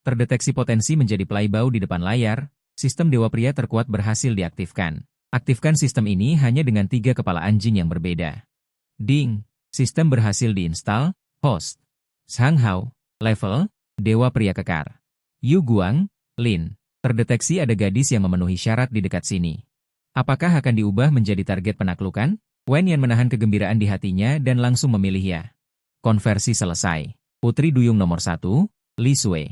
Terdeteksi potensi menjadi playbau di depan layar, sistem Dewa Pria terkuat berhasil diaktifkan. Aktifkan sistem ini hanya dengan 3 kepala anjing yang berbeda. Ding! Sistem berhasil diinstal. Host Sang Hao. Level Dewa Pria Kekar. Yu Guang, Lin. Terdeteksi ada gadis yang memenuhi syarat di dekat sini. Apakah akan diubah menjadi target penaklukan? Wen Yan menahan kegembiraan di hatinya dan langsung memilih ya. Konversi selesai. Putri Duyung nomor 1, Li Sui.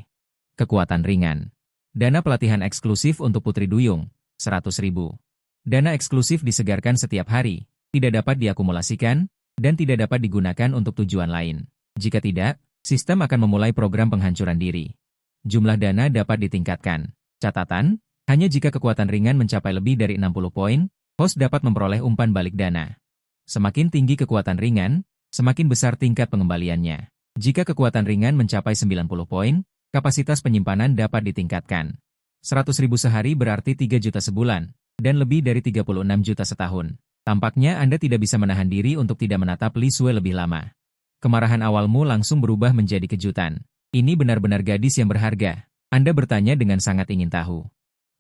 Kekuatan ringan. Dana pelatihan eksklusif untuk Putri Duyung, 100.000. Dana eksklusif disegarkan setiap hari, tidak dapat diakumulasikan, dan tidak dapat digunakan untuk tujuan lain. Jika tidak, sistem akan memulai program penghancuran diri. Jumlah dana dapat ditingkatkan. Catatan, hanya jika kekuatan ringan mencapai lebih dari 60 poin, host dapat memperoleh umpan balik dana. Semakin tinggi kekuatan ringan, semakin besar tingkat pengembaliannya. Jika kekuatan ringan mencapai 90 poin, kapasitas penyimpanan dapat ditingkatkan. 100.000 sehari berarti 3 juta sebulan, dan lebih dari 36 juta setahun. Tampaknya Anda tidak bisa menahan diri untuk tidak menatap Li Sui lebih lama. Kemarahan awalmu langsung berubah menjadi kejutan. Ini benar-benar gadis yang berharga. Anda bertanya dengan sangat ingin tahu.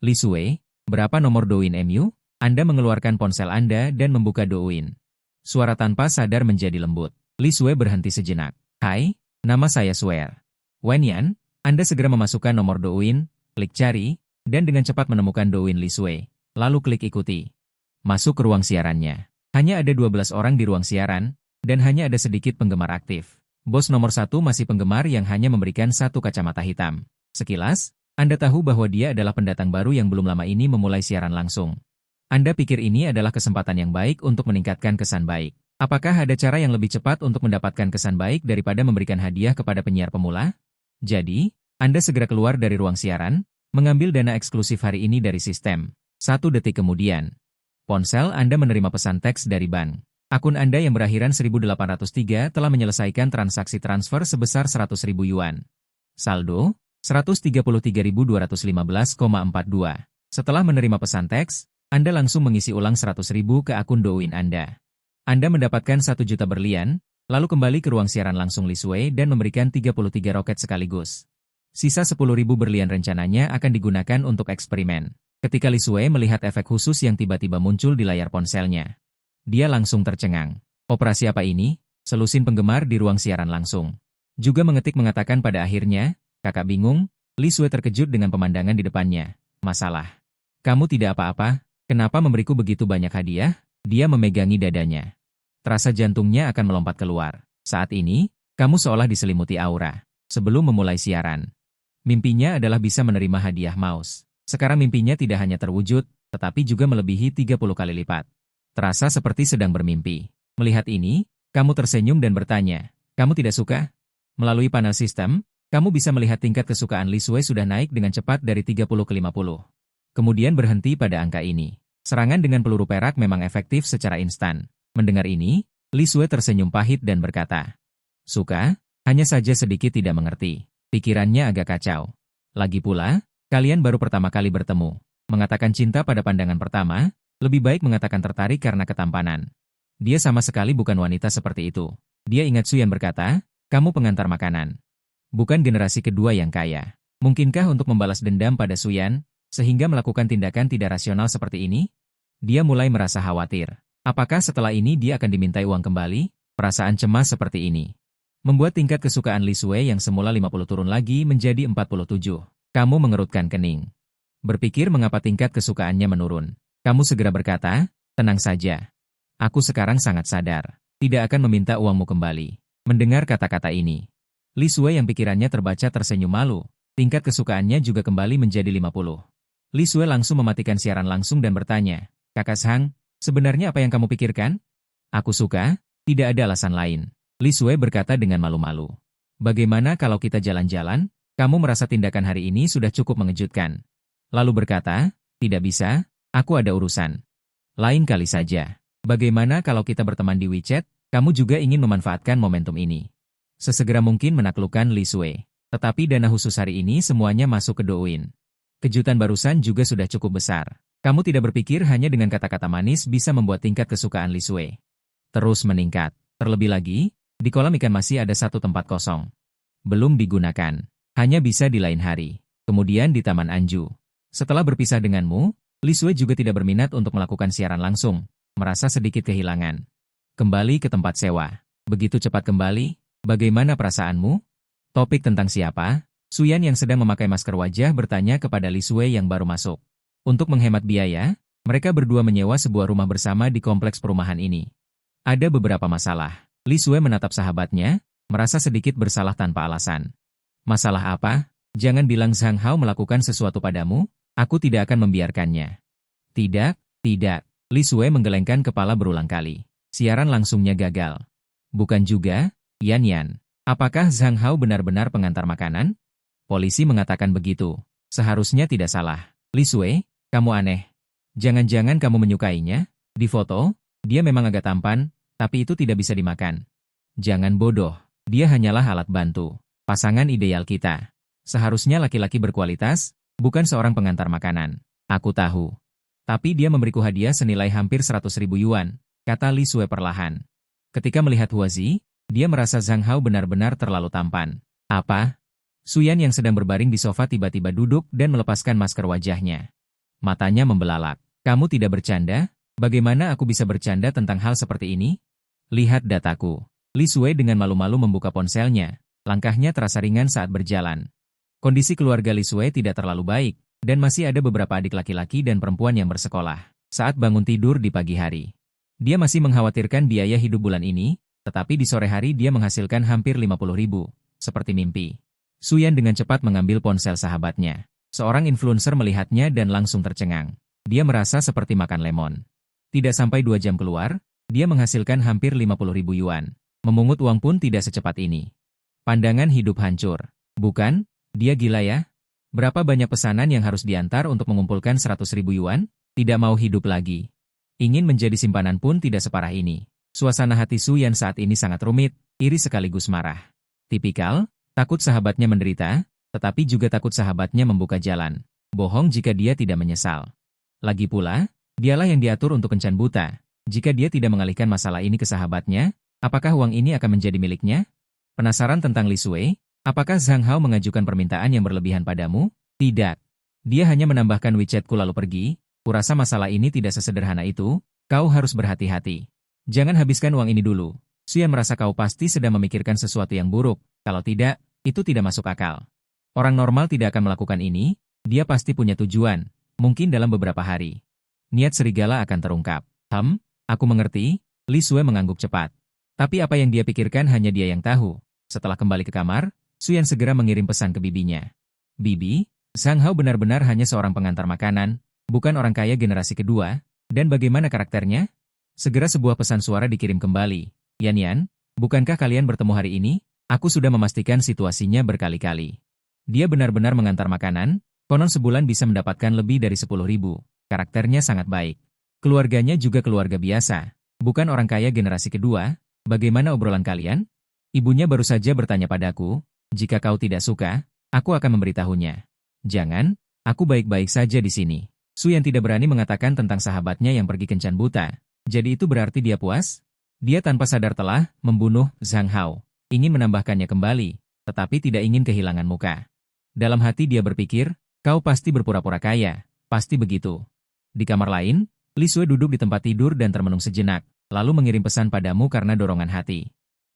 Li Sui, berapa nomor Douyin MU? Anda mengeluarkan ponsel Anda dan membuka Douyin. Suara tanpa sadar menjadi lembut. Li Sui berhenti sejenak. Hai, nama saya Swear. Wen Yan, Anda segera memasukkan nomor Douyin, klik cari, dan dengan cepat menemukan Douyin Li Sui. Lalu klik ikuti. Masuk ke ruang siarannya. Hanya ada 12 orang di ruang siaran, dan hanya ada sedikit penggemar aktif. Bos nomor 1 masih penggemar yang hanya memberikan 1 kacamata hitam. Sekilas, Anda tahu bahwa dia adalah pendatang baru yang belum lama ini memulai siaran langsung. Anda pikir ini adalah kesempatan yang baik untuk meningkatkan kesan baik. Apakah ada cara yang lebih cepat untuk mendapatkan kesan baik daripada memberikan hadiah kepada penyiar pemula? Jadi, Anda segera keluar dari ruang siaran, mengambil dana eksklusif hari ini dari sistem. 1 detik kemudian, ponsel Anda menerima pesan teks dari bank. Akun Anda yang berakhiran 1803 telah menyelesaikan transaksi transfer sebesar 100.000 yuan. Saldo, 133.215,42. Setelah menerima pesan teks, Anda langsung mengisi ulang 100.000 ke akun Douyin Anda. Anda mendapatkan 1 juta berlian, lalu kembali ke ruang siaran langsung Li Sui dan memberikan 33 roket sekaligus. Sisa 10.000 berlian rencananya akan digunakan untuk eksperimen. Ketika Li Sui melihat efek khusus yang tiba-tiba muncul di layar ponselnya, dia langsung tercengang. Operasi apa ini? Selusin penggemar di ruang siaran langsung. Juga mengetik mengatakan pada akhirnya, kakak bingung, Li Sui terkejut dengan pemandangan di depannya. Masalah. Kamu tidak apa-apa, kenapa memberiku begitu banyak hadiah? Dia memegangi dadanya. Terasa jantungnya akan melompat keluar. Saat ini, kamu seolah diselimuti aura. Sebelum memulai siaran, mimpinya adalah bisa menerima hadiah mouse. Sekarang mimpinya tidak hanya terwujud, tetapi juga melebihi 30 kali lipat. Terasa seperti sedang bermimpi. Melihat ini, kamu tersenyum dan bertanya, kamu tidak suka? Melalui panel sistem, kamu bisa melihat tingkat kesukaan Li Sui sudah naik dengan cepat dari 30 ke 50. Kemudian berhenti pada angka ini. Serangan dengan peluru perak memang efektif secara instan. Mendengar ini, Li Sui tersenyum pahit dan berkata, suka? Hanya saja sedikit tidak mengerti. Pikirannya agak kacau. Lagi pula, kalian baru pertama kali bertemu. Mengatakan cinta pada pandangan pertama, lebih baik mengatakan tertarik karena ketampanan. Dia sama sekali bukan wanita seperti itu. Dia ingat Suyan berkata, kamu pengantar makanan. Bukan generasi kedua yang kaya. Mungkinkah untuk membalas dendam pada Suyan, sehingga melakukan tindakan tidak rasional seperti ini? Dia mulai merasa khawatir. Apakah setelah ini dia akan dimintai uang kembali? Perasaan cemas seperti ini membuat tingkat kesukaan Li Sui yang semula 50 turun lagi menjadi 47. Kamu mengerutkan kening. Berpikir mengapa tingkat kesukaannya menurun. Kamu segera berkata, tenang saja. Aku sekarang sangat sadar. Tidak akan meminta uangmu kembali. Mendengar kata-kata ini, Li Sui yang pikirannya terbaca tersenyum malu. Tingkat kesukaannya juga kembali menjadi 50. Li Sui langsung mematikan siaran langsung dan bertanya, Kakak Sang, sebenarnya apa yang kamu pikirkan? Aku suka, tidak ada alasan lain. Li Sui berkata dengan malu-malu. Bagaimana kalau kita jalan-jalan? Kamu merasa tindakan hari ini sudah cukup mengejutkan. Lalu berkata, tidak bisa, aku ada urusan. Lain kali saja. Bagaimana kalau kita berteman di WeChat? Kamu juga ingin memanfaatkan momentum ini. Sesegera mungkin menaklukkan Li Sui. Tetapi dana khusus hari ini semuanya masuk ke Douyin. Kejutan barusan juga sudah cukup besar. Kamu tidak berpikir hanya dengan kata-kata manis bisa membuat tingkat kesukaan Li Sui terus meningkat. Terlebih lagi, di kolam ikan masih ada 1 tempat kosong. Belum digunakan. Hanya bisa di lain hari. Kemudian di Taman Anju. Setelah berpisah denganmu, Li Shui juga tidak berminat untuk melakukan siaran langsung, merasa sedikit kehilangan. Kembali ke tempat sewa. Begitu cepat kembali, bagaimana perasaanmu? Topik tentang siapa? Suyan yang sedang memakai masker wajah bertanya kepada Li Shui yang baru masuk. Untuk menghemat biaya, mereka berdua menyewa sebuah rumah bersama di kompleks perumahan ini. Ada beberapa masalah. Li Shui menatap sahabatnya, merasa sedikit bersalah tanpa alasan. Masalah apa? Jangan bilang Zhang Hao melakukan sesuatu padamu, aku tidak akan membiarkannya. Tidak, tidak. Li Shui menggelengkan kepala berulang kali. Siaran langsungnya gagal. Bukan juga, Yan Yan. Apakah Zhang Hao benar-benar pengantar makanan? Polisi mengatakan begitu. Seharusnya tidak salah. Li Shui, kamu aneh. Jangan-jangan kamu menyukainya? Di foto, dia memang agak tampan, tapi itu tidak bisa dimakan. Jangan bodoh, dia hanyalah alat bantu. Pasangan ideal kita. Seharusnya laki-laki berkualitas, bukan seorang pengantar makanan. Aku tahu. Tapi dia memberiku hadiah senilai hampir 100.000 yuan, kata Li Shui perlahan. Ketika melihat Huazi, dia merasa Zhang Hao benar-benar terlalu tampan. Apa? Suyan yang sedang berbaring di sofa tiba-tiba duduk dan melepaskan masker wajahnya. Matanya membelalak. Kamu tidak bercanda? Bagaimana aku bisa bercanda tentang hal seperti ini? Lihat dataku. Li Shui dengan malu-malu membuka ponselnya. Langkahnya terasa ringan saat berjalan. Kondisi keluarga Li Shui tidak terlalu baik, dan masih ada beberapa adik laki-laki dan perempuan yang bersekolah. Saat bangun tidur di pagi hari, dia masih mengkhawatirkan biaya hidup bulan ini, tetapi di sore hari dia menghasilkan hampir 50.000, seperti mimpi. Suyan dengan cepat mengambil ponsel sahabatnya. Seorang influencer melihatnya dan langsung tercengang. Dia merasa seperti makan lemon. Tidak sampai 2 jam keluar, dia menghasilkan hampir 50.000 yuan. Memungut uang pun tidak secepat ini. Pandangan hidup hancur. Bukan? Dia gila ya? Berapa banyak pesanan yang harus diantar untuk mengumpulkan 100.000 yuan? Tidak mau hidup lagi. Ingin menjadi simpanan pun tidak separah ini. Suasana hati Suyan saat ini sangat rumit, iri sekaligus marah. Tipikal, takut sahabatnya menderita, tetapi juga takut sahabatnya membuka jalan. Bohong jika dia tidak menyesal. Lagi pula, dialah yang diatur untuk kencan buta. Jika dia tidak mengalihkan masalah ini ke sahabatnya, apakah uang ini akan menjadi miliknya? Penasaran tentang Li Shui? Apakah Zhang Hao mengajukan permintaan yang berlebihan padamu? Tidak. Dia hanya menambahkan WeChatku lalu pergi. Kurasa masalah ini tidak sesederhana itu. Kau harus berhati-hati. Jangan habiskan uang ini dulu. Suyan merasa kau pasti sedang memikirkan sesuatu yang buruk. Kalau tidak, itu tidak masuk akal. Orang normal tidak akan melakukan ini. Dia pasti punya tujuan. Mungkin dalam beberapa hari. Niat serigala akan terungkap. Aku mengerti. Li Shui mengangguk cepat. Tapi apa yang dia pikirkan hanya dia yang tahu. Setelah kembali ke kamar, Suyan segera mengirim pesan ke bibinya. Bibi, Zhang Hao benar-benar hanya seorang pengantar makanan, bukan orang kaya generasi kedua, dan bagaimana karakternya? Segera sebuah pesan suara dikirim kembali. Yan Yan, bukankah kalian bertemu hari ini? Aku sudah memastikan situasinya berkali-kali. Dia benar-benar mengantar makanan, konon sebulan bisa mendapatkan lebih dari 10.000. Karakternya sangat baik. Keluarganya juga keluarga biasa, bukan orang kaya generasi kedua. Bagaimana obrolan kalian? Ibunya baru saja bertanya padaku, jika kau tidak suka, aku akan memberitahunya. Jangan, aku baik-baik saja di sini. Suyan tidak berani mengatakan tentang sahabatnya yang pergi kencan buta. Jadi itu berarti dia puas? Dia tanpa sadar telah membunuh Zhang Hao. Ingin menambahkannya kembali, tetapi tidak ingin kehilangan muka. Dalam hati dia berpikir, kau pasti berpura-pura kaya, pasti begitu. Di kamar lain, Li Shui duduk di tempat tidur dan termenung sejenak. Lalu mengirim pesan padamu karena dorongan hati.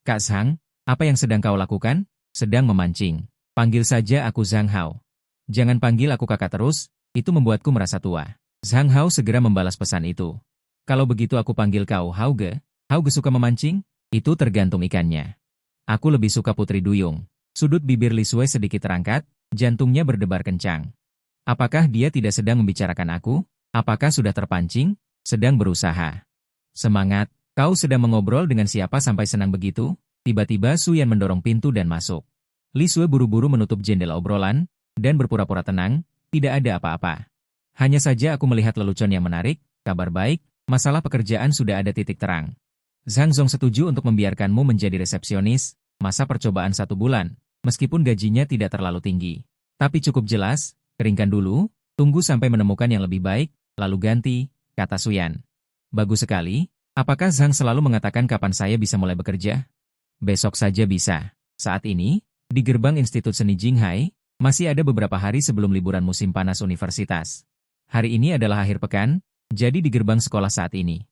Kak Zhang, apa yang sedang kau lakukan? Sedang memancing. Panggil saja aku Zhang Hao. Jangan panggil aku kakak terus, itu membuatku merasa tua. Zhang Hao segera membalas pesan itu. Kalau begitu aku panggil kau Hauge. Hauge suka memancing? Itu tergantung ikannya. Aku lebih suka Putri Duyung. Sudut bibir Li Shui sedikit terangkat, jantungnya berdebar kencang. Apakah dia tidak sedang membicarakan aku? Apakah sudah terpancing? Sedang berusaha. Semangat, kau sedang mengobrol dengan siapa sampai senang begitu? Tiba-tiba Suyan mendorong pintu dan masuk. Li Shui buru-buru menutup jendela obrolan, dan berpura-pura tenang, tidak ada apa-apa. Hanya saja aku melihat lelucon yang menarik, kabar baik, masalah pekerjaan sudah ada titik terang. Zhang Zong setuju untuk membiarkanmu menjadi resepsionis, masa percobaan 1 bulan, meskipun gajinya tidak terlalu tinggi. Tapi cukup jelas, keringkan dulu, tunggu sampai menemukan yang lebih baik, lalu ganti, kata Suyan. Bagus sekali. Apakah Zhang selalu mengatakan kapan saya bisa mulai bekerja? Besok saja bisa. Saat ini, Di gerbang Institut Seni Jinghai, masih ada beberapa hari sebelum liburan musim panas universitas. Hari ini adalah akhir pekan, jadi di gerbang sekolah saat ini.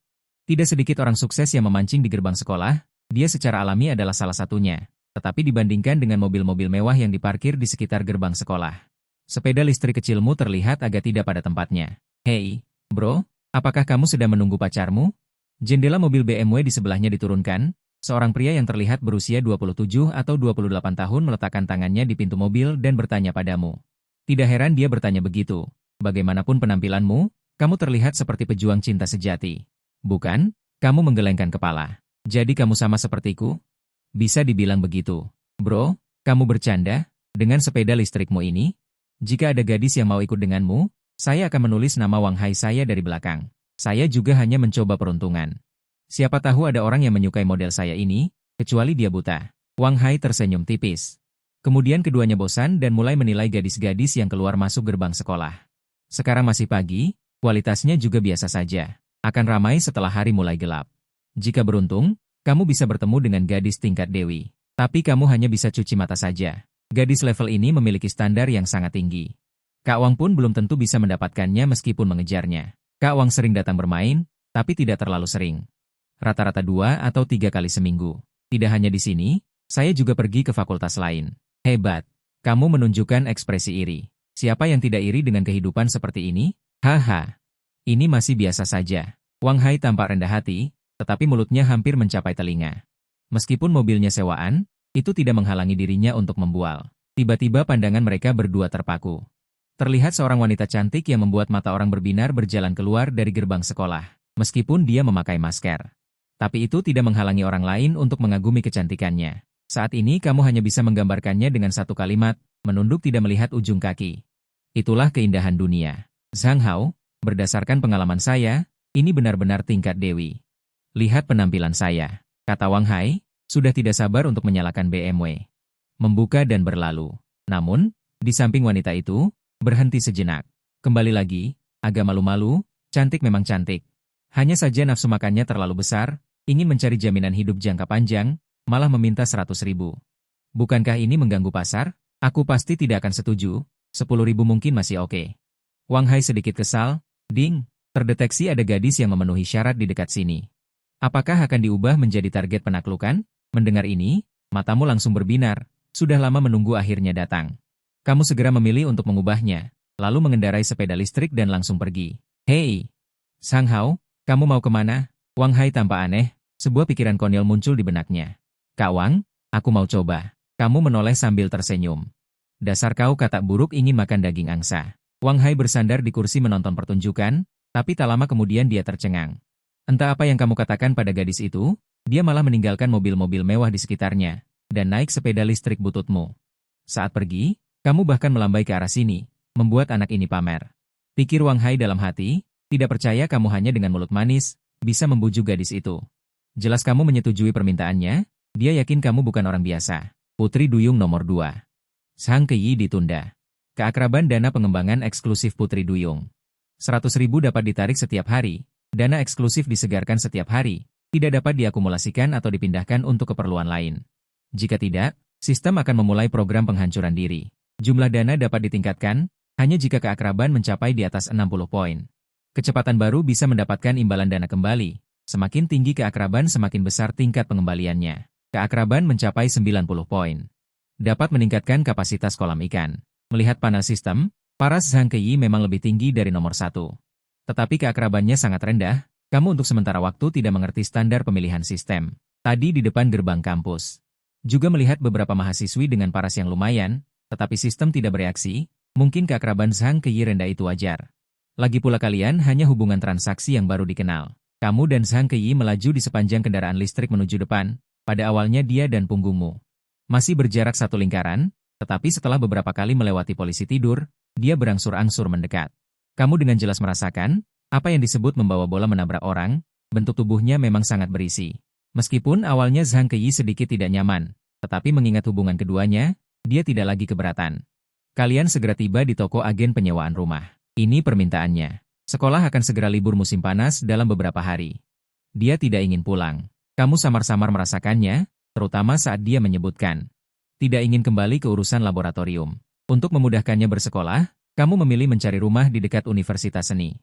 Tidak sedikit orang sukses yang memancing di gerbang sekolah, dia secara alami adalah salah satunya. Tetapi dibandingkan dengan mobil-mobil mewah yang diparkir di sekitar gerbang sekolah, sepeda listrik kecilmu terlihat agak tidak pada tempatnya. Hei, bro, apakah kamu sedang menunggu pacarmu? Jendela mobil BMW di sebelahnya diturunkan, seorang pria yang terlihat berusia 27 atau 28 tahun meletakkan tangannya di pintu mobil dan bertanya padamu. Tidak heran dia bertanya begitu. Bagaimanapun penampilanmu, kamu terlihat seperti pejuang cinta sejati. Bukan? Kamu menggelengkan kepala. Jadi kamu sama sepertiku? Bisa dibilang begitu. Bro, kamu bercanda? Dengan sepeda listrikmu ini? Jika ada gadis yang mau ikut denganmu, saya akan menulis nama Wang Hai saya dari belakang. Saya juga hanya mencoba peruntungan. Siapa tahu ada orang yang menyukai model saya ini, kecuali dia buta. Wang Hai tersenyum tipis. Kemudian keduanya bosan dan mulai menilai gadis-gadis yang keluar masuk gerbang sekolah. Sekarang masih pagi, kualitasnya juga biasa saja. Akan ramai setelah hari mulai gelap. Jika beruntung, kamu bisa bertemu dengan gadis tingkat dewi. Tapi kamu hanya bisa cuci mata saja. Gadis level ini memiliki standar yang sangat tinggi. Kak Wang pun belum tentu bisa mendapatkannya meskipun mengejarnya. Kak Wang sering datang bermain, tapi tidak terlalu sering. Rata-rata 2 atau 3 kali seminggu. Tidak hanya di sini, saya juga pergi ke fakultas lain. Hebat. Kamu menunjukkan ekspresi iri. Siapa yang tidak iri dengan kehidupan seperti ini? Haha. Ini masih biasa saja. Wang Hai tampak rendah hati, tetapi mulutnya hampir mencapai telinga. Meskipun mobilnya sewaan, itu tidak menghalangi dirinya untuk membual. Tiba-tiba pandangan mereka berdua terpaku. Terlihat seorang wanita cantik yang membuat mata orang berbinar berjalan keluar dari gerbang sekolah, meskipun dia memakai masker. Tapi itu tidak menghalangi orang lain untuk mengagumi kecantikannya. Saat ini kamu hanya bisa menggambarkannya dengan satu kalimat, menunduk tidak melihat ujung kaki. Itulah keindahan dunia. Zhang Hao, berdasarkan pengalaman saya, ini benar-benar tingkat dewi. Lihat penampilan saya, kata Wang Hai, sudah tidak sabar untuk menyalakan BMW. Membuka dan berlalu. Namun, di samping wanita itu, berhenti sejenak. Kembali lagi, agak malu-malu, cantik memang cantik. Hanya saja nafsu makannya terlalu besar, ingin mencari jaminan hidup jangka panjang, malah meminta 100.000. Bukankah ini mengganggu pasar? Aku pasti tidak akan setuju, 10.000 mungkin masih oke. Wang Hai sedikit kesal, ding, terdeteksi ada gadis yang memenuhi syarat di dekat sini. Apakah akan diubah menjadi target penaklukan? Mendengar ini, matamu langsung berbinar, sudah lama menunggu akhirnya datang. Kamu segera memilih untuk mengubahnya, lalu mengendarai sepeda listrik dan langsung pergi. Hei, Zhang Hao, kamu mau kemana? Wang Hai tampak aneh, sebuah pikiran konyol muncul di benaknya. Kak Wang, aku mau coba. Kamu menoleh sambil tersenyum. Dasar kau katak buruk ingin makan daging angsa. Wang Hai bersandar di kursi menonton pertunjukan, tapi tak lama kemudian dia tercengang. Entah apa yang kamu katakan pada gadis itu, dia malah meninggalkan mobil-mobil mewah di sekitarnya, dan naik sepeda listrik bututmu. Saat pergi, kamu bahkan melambai ke arah sini, membuat anak ini pamer. Pikir Wang Hai dalam hati, tidak percaya kamu hanya dengan mulut manis, bisa membujuk gadis itu. Jelas kamu menyetujui permintaannya, dia yakin kamu bukan orang biasa. Putri Duyung nomor 2. Sang Keyi ditunda. Keakraban dana pengembangan eksklusif Putri Duyung. 100.000 dapat ditarik setiap hari. Dana eksklusif disegarkan setiap hari, tidak dapat diakumulasikan atau dipindahkan untuk keperluan lain. Jika tidak, sistem akan memulai program penghancuran diri. Jumlah dana dapat ditingkatkan, hanya jika keakraban mencapai di atas 60 poin. Kecepatan baru bisa mendapatkan imbalan dana kembali. Semakin tinggi keakraban semakin besar tingkat pengembaliannya. Keakraban mencapai 90 poin. Dapat meningkatkan kapasitas kolam ikan. Melihat panel sistem, paras Zhang Keyi memang lebih tinggi dari nomor 1. Tetapi keakrabannya sangat rendah, kamu untuk sementara waktu tidak mengerti standar pemilihan sistem. Tadi di depan gerbang kampus. Juga melihat beberapa mahasiswi dengan paras yang lumayan, tetapi sistem tidak bereaksi, mungkin keakraban Zhang Keyi rendah itu wajar. Lagi pula kalian hanya hubungan transaksi yang baru dikenal. Kamu dan Zhang Keyi melaju di sepanjang kendaraan listrik menuju depan, pada awalnya dia dan punggungmu. Masih berjarak satu lingkaran, tetapi setelah beberapa kali melewati polisi tidur, dia berangsur-angsur mendekat. Kamu dengan jelas merasakan, apa yang disebut membawa bola menabrak orang, bentuk tubuhnya memang sangat berisi. Meskipun awalnya Zhang Keyi sedikit tidak nyaman, tetapi mengingat hubungan keduanya, dia tidak lagi keberatan. Kalian segera tiba di toko agen penyewaan rumah. Ini permintaannya. Sekolah akan segera libur musim panas dalam beberapa hari. Dia tidak ingin pulang. Kamu samar-samar merasakannya, terutama saat dia menyebutkan. Tidak ingin kembali ke urusan laboratorium. Untuk memudahkannya bersekolah, kamu memilih mencari rumah di dekat Universitas Seni.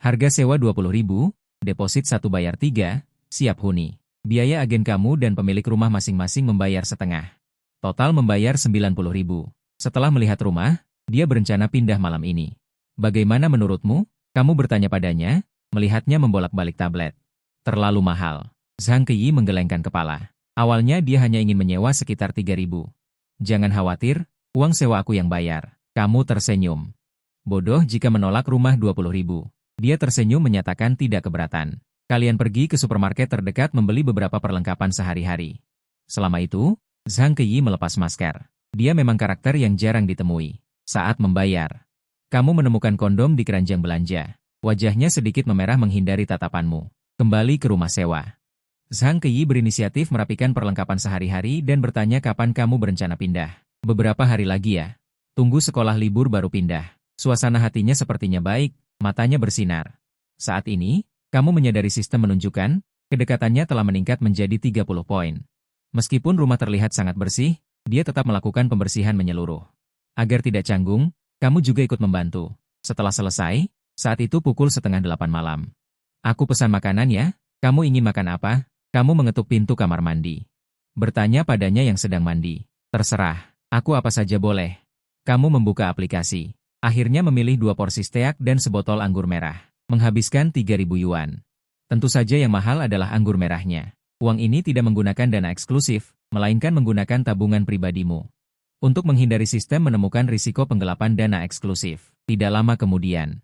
Harga sewa 20.000, deposit 1 bayar 3, siap huni. Biaya agen kamu dan pemilik rumah masing-masing membayar setengah. Total membayar 90.000. Setelah melihat rumah, dia berencana pindah malam ini. Bagaimana menurutmu? Kamu bertanya padanya, melihatnya membolak-balik tablet. Terlalu mahal. Zhang Keyi menggelengkan kepala. Awalnya dia hanya ingin menyewa sekitar 3.000. Jangan khawatir, uang sewa aku yang bayar. Kamu tersenyum. Bodoh jika menolak rumah 20.000. Dia tersenyum menyatakan tidak keberatan. Kalian pergi ke supermarket terdekat membeli beberapa perlengkapan sehari-hari. Selama itu, Zhang Keyi melepas masker. Dia memang karakter yang jarang ditemui. Saat membayar, kamu menemukan kondom di keranjang belanja. Wajahnya sedikit memerah menghindari tatapanmu. Kembali ke rumah sewa. Zhang Keyi berinisiatif merapikan perlengkapan sehari-hari dan bertanya kapan kamu berencana pindah. Beberapa hari lagi ya. Tunggu sekolah libur baru pindah. Suasana hatinya sepertinya baik, matanya bersinar. Saat ini, kamu menyadari sistem menunjukkan, kedekatannya telah meningkat menjadi 30 poin. Meskipun rumah terlihat sangat bersih, dia tetap melakukan pembersihan menyeluruh. Agar tidak canggung, kamu juga ikut membantu. Setelah selesai, saat itu pukul 7:30 malam. Aku pesan makanan ya, kamu ingin makan apa? Kamu mengetuk pintu kamar mandi. Bertanya padanya yang sedang mandi. Terserah, aku apa saja boleh. Kamu membuka aplikasi. Akhirnya memilih 2 porsi steak dan sebotol anggur merah. Menghabiskan 3.000 yuan. Tentu saja yang mahal adalah anggur merahnya. Uang ini tidak menggunakan dana eksklusif, melainkan menggunakan tabungan pribadimu. Untuk menghindari sistem menemukan risiko penggelapan dana eksklusif. Tidak lama kemudian,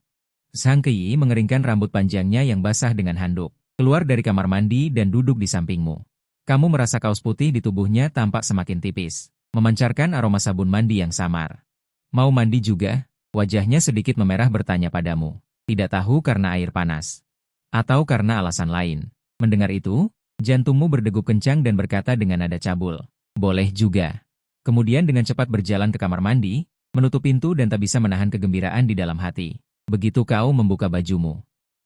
Zhang Keyi mengeringkan rambut panjangnya yang basah dengan handuk, keluar dari kamar mandi dan duduk di sampingmu. Kamu merasa kaos putih di tubuhnya tampak semakin tipis, memancarkan aroma sabun mandi yang samar. Mau mandi juga? Wajahnya sedikit memerah bertanya padamu. Tidak tahu karena air panas. Atau karena alasan lain. Mendengar itu, jantungmu berdegup kencang dan berkata dengan nada cabul. Boleh juga. Kemudian dengan cepat berjalan ke kamar mandi, menutup pintu dan tak bisa menahan kegembiraan di dalam hati. Begitu kau membuka bajumu,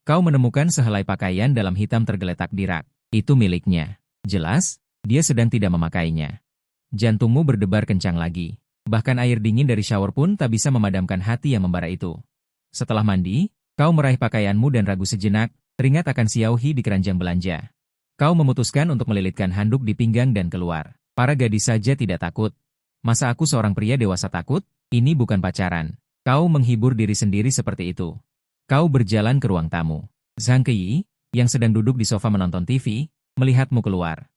kau menemukan sehelai pakaian dalam hitam tergeletak di rak. Itu miliknya. Jelas, dia sedang tidak memakainya. Jantungmu berdebar kencang lagi. Bahkan air dingin dari shower pun tak bisa memadamkan hati yang membara itu. Setelah mandi, kau meraih pakaianmu dan ragu sejenak, teringat akan Xiaohi di keranjang belanja. Kau memutuskan untuk melilitkan handuk di pinggang dan keluar. Para gadis saja tidak takut. Masa aku seorang pria dewasa takut? Ini bukan pacaran. Kau menghibur diri sendiri seperti itu. Kau berjalan ke ruang tamu. Zhang Keyi, yang sedang duduk di sofa menonton TV, melihatmu keluar.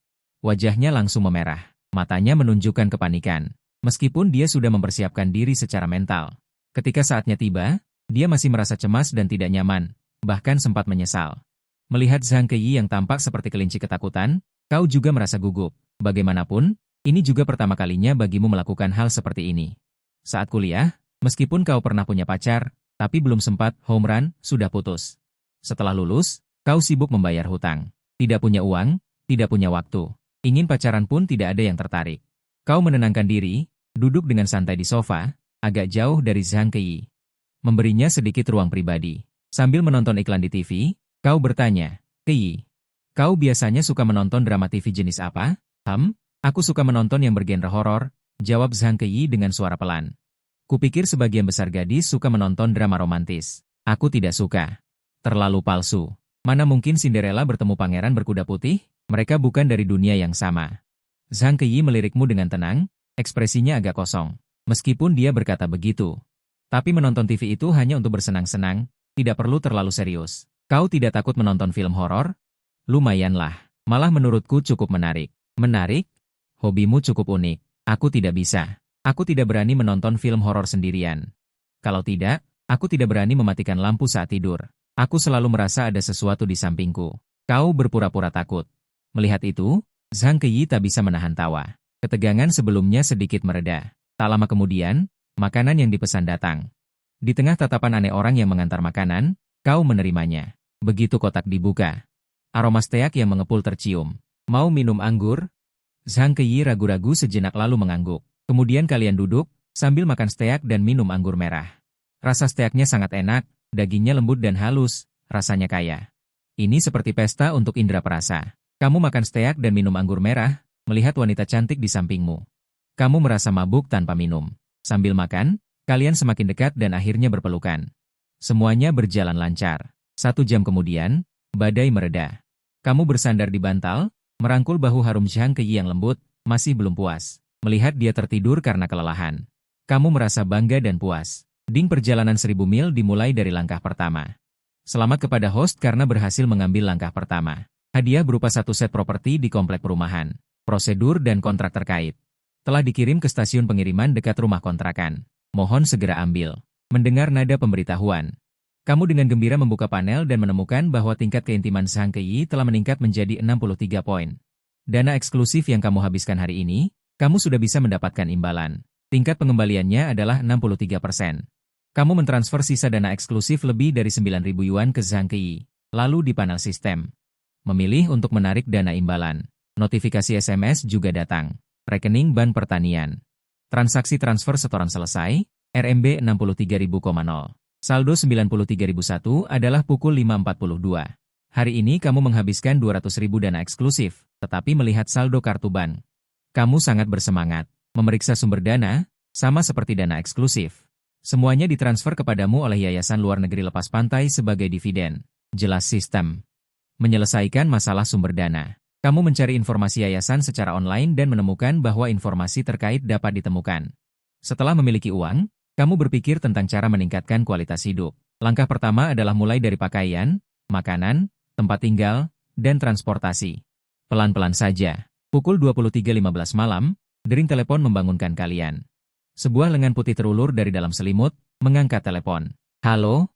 Wajahnya langsung memerah. Matanya menunjukkan kepanikan. Meskipun dia sudah mempersiapkan diri secara mental. Ketika saatnya tiba, dia masih merasa cemas dan tidak nyaman, bahkan sempat menyesal. Melihat Zhang Keyi yang tampak seperti kelinci ketakutan, kau juga merasa gugup. Bagaimanapun, ini juga pertama kalinya bagimu melakukan hal seperti ini. Saat kuliah, meskipun kau pernah punya pacar, tapi belum sempat home run, sudah putus. Setelah lulus, kau sibuk membayar hutang. Tidak punya uang, tidak punya waktu. Ingin pacaran pun tidak ada yang tertarik. Kau menenangkan diri, duduk dengan santai di sofa, agak jauh dari Zhang Keyi. Memberinya sedikit ruang pribadi. Sambil menonton iklan di TV, kau bertanya, Keyi, kau biasanya suka menonton drama TV jenis apa? Aku suka menonton yang bergenre horor, jawab Zhang Keyi dengan suara pelan. Kupikir sebagian besar gadis suka menonton drama romantis. Aku tidak suka. Terlalu palsu. Mana mungkin Cinderella bertemu pangeran berkuda putih? Mereka bukan dari dunia yang sama. Zhang Keyi melirikmu dengan tenang, ekspresinya agak kosong. Meskipun dia berkata begitu. Tapi menonton TV itu hanya untuk bersenang-senang, tidak perlu terlalu serius. Kau tidak takut menonton film horor? Lumayanlah. Malah menurutku cukup menarik. Menarik? Hobimu cukup unik. Aku tidak bisa. Aku tidak berani menonton film horor sendirian. Kalau tidak, aku tidak berani mematikan lampu saat tidur. Aku selalu merasa ada sesuatu di sampingku. Kau berpura-pura takut. Melihat itu, Zhang Keyi tak bisa menahan tawa. Ketegangan sebelumnya sedikit mereda. Tak lama kemudian, makanan yang dipesan datang. Di tengah tatapan aneh orang yang mengantar makanan, kau menerimanya. Begitu kotak dibuka, aroma steak yang mengepul tercium. Mau minum anggur? Zhang Keyi ragu-ragu sejenak lalu mengangguk. Kemudian kalian duduk, sambil makan steak dan minum anggur merah. Rasa steaknya sangat enak, dagingnya lembut dan halus, rasanya kaya. Ini seperti pesta untuk indera perasa. Kamu makan steak dan minum anggur merah, melihat wanita cantik di sampingmu. Kamu merasa mabuk tanpa minum. Sambil makan, kalian semakin dekat dan akhirnya berpelukan. Semuanya berjalan lancar. 1 jam kemudian, badai mereda. Kamu bersandar di bantal, merangkul bahu harum Zhang Keyi yang lembut, masih belum puas. Melihat dia tertidur karena kelelahan. Kamu merasa bangga dan puas. Perjalanan 1000 mil dimulai dari langkah pertama. Selamat kepada host karena berhasil mengambil langkah pertama. Hadiah berupa 1 set properti di komplek perumahan. Prosedur dan kontrak terkait telah dikirim ke stasiun pengiriman dekat rumah kontrakan. Mohon segera ambil. Mendengar nada pemberitahuan, kamu dengan gembira membuka panel dan menemukan bahwa tingkat keintiman Zhang Keyi telah meningkat menjadi 63 poin. Dana eksklusif yang kamu habiskan hari ini, kamu sudah bisa mendapatkan imbalan. Tingkat pengembaliannya adalah 63%. Kamu mentransfer sisa dana eksklusif lebih dari 9.000 yuan ke Zhang Keyi. Lalu di panel sistem, memilih untuk menarik dana imbalan. Notifikasi SMS juga datang. Rekening Bank Pertanian. Transaksi transfer setoran selesai, RMB 63.000,0. Saldo 93.001 adalah pukul 5.42. Hari ini kamu menghabiskan 200.000 dana eksklusif, tetapi melihat saldo kartu bank, kamu sangat bersemangat. Memeriksa sumber dana, sama seperti dana eksklusif. Semuanya ditransfer kepadamu oleh Yayasan Luar Negeri Lepas Pantai sebagai dividen. Jelas sistem. Menyelesaikan masalah sumber dana. Kamu mencari informasi yayasan secara online dan menemukan bahwa informasi terkait dapat ditemukan. Setelah memiliki uang, kamu berpikir tentang cara meningkatkan kualitas hidup. Langkah pertama adalah mulai dari pakaian, makanan, tempat tinggal, dan transportasi. Pelan-pelan saja. Pukul 23.15 malam, dering telepon membangunkan kalian. Sebuah lengan putih terulur dari dalam selimut, mengangkat telepon. Halo?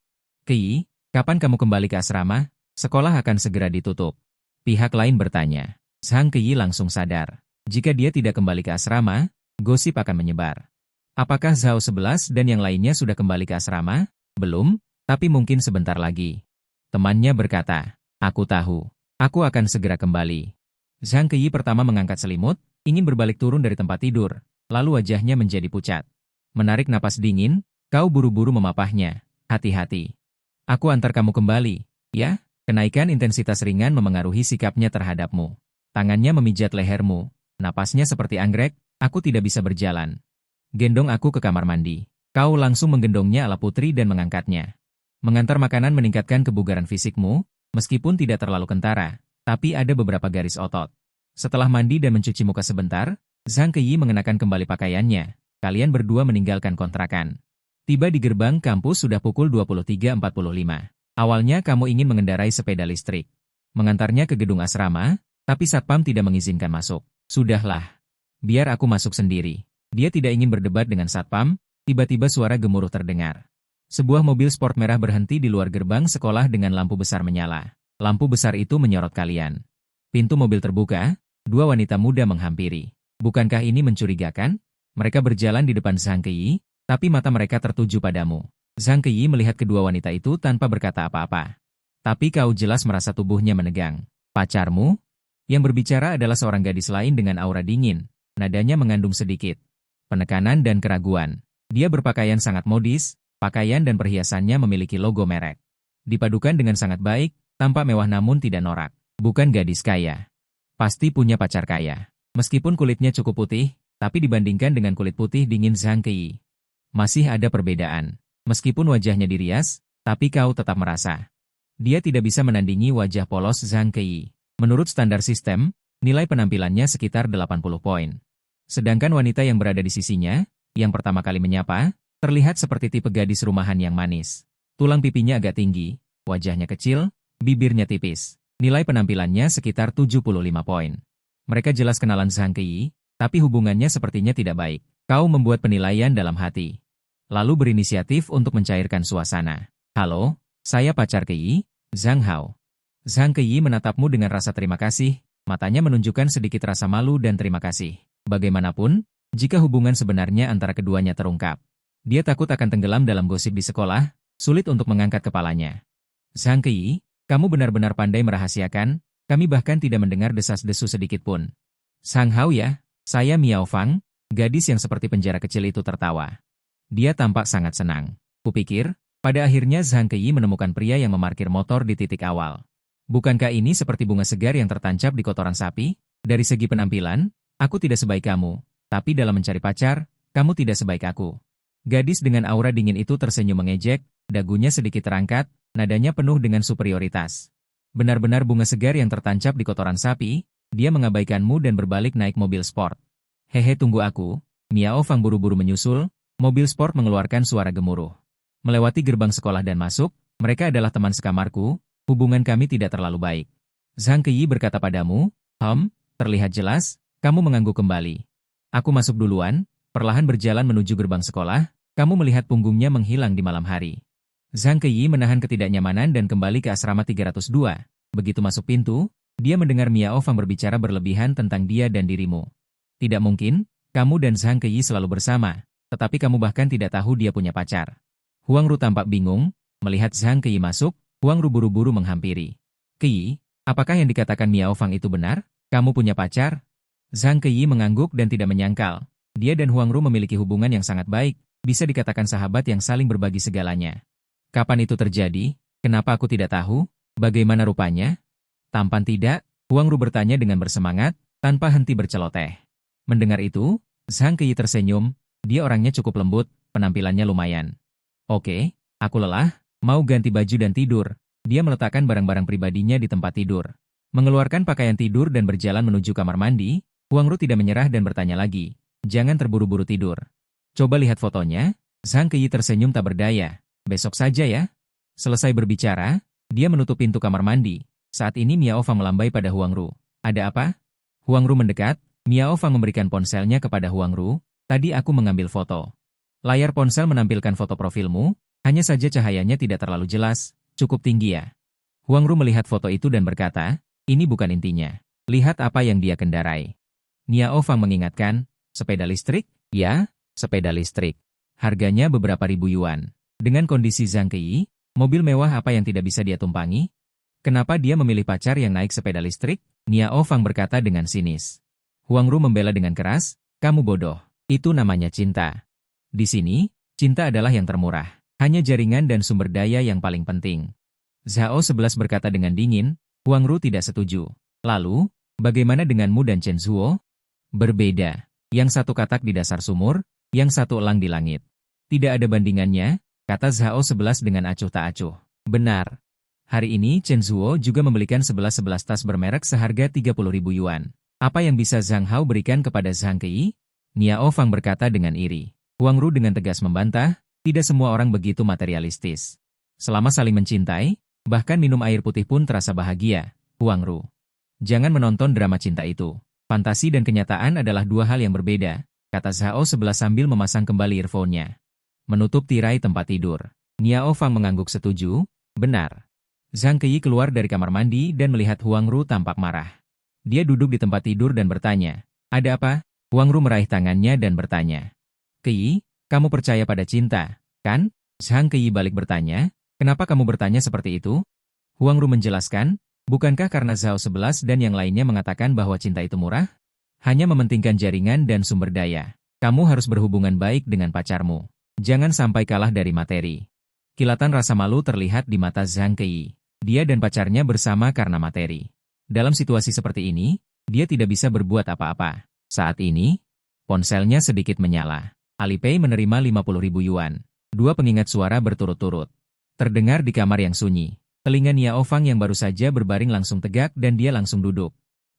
Keyi, kapan kamu kembali ke asrama? Sekolah akan segera ditutup. Pihak lain bertanya. Zhang Keyi langsung sadar. Jika dia tidak kembali ke asrama, gosip akan menyebar. Apakah Zhao 11 dan yang lainnya sudah kembali ke asrama? Belum, tapi mungkin sebentar lagi. Temannya berkata, aku tahu. Aku akan segera kembali. Zhang Keyi pertama mengangkat selimut, ingin berbalik turun dari tempat tidur, lalu wajahnya menjadi pucat. Menarik napas dingin, kau buru-buru memapahnya. Hati-hati. Aku antar kamu kembali, ya? Kenaikan intensitas ringan memengaruhi sikapnya terhadapmu. Tangannya memijat lehermu, napasnya seperti anggrek, aku tidak bisa berjalan. Gendong aku ke kamar mandi. Kau langsung menggendongnya ala putri dan mengangkatnya. Mengantar makanan meningkatkan kebugaran fisikmu, meskipun tidak terlalu kentara, tapi ada beberapa garis otot. Setelah mandi dan mencuci muka sebentar, Zhang Keyi mengenakan kembali pakaiannya. Kalian berdua meninggalkan kontrakan. Tiba di gerbang kampus sudah pukul 23.45. Awalnya kamu ingin mengendarai sepeda listrik. Mengantarnya ke gedung asrama, tapi Satpam tidak mengizinkan masuk. Sudahlah. Biar aku masuk sendiri. Dia tidak ingin berdebat dengan Satpam, tiba-tiba suara gemuruh terdengar. Sebuah mobil sport merah berhenti di luar gerbang sekolah dengan lampu besar menyala. Lampu besar itu menyorot kalian. Pintu mobil terbuka, 2 wanita muda menghampiri. Bukankah ini mencurigakan? Mereka berjalan di depan Zhang Keyi, tapi mata mereka tertuju padamu. Zhang Keyi melihat kedua wanita itu tanpa berkata apa-apa. Tapi kau jelas merasa tubuhnya menegang. Pacarmu? Yang berbicara adalah seorang gadis lain dengan aura dingin. Nadanya mengandung sedikit penekanan dan keraguan. Dia berpakaian sangat modis, pakaian dan perhiasannya memiliki logo merek. Dipadukan dengan sangat baik, tampak mewah namun tidak norak. Bukan gadis kaya. Pasti punya pacar kaya. Meskipun kulitnya cukup putih, tapi dibandingkan dengan kulit putih dingin Zhang Keyi, masih ada perbedaan. Meskipun wajahnya dirias, tapi kau tetap merasa dia tidak bisa menandingi wajah polos Zhang Keyi. Menurut standar sistem, nilai penampilannya sekitar 80 poin. Sedangkan wanita yang berada di sisinya, yang pertama kali menyapa, terlihat seperti tipe gadis rumahan yang manis. Tulang pipinya agak tinggi, wajahnya kecil, bibirnya tipis. Nilai penampilannya sekitar 75 poin. Mereka jelas kenalan Zhang Keyi, tapi hubungannya sepertinya tidak baik. Kau membuat penilaian dalam hati. Lalu berinisiatif untuk mencairkan suasana. Halo, saya pacar Keyi, Zhang Hao. Zhang Keyi menatapmu dengan rasa terima kasih, matanya menunjukkan sedikit rasa malu dan terima kasih. Bagaimanapun, jika hubungan sebenarnya antara keduanya terungkap, dia takut akan tenggelam dalam gosip di sekolah, sulit untuk mengangkat kepalanya. Zhang Keyi, kamu benar-benar pandai merahasiakan, kami bahkan tidak mendengar desas-desus sedikit pun. Zhang Hao ya, saya Miao Fang, gadis yang seperti penjara kecil itu tertawa. Dia tampak sangat senang. Kupikir, pada akhirnya Zhang Keyi menemukan pria yang memarkir motor di titik awal. Bukankah ini seperti bunga segar yang tertancap di kotoran sapi? Dari segi penampilan, aku tidak sebaik kamu, Tapi dalam mencari pacar, kamu tidak sebaik aku. Gadis dengan aura dingin itu tersenyum mengejek, dagunya sedikit terangkat, nadanya penuh dengan superioritas. Benar-benar bunga segar yang tertancap di kotoran sapi, dia mengabaikanmu dan berbalik naik mobil sport. Hehe, tunggu aku. Miao Fang buru-buru menyusul, mobil sport mengeluarkan suara gemuruh. Melewati gerbang sekolah dan masuk, mereka adalah teman sekamarku, hubungan kami tidak terlalu baik. Zhang Keyi berkata padamu, terlihat jelas, kamu mengangguk kembali. Aku masuk duluan, perlahan berjalan menuju gerbang sekolah, kamu melihat punggungnya menghilang di malam hari. Zhang Keyi menahan ketidaknyamanan dan kembali ke asrama 302. Begitu masuk pintu, dia mendengar Miao Fang berbicara berlebihan tentang dia dan dirimu. Tidak mungkin, kamu dan Zhang Keyi selalu bersama, tetapi kamu bahkan tidak tahu dia punya pacar. Huang Ru tampak bingung, melihat Zhang Keyi masuk, Huang Ru buru-buru menghampiri. Keyi, apakah yang dikatakan Miao Fang itu benar? Kamu punya pacar? Zhang Keyi mengangguk dan tidak menyangkal. Dia dan Huang Ru memiliki hubungan yang sangat baik, bisa dikatakan sahabat yang saling berbagi segalanya. Kapan itu terjadi? Kenapa aku tidak tahu? Bagaimana rupanya? Tampan tidak, Huang Ru bertanya dengan bersemangat, tanpa henti berceloteh. Mendengar itu, Zhang Keyi tersenyum, dia orangnya cukup lembut, penampilannya lumayan. Oke, aku lelah, mau ganti baju dan tidur. Dia meletakkan barang-barang pribadinya di tempat tidur. Mengeluarkan pakaian tidur dan berjalan menuju kamar mandi, Huang Ru tidak menyerah dan bertanya lagi. Jangan terburu-buru tidur. Coba lihat fotonya. Zhang Keyi tersenyum tak berdaya. Besok saja ya. Selesai berbicara, dia menutup pintu kamar mandi. Saat ini Miao Fang melambai pada Huang Ru. Ada apa? Huang Ru mendekat. Miao Fang memberikan ponselnya kepada Huang Ru. Tadi aku mengambil foto. Layar ponsel menampilkan foto profilmu, hanya saja cahayanya tidak terlalu jelas, cukup tinggi ya. Huang Ru melihat foto itu dan berkata, ini bukan intinya. Lihat apa yang dia kendarai. Miao Fang mengingatkan, sepeda listrik? Ya, sepeda listrik. Harganya beberapa ribu yuan. Dengan kondisi Zhang Keyi, mobil mewah apa yang tidak bisa dia tumpangi? Kenapa dia memilih pacar yang naik sepeda listrik? Miao Fang berkata dengan sinis. Huang Ru membela dengan keras, kamu bodoh. Itu namanya cinta. Di sini, cinta adalah yang termurah. Hanya jaringan dan sumber daya yang paling penting. Zhao 11 berkata dengan dingin, Huang Ru tidak setuju. Lalu, bagaimana denganmu dan Chen Zhuo? Berbeda. Yang satu katak di dasar sumur, yang satu elang di langit. Tidak ada bandingannya, kata Zhao 11 dengan acuh tak acuh. Benar. Hari ini Chen Zhuo juga membelikan 11 tas bermerek seharga 30.000 yuan. Apa yang bisa Zhang Hao berikan kepada Zhang Keyi? Miao Fang berkata dengan iri. Huang Ru dengan tegas membantah, tidak semua orang begitu materialistis. Selama saling mencintai, bahkan minum air putih pun terasa bahagia, Huang Ru. Jangan menonton drama cinta itu. Fantasi dan kenyataan adalah dua hal yang berbeda, kata Zhao 11 sambil memasang kembali earphone-nya. Menutup tirai tempat tidur. Miao Fang mengangguk setuju, benar. Zhang Keyi keluar dari kamar mandi dan melihat Huang Ru tampak marah. Dia duduk di tempat tidur dan bertanya, ada apa? Huang Ru meraih tangannya dan bertanya. Keyi, kamu percaya pada cinta, kan? Zhang Keyi balik bertanya, kenapa kamu bertanya seperti itu? Huang Ru menjelaskan, bukankah karena Zhao 11 dan yang lainnya mengatakan bahwa cinta itu murah? Hanya mementingkan jaringan dan sumber daya. Kamu harus berhubungan baik dengan pacarmu. Jangan sampai kalah dari materi. Kilatan rasa malu terlihat di mata Zhang Keyi. Dia dan pacarnya bersama karena materi. Dalam situasi seperti ini, dia tidak bisa berbuat apa-apa. Saat ini, ponselnya sedikit menyala. Alipay menerima 50.000 yuan. Dua pengingat suara berturut-turut. Terdengar di kamar yang sunyi. Telinga Miao Fang yang baru saja berbaring langsung tegak dan dia langsung duduk.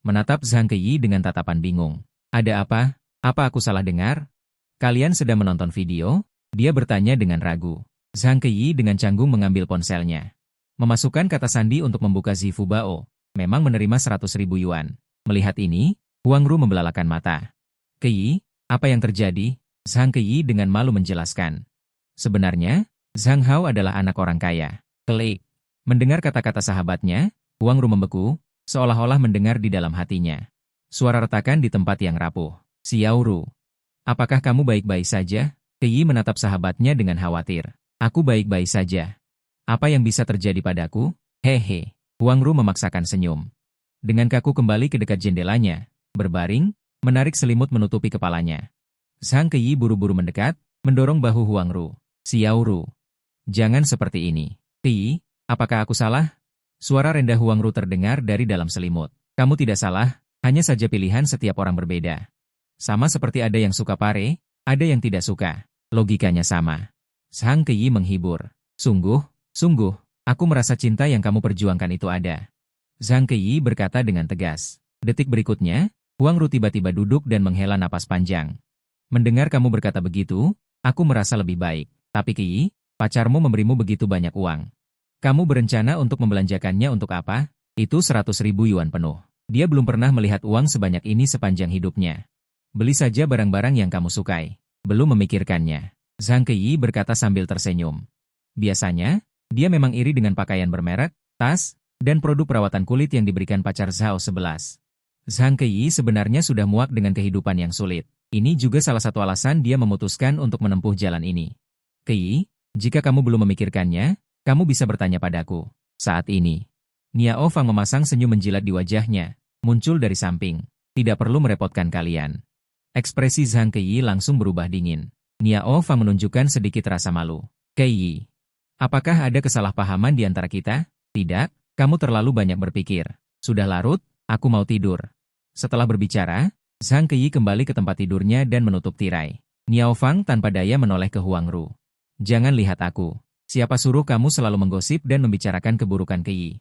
Menatap Zhang Keyi dengan tatapan bingung. Ada apa? Apa aku salah dengar? Kalian sedang menonton video? Dia bertanya dengan ragu. Zhang Keyi dengan canggung mengambil ponselnya. Memasukkan kata sandi untuk membuka Zifu Bao. Memang menerima 100.000 yuan. Melihat ini, Huang Ru membelalakan mata. Keyi, apa yang terjadi? Zhang Keyi dengan malu menjelaskan. Sebenarnya, Zhang Hao adalah anak orang kaya. Klik. Mendengar kata-kata sahabatnya, Huang Ru membeku, seolah-olah mendengar di dalam hatinya. Suara retakan di tempat yang rapuh. Xiao Ru. Apakah kamu baik-baik saja? Keyi menatap sahabatnya dengan khawatir. Aku baik-baik saja. Apa yang bisa terjadi padaku? Hehe. Huang Ru memaksakan senyum. Dengan kaku kembali ke dekat jendelanya. Berbaring, menarik selimut menutupi kepalanya. Zhang Keyi buru-buru mendekat, mendorong bahu Huang Ru. Xiao Ru. Jangan seperti ini. Keyi, apakah aku salah? Suara rendah Huang Ru terdengar dari dalam selimut. Kamu tidak salah, hanya saja pilihan setiap orang berbeda. Sama seperti ada yang suka pare, ada yang tidak suka. Logikanya sama. Zhang Keyi menghibur. Sungguh, aku merasa cinta yang kamu perjuangkan itu ada. Zhang Keyi berkata dengan tegas. Detik berikutnya, Huang Ru tiba-tiba duduk dan menghela napas panjang. Mendengar kamu berkata begitu, aku merasa lebih baik. Tapi Keyi, pacarmu memberimu begitu banyak uang. Kamu berencana untuk membelanjakannya untuk apa? Itu 100.000 yuan penuh. Dia belum pernah melihat uang sebanyak ini sepanjang hidupnya. Beli saja barang-barang yang kamu sukai. Belum memikirkannya. Zhang Keyi berkata sambil tersenyum. Biasanya, dia memang iri dengan pakaian bermerek, tas, dan produk perawatan kulit yang diberikan pacar Zhao 11. Zhang Keyi sebenarnya sudah muak dengan kehidupan yang sulit. Ini juga salah satu alasan dia memutuskan untuk menempuh jalan ini. Keyi, jika kamu belum memikirkannya, kamu bisa bertanya padaku. Saat ini, Niao Fang memasang senyum menjilat di wajahnya, muncul dari samping. Tidak perlu merepotkan kalian. Ekspresi Zhang Keyi langsung berubah dingin. Niao Fang menunjukkan sedikit rasa malu. Keyi, apakah ada kesalahpahaman di antara kita? Tidak, kamu terlalu banyak berpikir. Sudah larut, aku mau tidur. Setelah berbicara, Zhang Keyi kembali ke tempat tidurnya dan menutup tirai. Niao Fang tanpa daya menoleh ke Huang Ru. Jangan lihat aku. Siapa suruh kamu selalu menggosip dan membicarakan keburukan Keyi?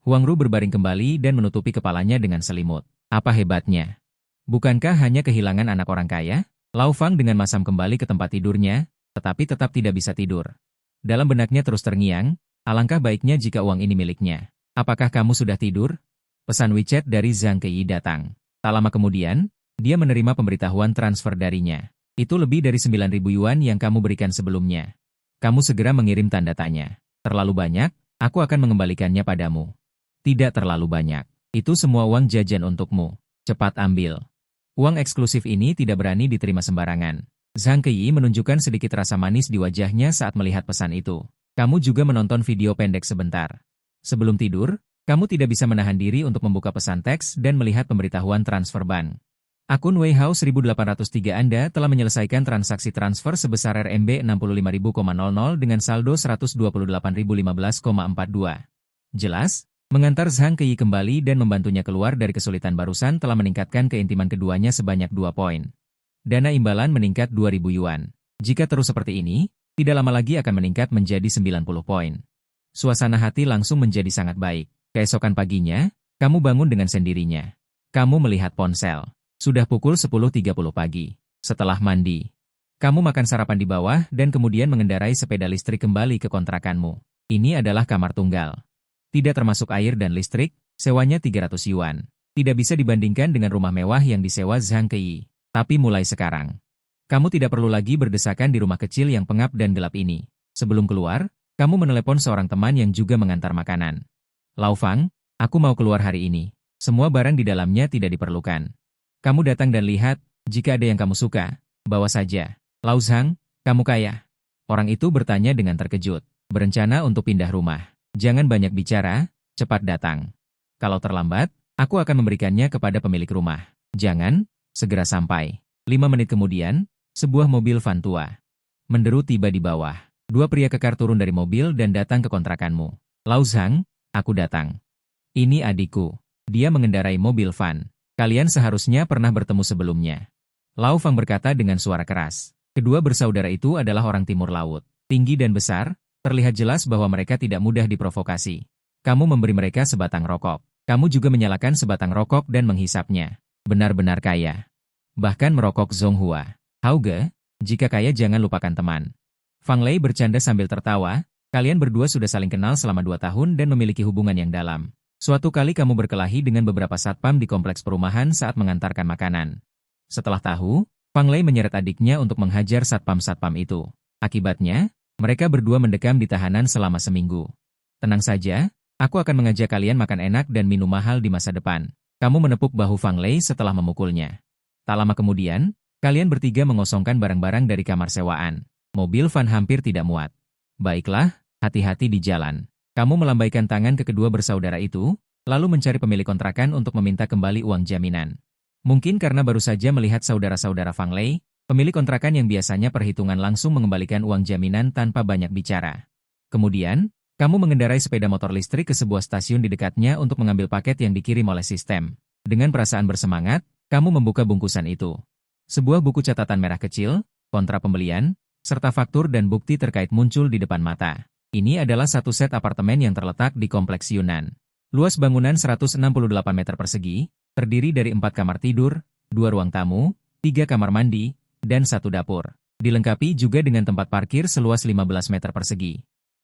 Huang Ru berbaring kembali dan menutupi kepalanya dengan selimut. Apa hebatnya? Bukankah hanya kehilangan anak orang kaya? Lau Fang dengan masam kembali ke tempat tidurnya, tetapi tetap tidak bisa tidur. Dalam benaknya terus terngiang, alangkah baiknya jika uang ini miliknya. Apakah kamu sudah tidur? Pesan WeChat dari Zhang Keyi datang. Tak lama kemudian, dia menerima pemberitahuan transfer darinya. Itu lebih dari 9.000 yuan yang kamu berikan sebelumnya. Kamu segera mengirim tanda tanya. Terlalu banyak, aku akan mengembalikannya padamu. Tidak terlalu banyak. Itu semua uang jajan untukmu. Cepat ambil. Uang eksklusif ini tidak berani diterima sembarangan. Zhang Keyi menunjukkan sedikit rasa manis di wajahnya saat melihat pesan itu. Kamu juga menonton video pendek sebentar. Sebelum tidur, kamu tidak bisa menahan diri untuk membuka pesan teks dan melihat pemberitahuan transfer bank. Akun Weihao 1803 Anda telah menyelesaikan transaksi transfer sebesar RMB 65.000,00 dengan saldo 128.015,42. Jelas? Mengantar Zhang Keyi kembali dan membantunya keluar dari kesulitan barusan telah meningkatkan keintiman keduanya sebanyak 2 poin. Dana imbalan meningkat 2.000 yuan. Jika terus seperti ini, tidak lama lagi akan meningkat menjadi 90 poin. Suasana hati langsung menjadi sangat baik. Keesokan paginya, kamu bangun dengan sendirinya. Kamu melihat ponsel. Sudah pukul 10.30 pagi. Setelah mandi, kamu makan sarapan di bawah dan kemudian mengendarai sepeda listrik kembali ke kontrakanmu. Ini adalah kamar tunggal. Tidak termasuk air dan listrik, sewanya 300 yuan. Tidak bisa dibandingkan dengan rumah mewah yang disewa Zhang Keyi. Tapi mulai sekarang, kamu tidak perlu lagi berdesakan di rumah kecil yang pengap dan gelap ini. Sebelum keluar, kamu menelepon seorang teman yang juga mengantar makanan. Lau Fang, aku mau keluar hari ini. Semua barang di dalamnya tidak diperlukan. Kamu datang dan lihat, jika ada yang kamu suka, bawa saja. Lau Zhang, kamu kaya. Orang itu bertanya dengan terkejut. Berencana untuk pindah rumah. Jangan banyak bicara, cepat datang. Kalau terlambat, aku akan memberikannya kepada pemilik rumah. Jangan, segera sampai. 5 menit kemudian, sebuah mobil van tua menderu tiba di bawah. 2 pria kekar turun dari mobil dan datang ke kontrakanmu. Lau Zhang, aku datang. Ini adikku. Dia mengendarai mobil van. Kalian seharusnya pernah bertemu sebelumnya. Lau Fang berkata dengan suara keras. Kedua bersaudara itu adalah orang Timur Laut. Tinggi dan besar, terlihat jelas bahwa mereka tidak mudah diprovokasi. Kamu memberi mereka sebatang rokok. Kamu juga menyalakan sebatang rokok dan menghisapnya. Benar-benar kaya. Bahkan merokok Zonghua. Hauge, jika kaya jangan lupakan teman. Fang Lei bercanda sambil tertawa. Kalian berdua sudah saling kenal selama 2 tahun dan memiliki hubungan yang dalam. Suatu kali kamu berkelahi dengan beberapa satpam di kompleks perumahan saat mengantarkan makanan. Setelah tahu, Fang Lei menyeret adiknya untuk menghajar satpam-satpam itu. Akibatnya, mereka berdua mendekam di tahanan selama seminggu. Tenang saja, aku akan mengajak kalian makan enak dan minum mahal di masa depan. Kamu menepuk bahu Fang Lei setelah memukulnya. Tak lama kemudian, kalian bertiga mengosongkan barang-barang dari kamar sewaan. Mobil van hampir tidak muat. Baiklah, hati-hati di jalan. Kamu melambaikan tangan ke kedua bersaudara itu, lalu mencari pemilik kontrakan untuk meminta kembali uang jaminan. Mungkin karena baru saja melihat saudara-saudara Fang Lei, pemilik kontrakan yang biasanya perhitungan langsung mengembalikan uang jaminan tanpa banyak bicara. Kemudian, kamu mengendarai sepeda motor listrik ke sebuah stasiun di dekatnya untuk mengambil paket yang dikirim oleh sistem. Dengan perasaan bersemangat, kamu membuka bungkusan itu. Sebuah buku catatan merah kecil, kontrak pembelian, serta faktur dan bukti terkait muncul di depan mata. Ini adalah satu set apartemen yang terletak di Kompleks Yunan. Luas bangunan 168 meter persegi, terdiri dari 4 kamar tidur, 2 ruang tamu, 3 kamar mandi, dan 1 dapur. Dilengkapi juga dengan tempat parkir seluas 15 meter persegi.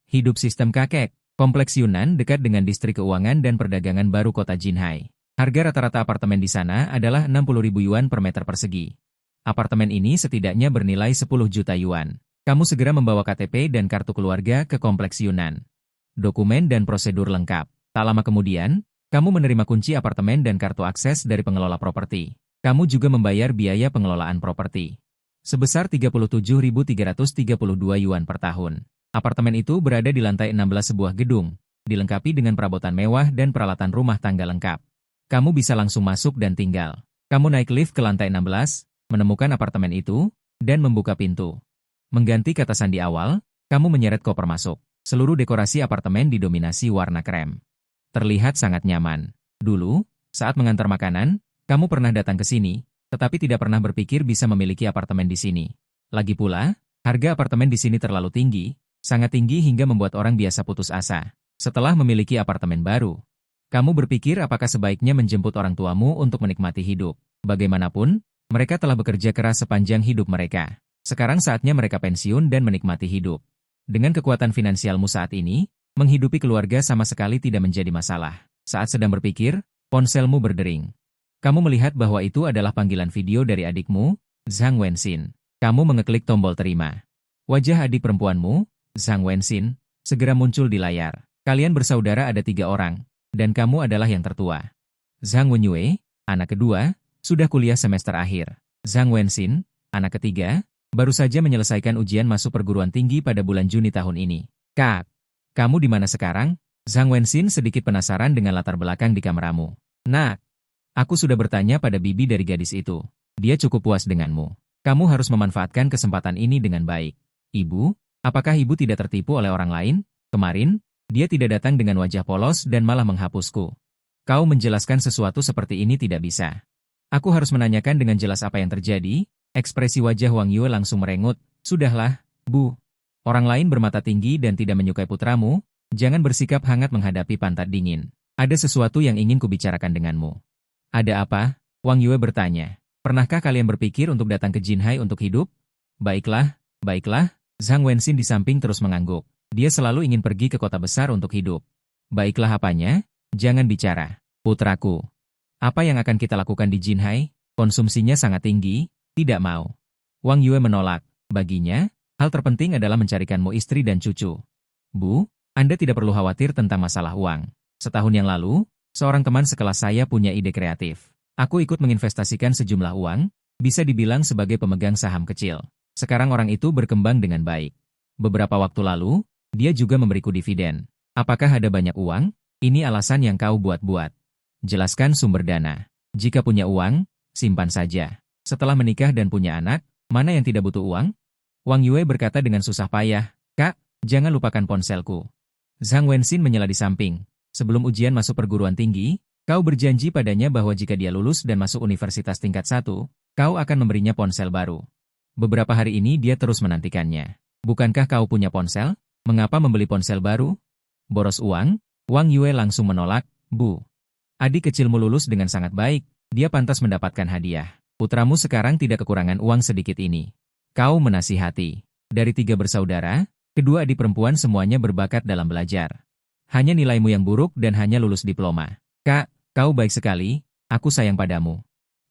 Hidup sistem kakek. Kompleks Yunan dekat dengan distrik keuangan dan perdagangan baru kota Jinhai. Harga rata-rata apartemen di sana adalah 60.000 yuan per meter persegi. Apartemen ini setidaknya bernilai 10 juta yuan. Kamu segera membawa KTP dan kartu keluarga ke Kompleks Yunan. Dokumen dan prosedur lengkap. Tak lama kemudian, kamu menerima kunci apartemen dan kartu akses dari pengelola properti. Kamu juga membayar biaya pengelolaan properti sebesar 37.332 yuan per tahun. Apartemen itu berada di lantai 16 sebuah gedung, dilengkapi dengan perabotan mewah dan peralatan rumah tangga lengkap. Kamu bisa langsung masuk dan tinggal. Kamu naik lift ke lantai 16, menemukan apartemen itu, dan membuka pintu. Mengganti kata sandi awal, kamu menyeret koper masuk. Seluruh dekorasi apartemen didominasi warna krem. Terlihat sangat nyaman. Dulu, saat mengantar makanan, kamu pernah datang ke sini, tetapi tidak pernah berpikir bisa memiliki apartemen di sini. Lagi pula, harga apartemen di sini terlalu tinggi, sangat tinggi hingga membuat orang biasa putus asa. Setelah memiliki apartemen baru, kamu berpikir apakah sebaiknya menjemput orang tuamu untuk menikmati hidup. Bagaimanapun, mereka telah bekerja keras sepanjang hidup mereka. Sekarang saatnya mereka pensiun dan menikmati hidup. Dengan kekuatan finansialmu saat ini, menghidupi keluarga sama sekali tidak menjadi masalah. Saat sedang berpikir, ponselmu berdering. Kamu melihat bahwa itu adalah panggilan video dari adikmu, Zhang Wenxin. Kamu mengeklik tombol terima. Wajah adik perempuanmu, Zhang Wenxin, segera muncul di layar. Kalian bersaudara ada 3 orang, dan kamu adalah yang tertua. Zhang Wenyue, anak kedua, sudah kuliah semester akhir. Zhang Wenxin, anak ketiga, baru saja menyelesaikan ujian masuk perguruan tinggi pada bulan Juni tahun ini. Kak, kamu di mana sekarang? Zhang Wenxin sedikit penasaran dengan latar belakang di kameramu. Nak, aku sudah bertanya pada bibi dari gadis itu. Dia cukup puas denganmu. Kamu harus memanfaatkan kesempatan ini dengan baik. Ibu, apakah ibu tidak tertipu oleh orang lain? Kemarin, dia tidak datang dengan wajah polos dan malah menghapusku. Kau menjelaskan sesuatu seperti ini tidak bisa. Aku harus menanyakan dengan jelas apa yang terjadi. Ekspresi wajah Wang Yue langsung merengut. Sudahlah, Bu. Orang lain bermata tinggi dan tidak menyukai putramu, jangan bersikap hangat menghadapi pantat dingin. Ada sesuatu yang ingin kubicarakan denganmu. Ada apa? Wang Yue bertanya. Pernahkah kalian berpikir untuk datang ke Jinhai untuk hidup? Baiklah, baiklah. Zhang Wenxin di samping terus mengangguk. Dia selalu ingin pergi ke kota besar untuk hidup. Baiklah apanya? Jangan bicara. Putraku. Apa yang akan kita lakukan di Jinhai? Konsumsinya sangat tinggi, tidak mau. Wang Yue menolak. Baginya, hal terpenting adalah mencarikanmu istri dan cucu. Bu, Anda tidak perlu khawatir tentang masalah uang. Setahun yang lalu, seorang teman sekelas saya punya ide kreatif. Aku ikut menginvestasikan sejumlah uang, bisa dibilang sebagai pemegang saham kecil. Sekarang orang itu berkembang dengan baik. Beberapa waktu lalu, dia juga memberiku dividen. Apakah ada banyak uang? Ini alasan yang kau buat-buat. Jelaskan sumber dana. Jika punya uang, simpan saja. Setelah menikah dan punya anak, mana yang tidak butuh uang? Wang Yue berkata dengan susah payah, Kak, jangan lupakan ponselku. Zhang Wenxin menyela di samping. Sebelum ujian masuk perguruan tinggi, kau berjanji padanya bahwa jika dia lulus dan masuk universitas tingkat 1, kau akan memberinya ponsel baru. Beberapa hari ini dia terus menantikannya. Bukankah kau punya ponsel? Mengapa membeli ponsel baru? Boros uang? Wang Yue langsung menolak, Bu. Adik kecilmu lulus dengan sangat baik, dia pantas mendapatkan hadiah. Putramu sekarang tidak kekurangan uang sedikit ini. Kau menasihati. Dari 3 bersaudara, kedua adik perempuan semuanya berbakat dalam belajar. Hanya nilaimu yang buruk dan hanya lulus diploma. Kak, kau baik sekali, aku sayang padamu.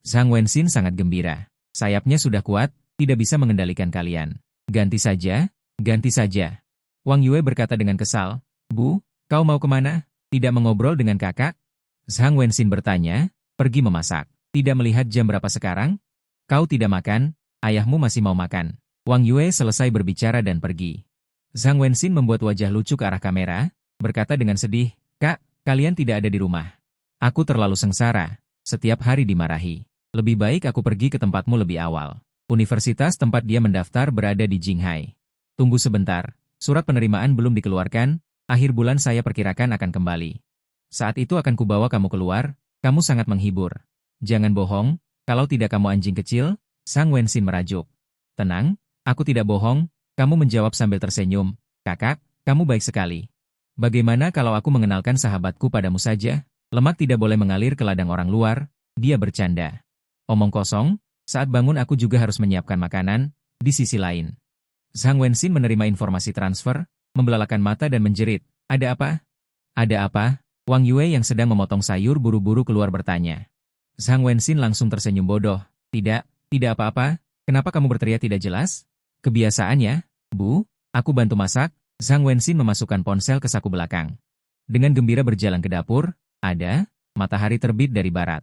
Zhang Wenxin sangat gembira. Sayapnya sudah kuat, tidak bisa mengendalikan kalian. Ganti saja, ganti saja. Wang Yue berkata dengan kesal, Bu, kau mau kemana? Tidak mengobrol dengan kakak? Zhang Wenxin bertanya, pergi memasak. Tidak melihat jam berapa sekarang? Kau tidak makan, ayahmu masih mau makan. Wang Yue selesai berbicara dan pergi. Zhang Wenxin membuat wajah lucu ke arah kamera, berkata dengan sedih, Kak, kalian tidak ada di rumah. Aku terlalu sengsara, setiap hari dimarahi. Lebih baik aku pergi ke tempatmu lebih awal. Universitas tempat dia mendaftar berada di Jinhai. Tunggu sebentar, surat penerimaan belum dikeluarkan, akhir bulan saya perkirakan akan kembali. Saat itu akan kubawa kamu keluar, kamu sangat menghibur. Jangan bohong, kalau tidak kamu anjing kecil, Zhang Wenxin merajuk. Tenang, aku tidak bohong, kamu menjawab sambil tersenyum. Kakak, kamu baik sekali. Bagaimana kalau aku mengenalkan sahabatku padamu saja? Lemak tidak boleh mengalir ke ladang orang luar, dia bercanda. Omong kosong, saat bangun aku juga harus menyiapkan makanan. Di sisi lain, Zhang Wenxin menerima informasi transfer, membelalakan mata dan menjerit. Ada apa? Ada apa? Wang Yue yang sedang memotong sayur buru-buru keluar bertanya. Zhang Wenxin langsung tersenyum bodoh. Tidak apa-apa. Kenapa kamu berteriak tidak jelas? Kebiasaannya, Bu. Aku bantu masak. Zhang Wenxin memasukkan ponsel ke saku belakang. Dengan gembira berjalan ke dapur. Ada, matahari terbit dari barat.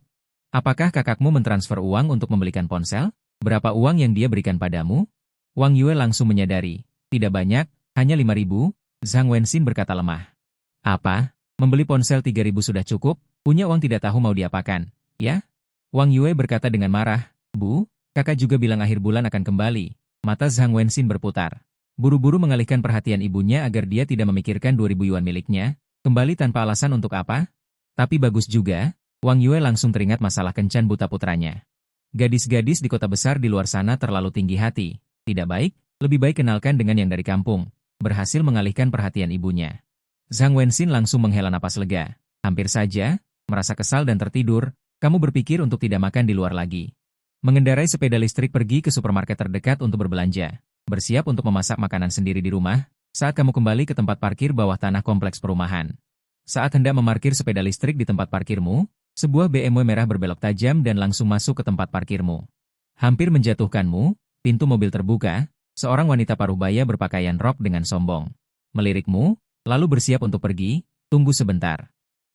Apakah kakakmu mentransfer uang untuk membelikan ponsel? Berapa uang yang dia berikan padamu? Wang Yue langsung menyadari. Tidak banyak, hanya 5.000. Zhang Wenxin berkata lemah. Apa? Membeli ponsel 3.000 sudah cukup? Punya uang tidak tahu mau diapakan. Ya? Wang Yue berkata dengan marah. Bu, kakak juga bilang akhir bulan akan kembali. Mata Zhang Wenxin berputar. Buru-buru mengalihkan perhatian ibunya agar dia tidak memikirkan 2.000 yuan miliknya. Kembali tanpa alasan untuk apa? Tapi bagus juga, Wang Yue langsung teringat masalah kencan buta putranya. Gadis-gadis di kota besar di luar sana terlalu tinggi hati. Tidak baik, lebih baik kenalkan dengan yang dari kampung. Berhasil mengalihkan perhatian ibunya. Zhang Wenxin langsung menghela napas lega. Hampir saja, merasa kesal dan tertidur, kamu berpikir untuk tidak makan di luar lagi. Mengendarai sepeda listrik pergi ke supermarket terdekat untuk berbelanja. Bersiap untuk memasak makanan sendiri di rumah, saat kamu kembali ke tempat parkir bawah tanah kompleks perumahan. Saat hendak memarkir sepeda listrik di tempat parkirmu, sebuah BMW merah berbelok tajam dan langsung masuk ke tempat parkirmu. Hampir menjatuhkanmu, pintu mobil terbuka, seorang wanita parubaya berpakaian rok dengan sombong. Melirikmu, lalu bersiap untuk pergi, tunggu sebentar.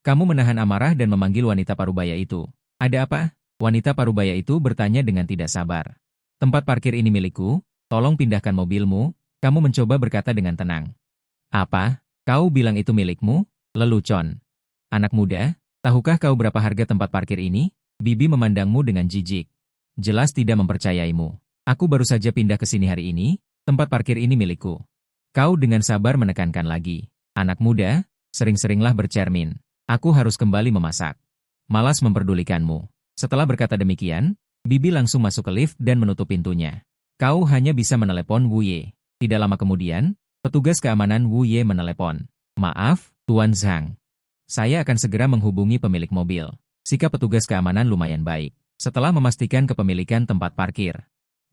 Kamu menahan amarah dan memanggil wanita parubaya itu. Ada apa? Wanita parubaya itu bertanya dengan tidak sabar. Tempat parkir ini milikku, tolong pindahkan mobilmu, kamu mencoba berkata dengan tenang. Apa? Kau bilang itu milikmu? Lelucon. Anak muda, tahukah kau berapa harga tempat parkir ini? Bibi memandangmu dengan jijik. Jelas tidak mempercayaimu. Aku baru saja pindah ke sini hari ini, tempat parkir ini milikku. Kau dengan sabar menekankan lagi. Anak muda, sering-seringlah bercermin. Aku harus kembali memasak. Malas memperdulikanmu. Setelah berkata demikian, Bibi langsung masuk ke lift dan menutup pintunya. Kau hanya bisa menelepon Wu Ye. Tidak lama kemudian, petugas keamanan Wu Ye menelepon. Maaf, Tuan Zhang. Saya akan segera menghubungi pemilik mobil. Sikap petugas keamanan lumayan baik. Setelah memastikan kepemilikan tempat parkir.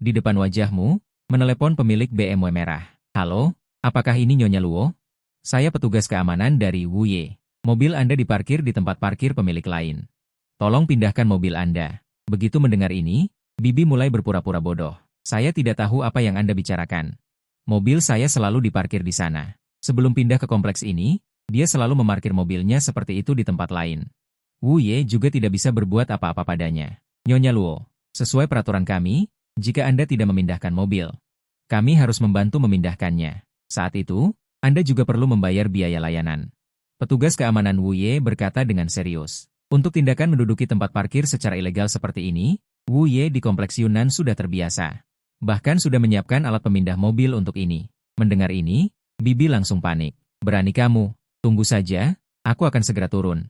Di depan wajahmu, menelepon pemilik BMW merah. Halo, apakah ini Nyonya Luo? Saya petugas keamanan dari Wu Ye. Mobil Anda diparkir di tempat parkir pemilik lain. Tolong pindahkan mobil Anda. Begitu mendengar ini, Bibi mulai berpura-pura bodoh. Saya tidak tahu apa yang Anda bicarakan. Mobil saya selalu diparkir di sana. Sebelum pindah ke kompleks ini, dia selalu memarkir mobilnya seperti itu di tempat lain. Wu Ye juga tidak bisa berbuat apa-apa padanya. Nyonya Luo, sesuai peraturan kami, jika Anda tidak memindahkan mobil, kami harus membantu memindahkannya. Saat itu, Anda juga perlu membayar biaya layanan. Petugas keamanan Wu Ye berkata dengan serius. Untuk tindakan menduduki tempat parkir secara ilegal seperti ini, Wu Ye di kompleks Yunnan sudah terbiasa. Bahkan sudah menyiapkan alat pemindah mobil untuk ini. Mendengar ini, Bibi langsung panik. Berani kamu, tunggu saja, aku akan segera turun.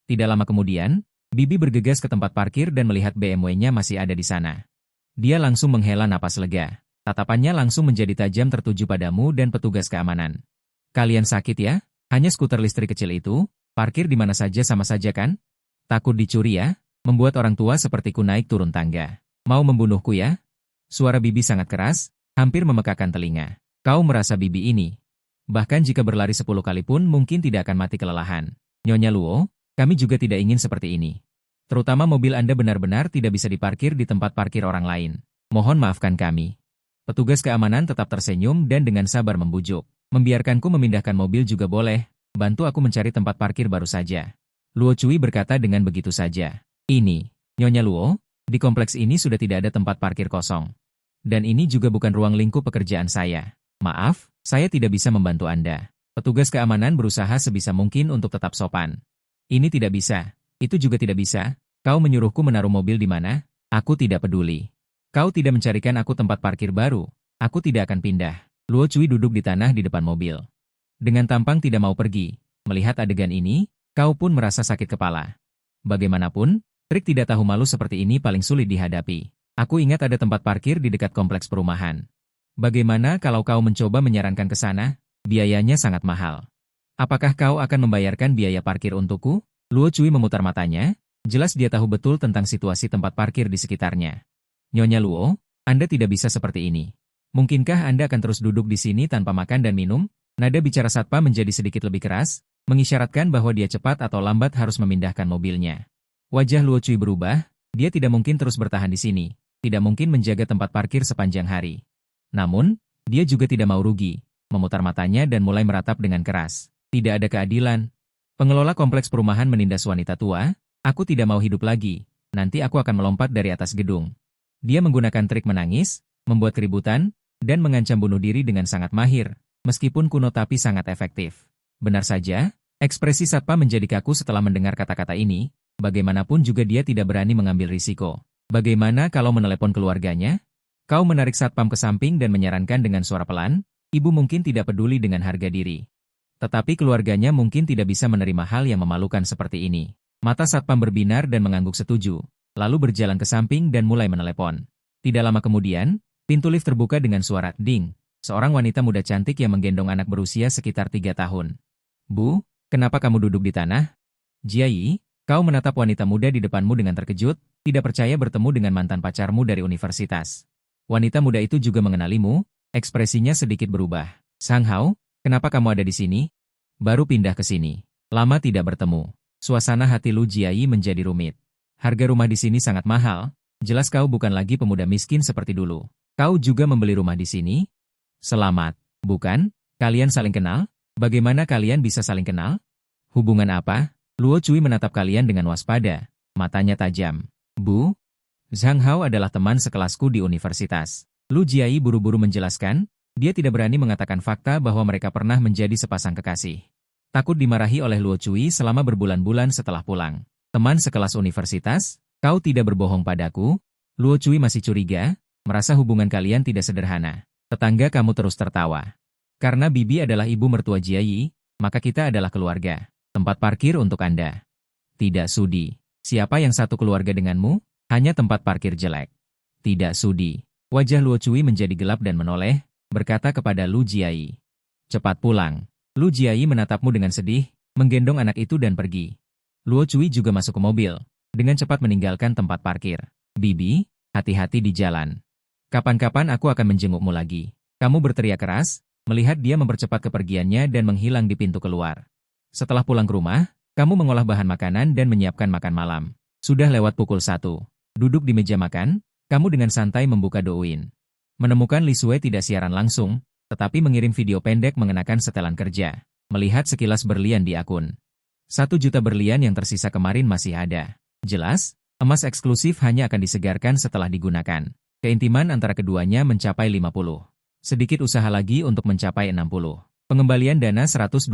Tidak lama kemudian, Bibi bergegas ke tempat parkir dan melihat BMW-nya masih ada di sana. Dia langsung menghela napas lega. Tatapannya langsung menjadi tajam tertuju padamu dan petugas keamanan. Kalian sakit ya? Hanya skuter listrik kecil itu, parkir di mana saja sama saja kan? Takut dicuri ya? Membuat orang tua sepertiku naik turun tangga. Mau membunuhku ya? Suara Bibi sangat keras, hampir memekakan telinga. Kau merasa Bibi ini? Bahkan jika berlari 10 kali pun mungkin tidak akan mati kelelahan. Nyonya Luo, kami juga tidak ingin seperti ini. Terutama mobil Anda benar-benar tidak bisa diparkir di tempat parkir orang lain. Mohon maafkan kami. Petugas keamanan tetap tersenyum dan dengan sabar membujuk. Membiarkanku memindahkan mobil juga boleh, bantu aku mencari tempat parkir baru saja. Luo Cui berkata dengan begitu saja. Ini, Nyonya Luo, di kompleks ini sudah tidak ada tempat parkir kosong. Dan ini juga bukan ruang lingkup pekerjaan saya. Maaf, saya tidak bisa membantu Anda. Petugas keamanan berusaha sebisa mungkin untuk tetap sopan. Ini tidak bisa, itu juga tidak bisa. Kau menyuruhku menaruh mobil di mana? Aku tidak peduli. Kau tidak mencarikan aku tempat parkir baru. Aku tidak akan pindah. Luo Cui duduk di tanah di depan mobil. Dengan tampang tidak mau pergi. Melihat adegan ini, kau pun merasa sakit kepala. Bagaimanapun, trik tidak tahu malu seperti ini paling sulit dihadapi. Aku ingat ada tempat parkir di dekat kompleks perumahan. Bagaimana kalau kau mencoba menyarankan ke sana? Biayanya sangat mahal. Apakah kau akan membayarkan biaya parkir untukku? Luo Cui memutar matanya. Jelas dia tahu betul tentang situasi tempat parkir di sekitarnya. Nyonya Luo, Anda tidak bisa seperti ini. Mungkinkah Anda akan terus duduk di sini tanpa makan dan minum? Nada bicara satpam menjadi sedikit lebih keras, mengisyaratkan bahwa dia cepat atau lambat harus memindahkan mobilnya. Wajah Luo Cui berubah, dia tidak mungkin terus bertahan di sini, tidak mungkin menjaga tempat parkir sepanjang hari. Namun, dia juga tidak mau rugi, memutar matanya dan mulai meratap dengan keras. Tidak ada keadilan. Pengelola kompleks perumahan menindas wanita tua, aku tidak mau hidup lagi, nanti aku akan melompat dari atas gedung. Dia menggunakan trik menangis, membuat keributan, dan mengancam bunuh diri dengan sangat mahir, meskipun kuno tapi sangat efektif. Benar saja, ekspresi satpam menjadi kaku setelah mendengar kata-kata ini, bagaimanapun juga dia tidak berani mengambil risiko. Bagaimana kalau menelepon keluarganya? Kau menarik satpam ke samping dan menyarankan dengan suara pelan, ibu mungkin tidak peduli dengan harga diri. Tetapi keluarganya mungkin tidak bisa menerima hal yang memalukan seperti ini. Mata satpam berbinar dan mengangguk setuju, lalu berjalan ke samping dan mulai menelepon. Tidak lama kemudian, pintu lift terbuka dengan suara ding. Seorang wanita muda cantik yang menggendong anak berusia sekitar 3 tahun. Bu, kenapa kamu duduk di tanah? Jiayi, kau menatap wanita muda di depanmu dengan terkejut, tidak percaya bertemu dengan mantan pacarmu dari universitas. Wanita muda itu juga mengenalimu, ekspresinya sedikit berubah. Sang Hao, kenapa kamu ada di sini? Baru pindah ke sini. Lama tidak bertemu. Suasana hati Lu Jiayi menjadi rumit. Harga rumah di sini sangat mahal, jelas kau bukan lagi pemuda miskin seperti dulu. Kau juga membeli rumah di sini? Selamat, bukan? Kalian saling kenal? Bagaimana kalian bisa saling kenal? Hubungan apa? Luo Cui menatap kalian dengan waspada, matanya tajam. Bu, Zhang Hao adalah teman sekelasku di universitas. Lu Jiayi buru-buru menjelaskan, dia tidak berani mengatakan fakta bahwa mereka pernah menjadi sepasang kekasih. Takut dimarahi oleh Luo Cui selama berbulan-bulan setelah pulang. Teman sekelas universitas, kau tidak berbohong padaku? Luo Cui masih curiga, merasa hubungan kalian tidak sederhana. Tetangga kamu terus tertawa. Karena Bibi adalah ibu mertua Jiayi, maka kita adalah keluarga. Tempat parkir untuk Anda. Tidak sudi. Siapa yang satu keluarga denganmu? Hanya tempat parkir jelek. Tidak sudi. Wajah Luo Cui menjadi gelap dan menoleh, berkata kepada Lu Jiayi. Cepat pulang. Lu Jiayi menatapmu dengan sedih, menggendong anak itu dan pergi. Luo Cui juga masuk ke mobil, dengan cepat meninggalkan tempat parkir. Bibi, hati-hati di jalan. Kapan-kapan aku akan menjengukmu lagi. Kamu berteriak keras, melihat dia mempercepat kepergiannya dan menghilang di pintu keluar. Setelah pulang ke rumah, kamu mengolah bahan makanan dan menyiapkan makan malam. Sudah lewat pukul 1. Duduk di meja makan, kamu dengan santai membuka Douyin. Menemukan Li Sui tidak siaran langsung, tetapi mengirim video pendek mengenakan setelan kerja. Melihat sekilas berlian di akun. 1 juta berlian yang tersisa kemarin masih ada. Jelas, emas eksklusif hanya akan disegarkan setelah digunakan. Keintiman antara keduanya mencapai 50. Sedikit usaha lagi untuk mencapai 60. Pengembalian dana 125.000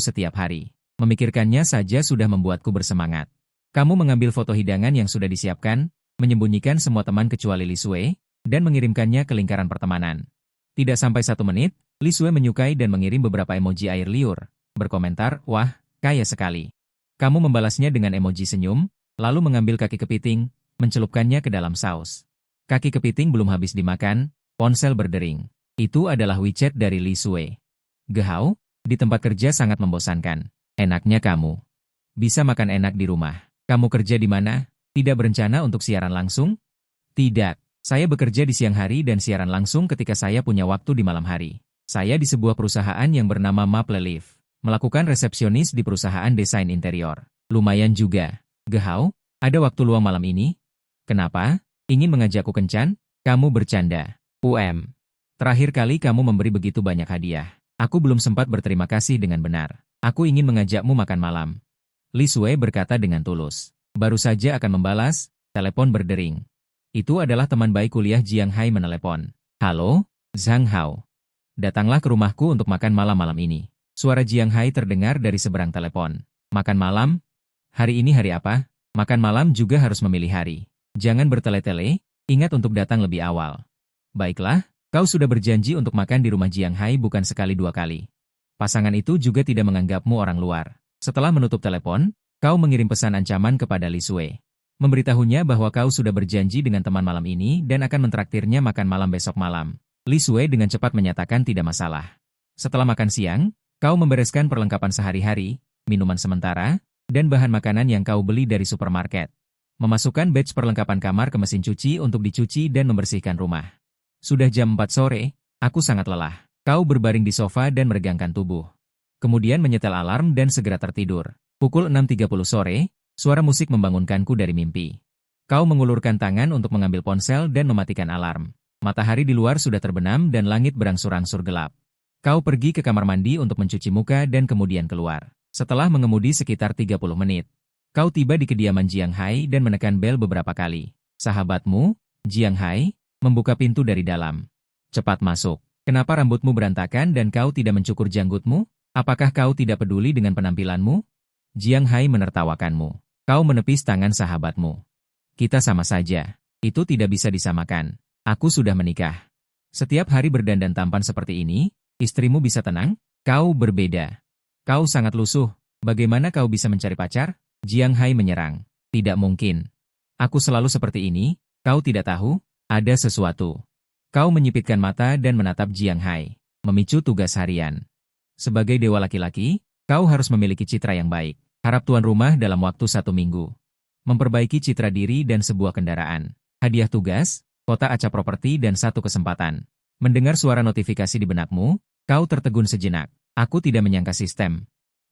setiap hari. Memikirkannya saja sudah membuatku bersemangat. Kamu mengambil foto hidangan yang sudah disiapkan, menyembunyikan semua teman kecuali Li Sui, dan mengirimkannya ke lingkaran pertemanan. Tidak sampai 1 menit, Li Sui menyukai dan mengirim beberapa emoji air liur, berkomentar, wah, kaya sekali. Kamu membalasnya dengan emoji senyum, lalu mengambil kaki kepiting, mencelupkannya ke dalam saus. Kaki kepiting belum habis dimakan, ponsel berdering. Itu adalah WeChat dari Li Sui. Gehao, di tempat kerja sangat membosankan. Enaknya kamu bisa makan enak di rumah. Kamu kerja di mana? Tidak berencana untuk siaran langsung? Tidak. Saya bekerja di siang hari dan siaran langsung ketika saya punya waktu di malam hari. Saya di sebuah perusahaan yang bernama Maple Leaf. Melakukan resepsionis di perusahaan desain interior. Lumayan juga. Gehao, ada waktu luang malam ini? Kenapa? Ingin mengajakku kencan? Kamu bercanda. Terakhir kali kamu memberi begitu banyak hadiah. Aku belum sempat berterima kasih dengan benar. Aku ingin mengajakmu makan malam. Li Sui berkata dengan tulus. Baru saja akan membalas, telepon berdering. Itu adalah teman baik kuliah Jiang Hai menelepon. Halo, Zhang Hao. Datanglah ke rumahku untuk makan malam malam ini. Suara Jiang Hai terdengar dari seberang telepon. Makan malam? Hari ini hari apa? Makan malam juga harus memilih hari. Jangan bertele-tele, ingat untuk datang lebih awal. Baiklah, kau sudah berjanji untuk makan di rumah Jiang Hai bukan sekali 2 kali. Pasangan itu juga tidak menganggapmu orang luar. Setelah menutup telepon, kau mengirim pesan ancaman kepada Li Sui. Memberitahunya bahwa kau sudah berjanji dengan teman malam ini dan akan mentraktirnya makan malam besok malam. Li Sui dengan cepat menyatakan tidak masalah. Setelah makan siang, kau membereskan perlengkapan sehari-hari, minuman sementara, dan bahan makanan yang kau beli dari supermarket. Memasukkan batch perlengkapan kamar ke mesin cuci untuk dicuci dan membersihkan rumah. Sudah jam 4 sore, aku sangat lelah. Kau berbaring di sofa dan meregangkan tubuh. Kemudian menyetel alarm dan segera tertidur. Pukul 6.30 sore, suara musik membangunkanku dari mimpi. Kau mengulurkan tangan untuk mengambil ponsel dan mematikan alarm. Matahari di luar sudah terbenam dan langit berangsur-angsur gelap. Kau pergi ke kamar mandi untuk mencuci muka dan kemudian keluar. Setelah mengemudi sekitar 30 menit, kau tiba di kediaman Jiang Hai dan menekan bel beberapa kali. Sahabatmu, Jiang Hai, membuka pintu dari dalam. Cepat masuk. Kenapa rambutmu berantakan dan kau tidak mencukur janggutmu? Apakah kau tidak peduli dengan penampilanmu? Jiang Hai menertawakanmu. Kau menepis tangan sahabatmu. Kita sama saja. Itu tidak bisa disamakan. Aku sudah menikah. Setiap hari berdandan tampan seperti ini, istrimu bisa tenang? Kau berbeda. Kau sangat lusuh. Bagaimana kau bisa mencari pacar? Jiang Hai menyerang. Tidak mungkin. Aku selalu seperti ini, kau tidak tahu? Ada sesuatu. Kau menyipitkan mata dan menatap Jiang Hai. Memicu tugas harian. Sebagai dewa laki-laki, kau harus memiliki citra yang baik. Harap tuan rumah dalam waktu 1 minggu. Memperbaiki citra diri dan sebuah kendaraan. Hadiah tugas, kota acap properti dan 1 kesempatan. Mendengar suara notifikasi di benakmu, kau tertegun sejenak. Aku tidak menyangka sistem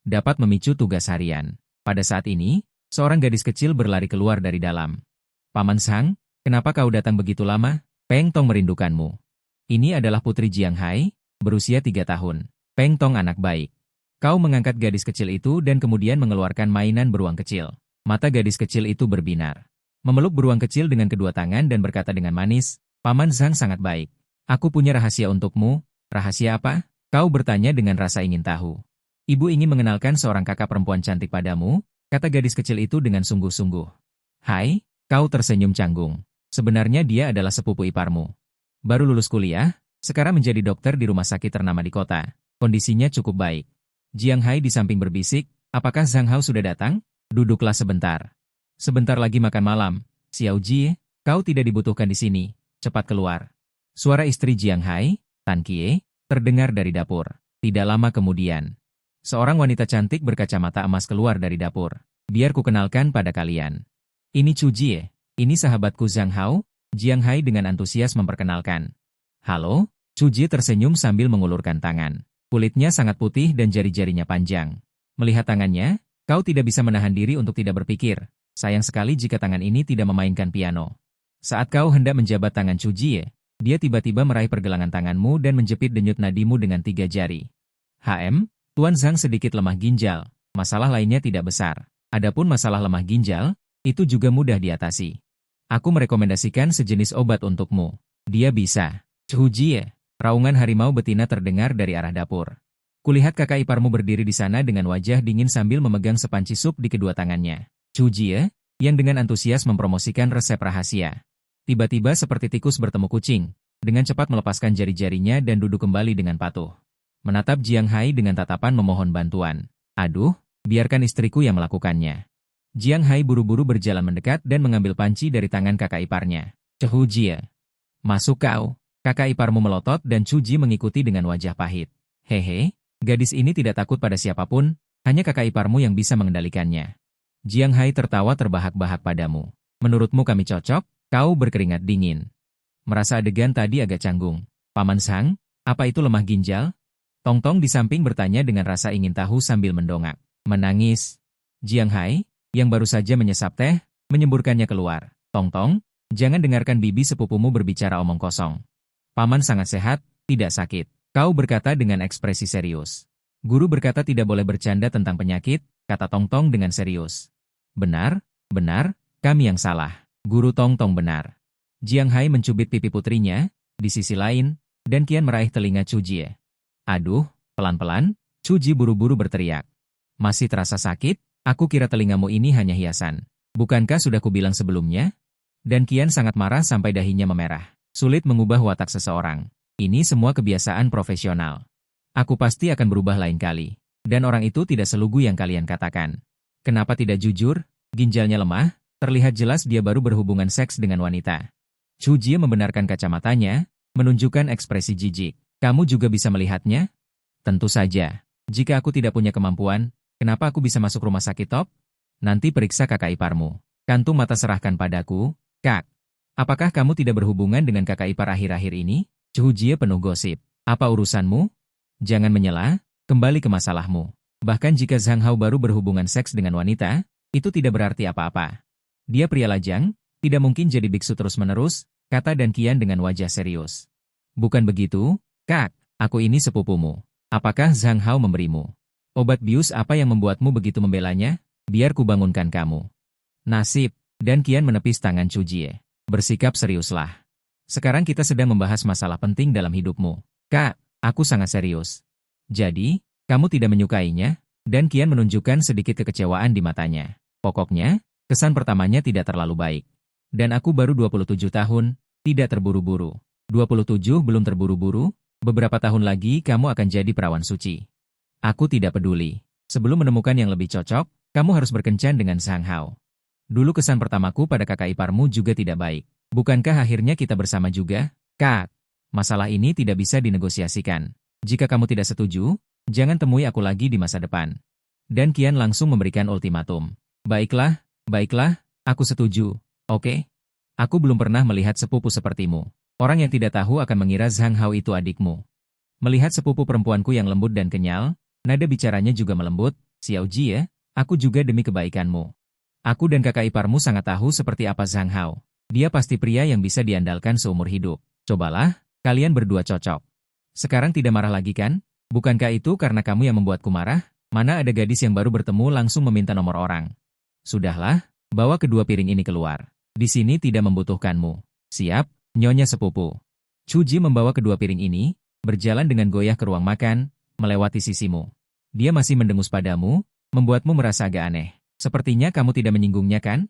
dapat memicu tugas harian. Pada saat ini, seorang gadis kecil berlari keluar dari dalam. Paman Sang, kenapa kau datang begitu lama? Peng Tong merindukanmu. Ini adalah putri Jiang Hai, berusia 3 tahun. Peng Tong anak baik. Kau mengangkat gadis kecil itu dan kemudian mengeluarkan mainan beruang kecil. Mata gadis kecil itu berbinar. Memeluk beruang kecil dengan kedua tangan dan berkata dengan manis, Paman Zhang sangat baik. Aku punya rahasia untukmu. Rahasia apa? Kau bertanya dengan rasa ingin tahu. Ibu ingin mengenalkan seorang kakak perempuan cantik padamu, kata gadis kecil itu dengan sungguh-sungguh. Hai, kau tersenyum canggung. Sebenarnya dia adalah sepupu iparmu. Baru lulus kuliah, sekarang menjadi dokter di rumah sakit ternama di kota. Kondisinya cukup baik. Jiang Hai di samping berbisik, apakah Zhang Hao sudah datang? Duduklah sebentar. Sebentar lagi makan malam. Xiao Ji, kau tidak dibutuhkan di sini. Cepat keluar. Suara istri Jiang Hai, Tan Kie, terdengar dari dapur. Tidak lama kemudian, seorang wanita cantik berkacamata emas keluar dari dapur. Biar ku kenalkan pada kalian. Ini Chu Jie, ini sahabatku Zhang Hao. Jiang Hai dengan antusias memperkenalkan. Halo, Chu Jie tersenyum sambil mengulurkan tangan. Kulitnya sangat putih dan jari-jarinya panjang. Melihat tangannya, kau tidak bisa menahan diri untuk tidak berpikir. Sayang sekali jika tangan ini tidak memainkan piano. Saat kau hendak menjabat tangan Chu Jie, dia tiba-tiba meraih pergelangan tanganmu dan menjepit denyut nadimu dengan 3 jari. Tuan Zhang sedikit lemah ginjal. Masalah lainnya tidak besar. Adapun masalah lemah ginjal, itu juga mudah diatasi. Aku merekomendasikan sejenis obat untukmu. Dia bisa. Chu Jie. Raungan harimau betina terdengar dari arah dapur. Kulihat kakak iparmu berdiri di sana dengan wajah dingin sambil memegang sepanci sup di kedua tangannya. Chu Jie, yang dengan antusias mempromosikan resep rahasia. Tiba-tiba seperti tikus bertemu kucing, dengan cepat melepaskan jari-jarinya dan duduk kembali dengan patuh. Menatap Jiang Hai dengan tatapan memohon bantuan. Aduh, biarkan istriku yang melakukannya. Jiang Hai buru-buru berjalan mendekat dan mengambil panci dari tangan kakak iparnya. Chu Jie. Masuk kau. Kakak iparmu melotot dan Chu Jie mengikuti dengan wajah pahit. Hehe, gadis ini tidak takut pada siapapun, hanya kakak iparmu yang bisa mengendalikannya. Jiang Hai tertawa terbahak-bahak padamu. Menurutmu kami cocok? Kau berkeringat dingin. Merasa adegan tadi agak canggung. Paman Sang, apa itu lemah ginjal? Tong Tong di samping bertanya dengan rasa ingin tahu sambil mendongak. Menangis. Jiang Hai, yang baru saja menyesap teh, menyemburkannya keluar. Tong Tong, jangan dengarkan bibi sepupumu berbicara omong kosong. Paman sangat sehat, tidak sakit. Kau berkata dengan ekspresi serius. Guru berkata tidak boleh bercanda tentang penyakit, kata Tong Tong dengan serius. Benar, kami yang salah. Guru Tong Tong benar. Jiang Hai mencubit pipi putrinya, di sisi lain, dan kian meraih telinga Chu Jie. Aduh, pelan-pelan, Chu Jie buru-buru berteriak. Masih terasa sakit? Aku kira telingamu ini hanya hiasan. Bukankah sudah kubilang sebelumnya? Dan kian sangat marah sampai dahinya memerah. Sulit mengubah watak seseorang. Ini semua kebiasaan profesional. Aku pasti akan berubah lain kali. Dan orang itu tidak selugu yang kalian katakan. Kenapa tidak jujur? Ginjalnya lemah? Terlihat jelas dia baru berhubungan seks dengan wanita. Chu Jie membenarkan kacamatanya, menunjukkan ekspresi jijik. Kamu juga bisa melihatnya? Tentu saja. Jika aku tidak punya kemampuan, kenapa aku bisa masuk rumah sakit top? Nanti periksa kakak iparmu. Kantung mata serahkan padaku, Kak. Apakah kamu tidak berhubungan dengan kakak ipar akhir-akhir ini? Chu Jie penuh gosip. Apa urusanmu? Jangan menyela, kembali ke masalahmu. Bahkan jika Zhang Hao baru berhubungan seks dengan wanita, itu tidak berarti apa-apa. Dia pria lajang, tidak mungkin jadi biksu terus-menerus, kata Dan Qian dengan wajah serius. Bukan begitu, Kak, aku ini sepupumu. Apakah Zhang Hao memberimu obat bius apa yang membuatmu begitu membelanya? Biar kubangunkan kamu. Nasib, Dan Qian menepis tangan Chu Jie. Bersikap seriuslah. Sekarang kita sedang membahas masalah penting dalam hidupmu. Kak, aku sangat serius. Jadi, kamu tidak menyukainya? Dan Qian menunjukkan sedikit kekecewaan di matanya. Pokoknya, kesan pertamanya tidak terlalu baik. Dan aku baru 27 tahun, tidak terburu-buru. 27 belum terburu-buru? Beberapa tahun lagi kamu akan jadi perawan suci. Aku tidak peduli. Sebelum menemukan yang lebih cocok, kamu harus berkencan dengan Zhang Hao. Dulu kesan pertamaku pada kakak iparmu juga tidak baik. Bukankah akhirnya kita bersama juga? Kak, masalah ini tidak bisa dinegosiasikan. Jika kamu tidak setuju, jangan temui aku lagi di masa depan. Dan Qian langsung memberikan ultimatum. Baiklah, aku setuju. Oke? Aku belum pernah melihat sepupu sepertimu. Orang yang tidak tahu akan mengira Zhang Hao itu adikmu. Melihat sepupu perempuanku yang lembut dan kenyal, nada bicaranya juga melembut, Xiao Jie, aku juga demi kebaikanmu. Aku dan kakak iparmu sangat tahu seperti apa Zhang Hao. Dia pasti pria yang bisa diandalkan seumur hidup. Cobalah, kalian berdua cocok. Sekarang tidak marah lagi kan? Bukankah itu karena kamu yang membuatku marah? Mana ada gadis yang baru bertemu langsung meminta nomor orang? Sudahlah, bawa kedua piring ini keluar. Di sini tidak membutuhkanmu. Siap? Nyonya sepupu. Chu Jie membawa kedua piring ini, berjalan dengan goyah ke ruang makan, melewati sisimu. Dia masih mendengus padamu, membuatmu merasa agak aneh. Sepertinya kamu tidak menyinggungnya kan?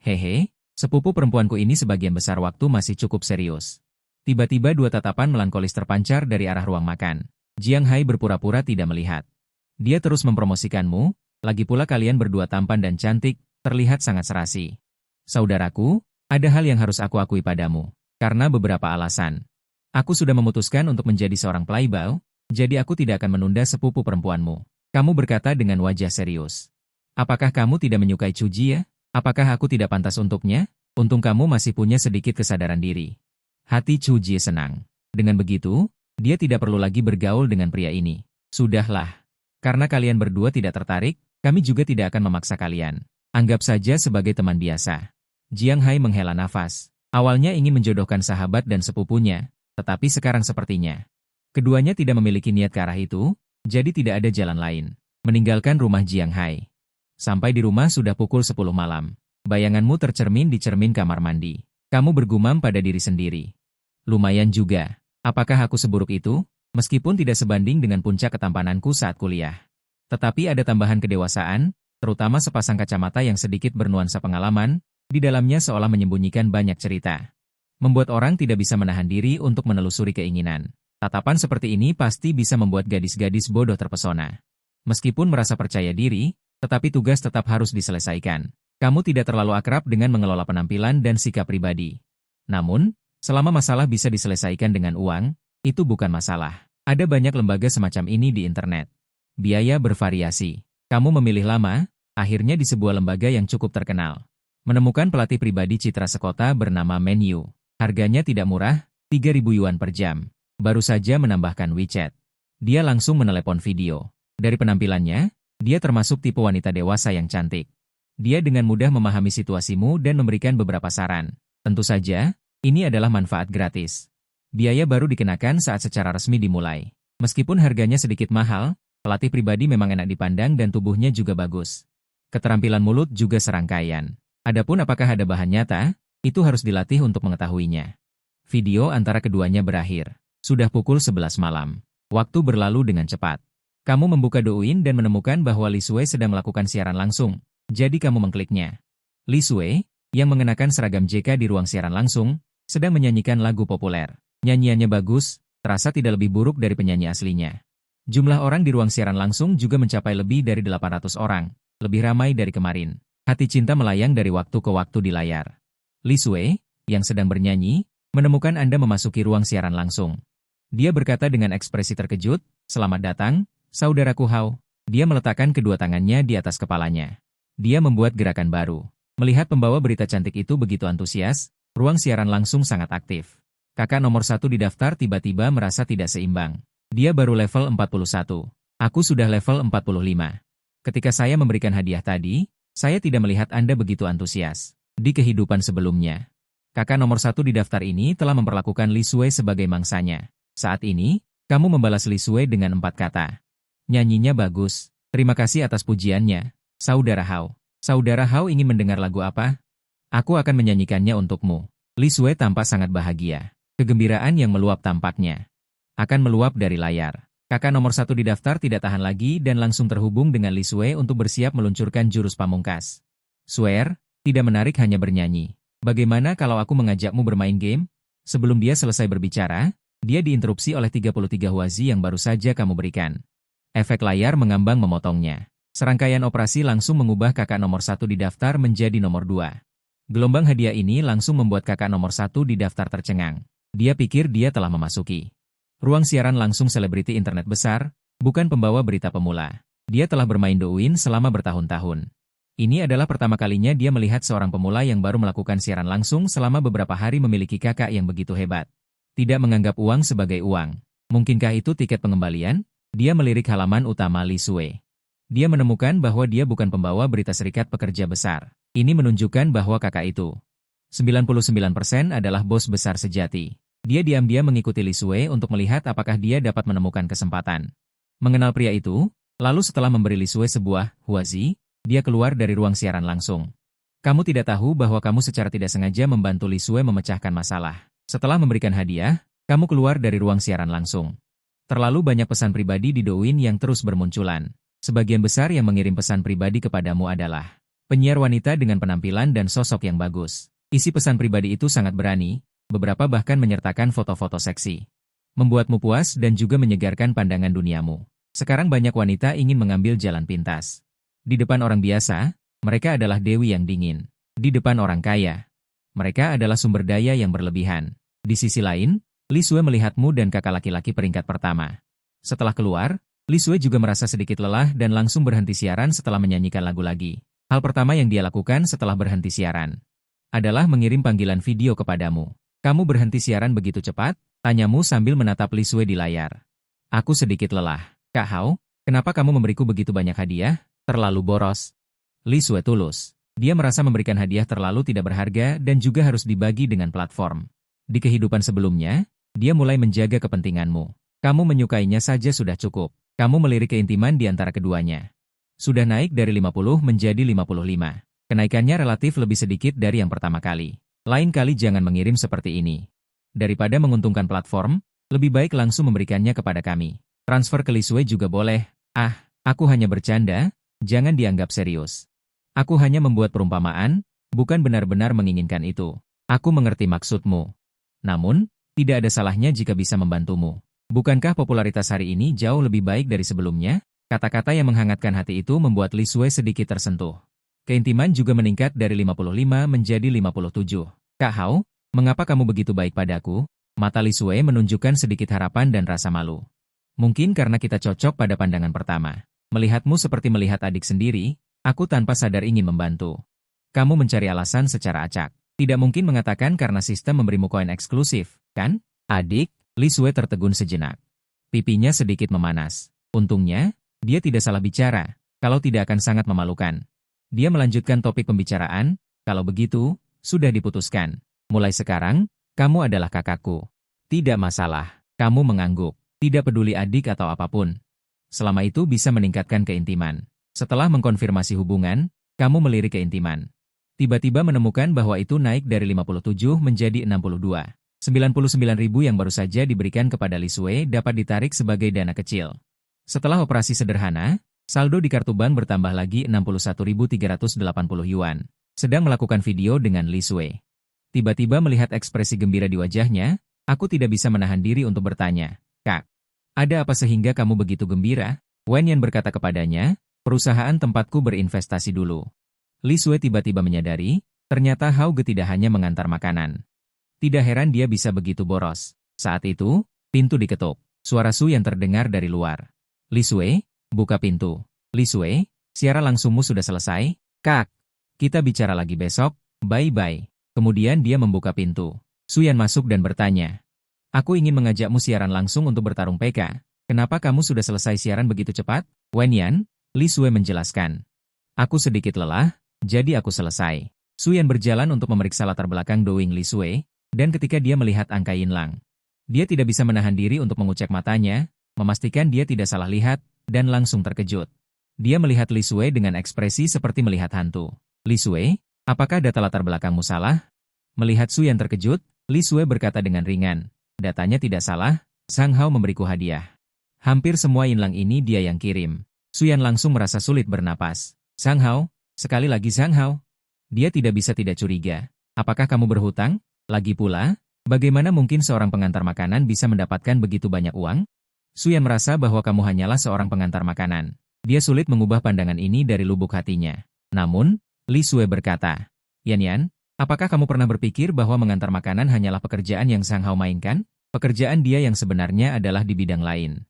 Hehe, sepupu perempuanku ini sebagian besar waktu masih cukup serius. Tiba-tiba dua tatapan melankolis terpancar dari arah ruang makan. Jiang Hai berpura-pura tidak melihat. Dia terus mempromosikanmu, lagi pula kalian berdua tampan dan cantik, terlihat sangat serasi. Saudaraku, ada hal yang harus aku akui padamu. Karena beberapa alasan. Aku sudah memutuskan untuk menjadi seorang playboy, jadi aku tidak akan menunda sepupu perempuanmu. Kamu berkata dengan wajah serius. Apakah kamu tidak menyukai Chu Jie? Apakah aku tidak pantas untuknya? Untung kamu masih punya sedikit kesadaran diri. Hati Chu Jie senang. Dengan begitu, dia tidak perlu lagi bergaul dengan pria ini. Sudahlah. Karena kalian berdua tidak tertarik, kami juga tidak akan memaksa kalian. Anggap saja sebagai teman biasa. Jiang Hai menghela nafas. Awalnya ingin menjodohkan sahabat dan sepupunya, tetapi sekarang sepertinya keduanya tidak memiliki niat ke arah itu, jadi tidak ada jalan lain. Meninggalkan rumah Jiang Hai. Sampai di rumah sudah pukul 10 malam. Bayanganmu tercermin di cermin kamar mandi. Kamu bergumam pada diri sendiri. Lumayan juga. Apakah aku seburuk itu? Meskipun tidak sebanding dengan puncak ketampananku saat kuliah. Tetapi ada tambahan kedewasaan, terutama sepasang kacamata yang sedikit bernuansa pengalaman, di dalamnya seolah menyembunyikan banyak cerita. Membuat orang tidak bisa menahan diri untuk menelusuri keinginan. Tatapan seperti ini pasti bisa membuat gadis-gadis bodoh terpesona. Meskipun merasa percaya diri, tetapi tugas tetap harus diselesaikan. Kamu tidak terlalu akrab dengan mengelola penampilan dan sikap pribadi. Namun, selama masalah bisa diselesaikan dengan uang, itu bukan masalah. Ada banyak lembaga semacam ini di internet. Biaya bervariasi. Kamu memilih lama, akhirnya di sebuah lembaga yang cukup terkenal. Menemukan pelatih pribadi citra sekota bernama Menu. Harganya tidak murah, 3.000 yuan per jam. Baru saja menambahkan WeChat. Dia langsung menelepon video. Dari penampilannya, dia termasuk tipe wanita dewasa yang cantik. Dia dengan mudah memahami situasimu dan memberikan beberapa saran. Tentu saja, ini adalah manfaat gratis. Biaya baru dikenakan saat secara resmi dimulai. Meskipun harganya sedikit mahal, pelatih pribadi memang enak dipandang dan tubuhnya juga bagus. Keterampilan mulut juga serangkaian. Adapun apakah ada bahan nyata, itu harus dilatih untuk mengetahuinya. Video antara keduanya berakhir. Sudah pukul 11 malam. Waktu berlalu dengan cepat. Kamu membuka Douyin dan menemukan bahwa Li Sui sedang melakukan siaran langsung. Jadi kamu mengkliknya. Li Sui, yang mengenakan seragam JK di ruang siaran langsung, sedang menyanyikan lagu populer. Nyanyiannya bagus, terasa tidak lebih buruk dari penyanyi aslinya. Jumlah orang di ruang siaran langsung juga mencapai lebih dari 800 orang. Lebih ramai dari kemarin. Hati cinta melayang dari waktu ke waktu di layar. Li Shui, yang sedang bernyanyi, menemukan Anda memasuki ruang siaran langsung. Dia berkata dengan ekspresi terkejut, "Selamat datang, saudaraku Hao." Dia meletakkan kedua tangannya di atas kepalanya. Dia membuat gerakan baru. Melihat pembawa berita cantik itu begitu antusias, ruang siaran langsung sangat aktif. Kakak nomor 1 di daftar tiba-tiba merasa tidak seimbang. Dia baru level 41. Aku sudah level 45. Ketika saya memberikan hadiah tadi, saya tidak melihat Anda begitu antusias. Di kehidupan sebelumnya, kakak nomor 1 di daftar ini telah memperlakukan Li Shui sebagai mangsanya. Saat ini, kamu membalas Li Shui dengan 4 kata. Nyanyinya bagus. Terima kasih atas pujiannya, Saudara Hao. Saudara Hao ingin mendengar lagu apa? Aku akan menyanyikannya untukmu. Li Shui tampak sangat bahagia. Kegembiraan yang meluap tampaknya. Akan meluap dari layar. Kakak nomor 1 di daftar tidak tahan lagi dan langsung terhubung dengan Li Shui untuk bersiap meluncurkan jurus pamungkas. Swear, tidak menarik hanya bernyanyi. Bagaimana kalau aku mengajakmu bermain game? Sebelum dia selesai berbicara, dia diinterupsi oleh 33 huazi yang baru saja kamu berikan. Efek layar mengambang memotongnya. Serangkaian operasi langsung mengubah kakak nomor 1 di daftar menjadi nomor 2. Gelombang hadiah ini langsung membuat kakak nomor 1 di daftar tercengang. Dia pikir dia telah memasuki ruang siaran langsung selebriti internet besar, bukan pembawa berita pemula. Dia telah bermain Douyin selama bertahun-tahun. Ini adalah pertama kalinya dia melihat seorang pemula yang baru melakukan siaran langsung selama beberapa hari memiliki kakak yang begitu hebat. Tidak menganggap uang sebagai uang. Mungkinkah itu tiket pengembalian? Dia melirik halaman utama Li Shui. Dia menemukan bahwa dia bukan pembawa berita serikat pekerja besar. Ini menunjukkan bahwa kakak itu 99% adalah bos besar sejati. Dia diam-diam mengikuti Li Shui untuk melihat apakah dia dapat menemukan kesempatan. Mengenal pria itu, lalu setelah memberi Li Shui sebuah huazi, dia keluar dari ruang siaran langsung. Kamu tidak tahu bahwa kamu secara tidak sengaja membantu Li Shui memecahkan masalah. Setelah memberikan hadiah, kamu keluar dari ruang siaran langsung. Terlalu banyak pesan pribadi di Douyin yang terus bermunculan. Sebagian besar yang mengirim pesan pribadi kepadamu adalah penyiar wanita dengan penampilan dan sosok yang bagus. Isi pesan pribadi itu sangat berani, beberapa bahkan menyertakan foto-foto seksi. Membuatmu puas dan juga menyegarkan pandangan duniamu. Sekarang banyak wanita ingin mengambil jalan pintas. Di depan orang biasa, mereka adalah dewi yang dingin. Di depan orang kaya, mereka adalah sumber daya yang berlebihan. Di sisi lain, Li Shui melihatmu dan kakak laki-laki peringkat pertama. Setelah keluar, Li Shui juga merasa sedikit lelah dan langsung berhenti siaran setelah menyanyikan lagu lagi. Hal pertama yang dia lakukan setelah berhenti siaran adalah mengirim panggilan video kepadamu. Kamu berhenti siaran begitu cepat? Tanyamu sambil menatap Li Shui di layar. Aku sedikit lelah. Kak Hao, kenapa kamu memberiku begitu banyak hadiah? Terlalu boros. Li Shui tulus. Dia merasa memberikan hadiah terlalu tidak berharga dan juga harus dibagi dengan platform. Di kehidupan sebelumnya, dia mulai menjaga kepentinganmu. Kamu menyukainya saja sudah cukup. Kamu melirik keintiman di antara keduanya. Sudah naik dari 50 menjadi 55. Kenaikannya relatif lebih sedikit dari yang pertama kali. Lain kali jangan mengirim seperti ini. Daripada menguntungkan platform, lebih baik langsung memberikannya kepada kami. Transfer ke Li Shui juga boleh. Aku hanya bercanda, jangan dianggap serius. Aku hanya membuat perumpamaan, bukan benar-benar menginginkan itu. Aku mengerti maksudmu. Namun, tidak ada salahnya jika bisa membantumu. Bukankah popularitas hari ini jauh lebih baik dari sebelumnya? Kata-kata yang menghangatkan hati itu membuat Li Shui sedikit tersentuh. Keintiman juga meningkat dari 55 menjadi 57. Kak Hao, mengapa kamu begitu baik padaku? Mata Li Shui menunjukkan sedikit harapan dan rasa malu. Mungkin karena kita cocok pada pandangan pertama. Melihatmu seperti melihat adik sendiri, aku tanpa sadar ingin membantu. Kamu mencari alasan secara acak. Tidak mungkin mengatakan karena sistem memberimu koin eksklusif, kan? Adik, Li Shui tertegun sejenak. Pipinya sedikit memanas. Untungnya, dia tidak salah bicara, kalau tidak akan sangat memalukan. Dia melanjutkan topik pembicaraan, kalau begitu, sudah diputuskan. Mulai sekarang, kamu adalah kakakku. Tidak masalah, kamu mengangguk. Tidak peduli adik atau apapun. Selama itu bisa meningkatkan keintiman. Setelah mengkonfirmasi hubungan, kamu melirik keintiman. Tiba-tiba menemukan bahwa itu naik dari 57 menjadi 62. 99.000 yang baru saja diberikan kepada Li Shui dapat ditarik sebagai dana kecil. Setelah operasi sederhana, saldo di kartu bank bertambah lagi 61.380 yuan. Sedang melakukan video dengan Li Shui. Tiba-tiba melihat ekspresi gembira di wajahnya, aku tidak bisa menahan diri untuk bertanya, Kak, ada apa sehingga kamu begitu gembira? Wen Yan berkata kepadanya, perusahaan tempatku berinvestasi dulu. Li Sui tiba-tiba menyadari, ternyata Hao Ge tidak hanya mengantar makanan. Tidak heran dia bisa begitu boros. Saat itu, pintu diketuk. Suara Su yang terdengar dari luar. Li Sui, buka pintu. Li Sui, siaran langsungmu sudah selesai? Kak, kita bicara lagi besok, bye-bye. Kemudian dia membuka pintu. Su Yan masuk dan bertanya. Aku ingin mengajakmu siaran langsung untuk bertarung PK. Kenapa kamu sudah selesai siaran begitu cepat? Wen Yan, Li Sui menjelaskan. Aku sedikit lelah, jadi aku selesai. Su Yan berjalan untuk memeriksa latar belakang Doing Li Sui, dan ketika dia melihat angka Yinlang, dia tidak bisa menahan diri untuk mengucek matanya, memastikan dia tidak salah lihat, dan langsung terkejut. Dia melihat Li Sui dengan ekspresi seperti melihat hantu. Li Sui, apakah data latar belakangmu salah? Melihat Su Yan terkejut, Li Sui berkata dengan ringan. Datanya tidak salah, Zhang Hao memberiku hadiah. Hampir semua Yinlang ini dia yang kirim. Su Yan langsung merasa sulit bernapas. Zhang Hao, sekali lagi Zhang Hao. Dia tidak bisa tidak curiga. Apakah kamu berhutang? Lagi pula, bagaimana mungkin seorang pengantar makanan bisa mendapatkan begitu banyak uang? Su Yan merasa bahwa kamu hanyalah seorang pengantar makanan. Dia sulit mengubah pandangan ini dari lubuk hatinya. Namun, Li Sui berkata, Yan, apakah kamu pernah berpikir bahwa mengantar makanan hanyalah pekerjaan yang Zhang Hao mainkan? Pekerjaan dia yang sebenarnya adalah di bidang lain.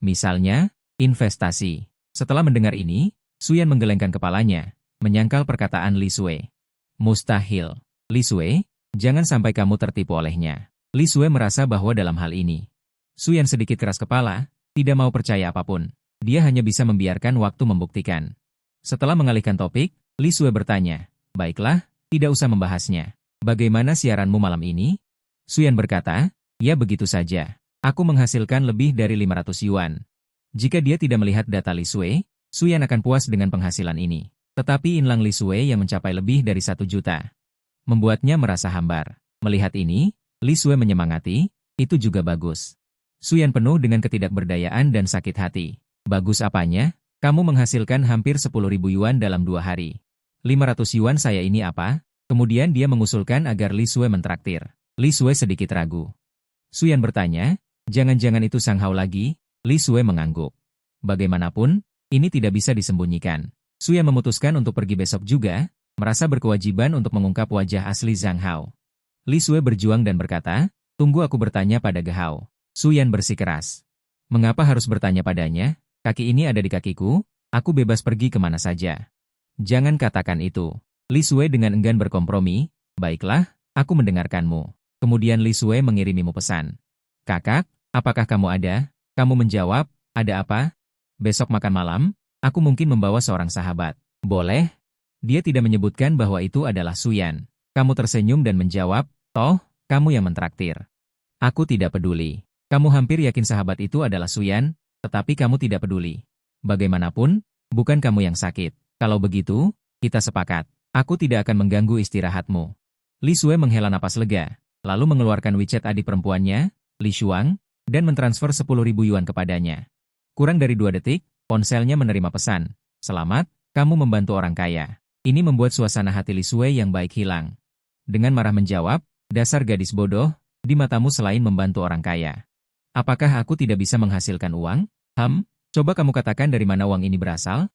Misalnya, investasi. Setelah mendengar ini, Su Yan menggelengkan kepalanya, menyangkal perkataan Li Sui. Mustahil. Li Sui, jangan sampai kamu tertipu olehnya. Li Sui merasa bahwa dalam hal ini, Su Yan sedikit keras kepala, tidak mau percaya apapun. Dia hanya bisa membiarkan waktu membuktikan. Setelah mengalihkan topik, Li Sui bertanya, baiklah, tidak usah membahasnya. Bagaimana siaranmu malam ini? Su Yan berkata, ya begitu saja. Aku menghasilkan lebih dari 500 yuan. Jika dia tidak melihat data Li Sui, Su Yan akan puas dengan penghasilan ini. Tetapi Yinlang Li Sui yang mencapai lebih dari 1 juta. Membuatnya merasa hambar. Melihat ini, Li Sui menyemangati, itu juga bagus. Su Yan penuh dengan ketidakberdayaan dan sakit hati. Bagus apanya? Kamu menghasilkan hampir 10.000 yuan dalam 2 hari. 500 yuan saya ini apa? Kemudian dia mengusulkan agar Li Sui mentraktir. Li Sui sedikit ragu. Su Yan bertanya, jangan-jangan itu Zhang Hao lagi? Li Sui mengangguk. Bagaimanapun, ini tidak bisa disembunyikan. Su Yan memutuskan untuk pergi besok juga, merasa berkewajiban untuk mengungkap wajah asli Zhang Hao. Li Sui berjuang dan berkata, tunggu aku bertanya pada Ge Hao. Su Yan bersikeras. Mengapa harus bertanya padanya? Kaki ini ada di kakiku, aku bebas pergi kemana saja. Jangan katakan itu. Li Sui dengan enggan berkompromi, baiklah, aku mendengarkanmu. Kemudian Li Sui mengirimimu pesan. Kakak, apakah kamu ada? Kamu menjawab, ada apa? Besok makan malam, aku mungkin membawa seorang sahabat. Boleh? Dia tidak menyebutkan bahwa itu adalah Su Yan. Kamu tersenyum dan menjawab, toh, kamu yang mentraktir. Aku tidak peduli. Kamu hampir yakin sahabat itu adalah Su Yan, tetapi kamu tidak peduli. Bagaimanapun, bukan kamu yang sakit. Kalau begitu, kita sepakat. Aku tidak akan mengganggu istirahatmu. Li Sui menghela napas lega, lalu mengeluarkan WeChat adik perempuannya, Li Shuang, dan mentransfer 10.000 yuan kepadanya. Kurang dari 2 detik, ponselnya menerima pesan. Selamat, kamu membantu orang kaya. Ini membuat suasana hati Li Sui yang baik hilang. Dengan marah menjawab, dasar gadis bodoh, di matamu selain membantu orang kaya. Apakah aku tidak bisa menghasilkan uang? Coba kamu katakan dari mana uang ini berasal?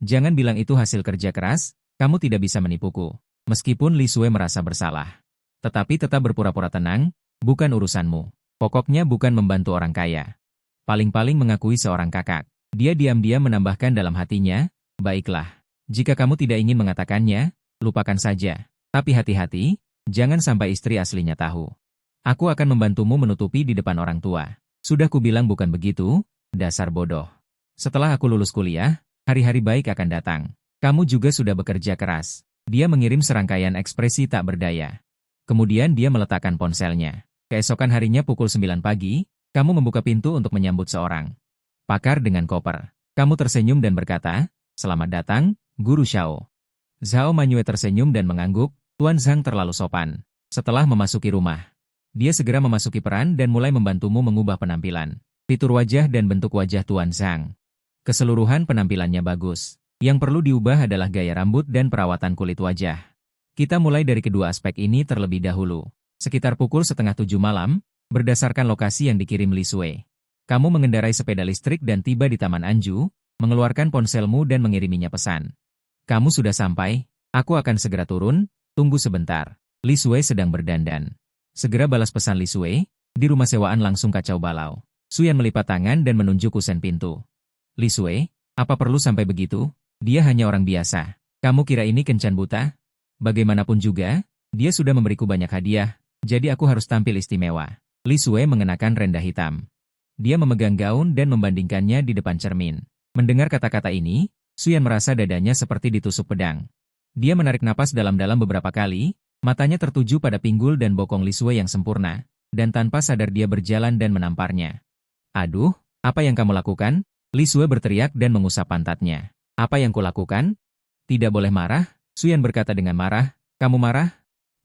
Jangan bilang itu hasil kerja keras, kamu tidak bisa menipuku. Meskipun Li Sui merasa bersalah. Tetapi tetap berpura-pura tenang, bukan urusanmu. Pokoknya bukan membantu orang kaya. Paling-paling mengakui seorang kakak. Dia diam-diam menambahkan dalam hatinya, baiklah. Jika kamu tidak ingin mengatakannya, lupakan saja. Tapi hati-hati, jangan sampai istri aslinya tahu. Aku akan membantumu menutupi di depan orang tua. Sudah kubilang bukan begitu, dasar bodoh. Setelah aku lulus kuliah, hari-hari baik akan datang. Kamu juga sudah bekerja keras. Dia mengirim serangkaian ekspresi tak berdaya. Kemudian dia meletakkan ponselnya. Keesokan harinya pukul 9 pagi, kamu membuka pintu untuk menyambut seorang pakar dengan koper. Kamu tersenyum dan berkata, selamat datang, Guru Xiao. Zhao Manyue tersenyum dan mengangguk, Tuan Zhang terlalu sopan. Setelah memasuki rumah, dia segera memasuki peran dan mulai membantumu mengubah penampilan, fitur wajah dan bentuk wajah Tuan Zhang. Keseluruhan penampilannya bagus. Yang perlu diubah adalah gaya rambut dan perawatan kulit wajah. Kita mulai dari kedua aspek ini terlebih dahulu. Sekitar pukul 6:30 malam, berdasarkan lokasi yang dikirim Li Sui. Kamu mengendarai sepeda listrik dan tiba di Taman Anju, mengeluarkan ponselmu dan mengiriminya pesan. Kamu sudah sampai? Aku akan segera turun, tunggu sebentar. Li Sui sedang berdandan. Segera balas pesan Li Sui, di rumah sewaan langsung kacau balau. Suyan melipat tangan dan menunjuk kusen pintu. Li Sui, apa perlu sampai begitu? Dia hanya orang biasa. Kamu kira ini kencan buta? Bagaimanapun juga, dia sudah memberiku banyak hadiah, jadi aku harus tampil istimewa. Li Sui mengenakan rendah hitam. Dia memegang gaun dan membandingkannya di depan cermin. Mendengar kata-kata ini, Suyan merasa dadanya seperti ditusuk pedang. Dia menarik napas dalam-dalam beberapa kali, matanya tertuju pada pinggul dan bokong Li Sui yang sempurna, dan tanpa sadar dia berjalan dan menamparnya. Aduh, apa yang kamu lakukan? Li Sui berteriak dan mengusap pantatnya. Apa yang kulakukan? Tidak boleh marah, Suyan berkata dengan marah. Kamu marah?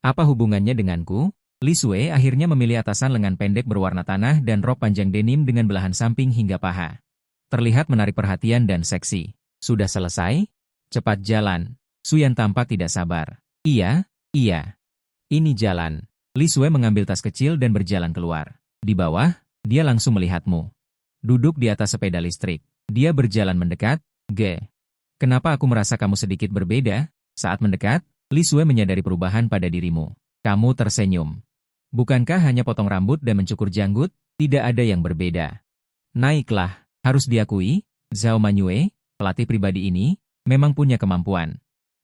Apa hubungannya denganku? Li Sui akhirnya memilih atasan lengan pendek berwarna tanah dan rok panjang denim dengan belahan samping hingga paha. Terlihat menarik perhatian dan seksi. Sudah selesai? Cepat jalan. Suyan tampak tidak sabar. Iya. Ini jalan. Li Sui mengambil tas kecil dan berjalan keluar. Di bawah, dia langsung melihatmu. Duduk di atas sepeda listrik. Dia berjalan mendekat. Kenapa aku merasa kamu sedikit berbeda? Saat mendekat, Li Sui menyadari perubahan pada dirimu. Kamu tersenyum. Bukankah hanya potong rambut dan mencukur janggut? Tidak ada yang berbeda. Naiklah. Harus diakui, Zhao Manyue, pelatih pribadi ini, memang punya kemampuan.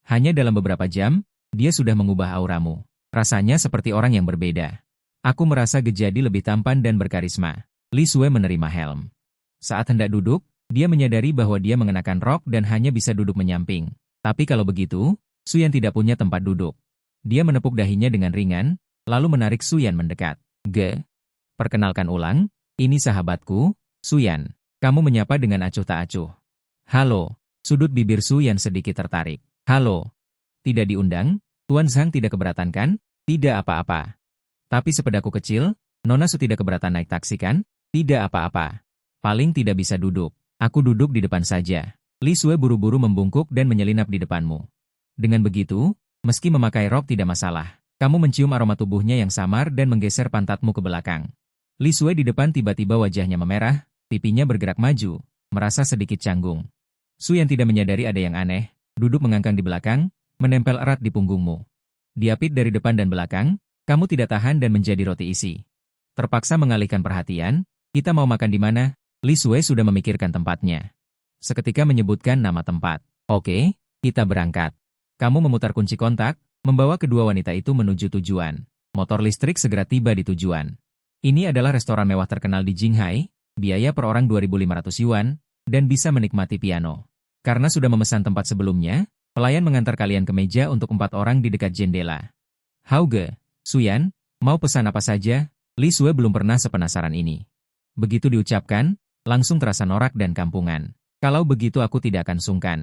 Hanya dalam beberapa jam, dia sudah mengubah auramu. Rasanya seperti orang yang berbeda. Aku merasa Gejadi lebih tampan dan berkarisma. Li Sui menerima helm. Saat hendak duduk, dia menyadari bahwa dia mengenakan rok dan hanya bisa duduk menyamping. Tapi kalau begitu, Suyan tidak punya tempat duduk. Dia menepuk dahinya dengan ringan, lalu menarik Suyan mendekat. Perkenalkan ulang, ini sahabatku, Suyan. Kamu menyapa dengan acuh tak acuh. Halo, sudut bibir Suyan sedikit tertarik. Halo. Tidak diundang, Tuan Zhang tidak keberatan kan? Tidak apa-apa. Tapi sepedaku kecil, Nona Su tidak keberatan naik taksi kan? Tidak apa-apa. Paling tidak bisa duduk. Aku duduk di depan saja. Li Sui buru-buru membungkuk dan menyelinap di depanmu. Dengan begitu, meski memakai rok tidak masalah. Kamu mencium aroma tubuhnya yang samar dan menggeser pantatmu ke belakang. Li Sui di depan tiba-tiba wajahnya memerah, pipinya bergerak maju, merasa sedikit canggung. Su yang tidak menyadari ada yang aneh, duduk mengangkang di belakang, menempel erat di punggungmu. Diapit dari depan dan belakang, kamu tidak tahan dan menjadi roti isi. Terpaksa mengalihkan perhatian, kita mau makan di mana? Li Sui sudah memikirkan tempatnya. Seketika menyebutkan nama tempat. Oke, kita berangkat. Kamu memutar kunci kontak, membawa kedua wanita itu menuju tujuan. Motor listrik segera tiba di tujuan. Ini adalah restoran mewah terkenal di Jinghai, biaya per orang 2.500 yuan, dan bisa menikmati piano. Karena sudah memesan tempat sebelumnya, pelayan mengantar kalian ke meja untuk 4 orang di dekat jendela. Hauge, Suyan, mau pesan apa saja? Li Sui belum pernah sepenasaran ini. Begitu diucapkan, langsung terasa norak dan kampungan. Kalau begitu aku tidak akan sungkan.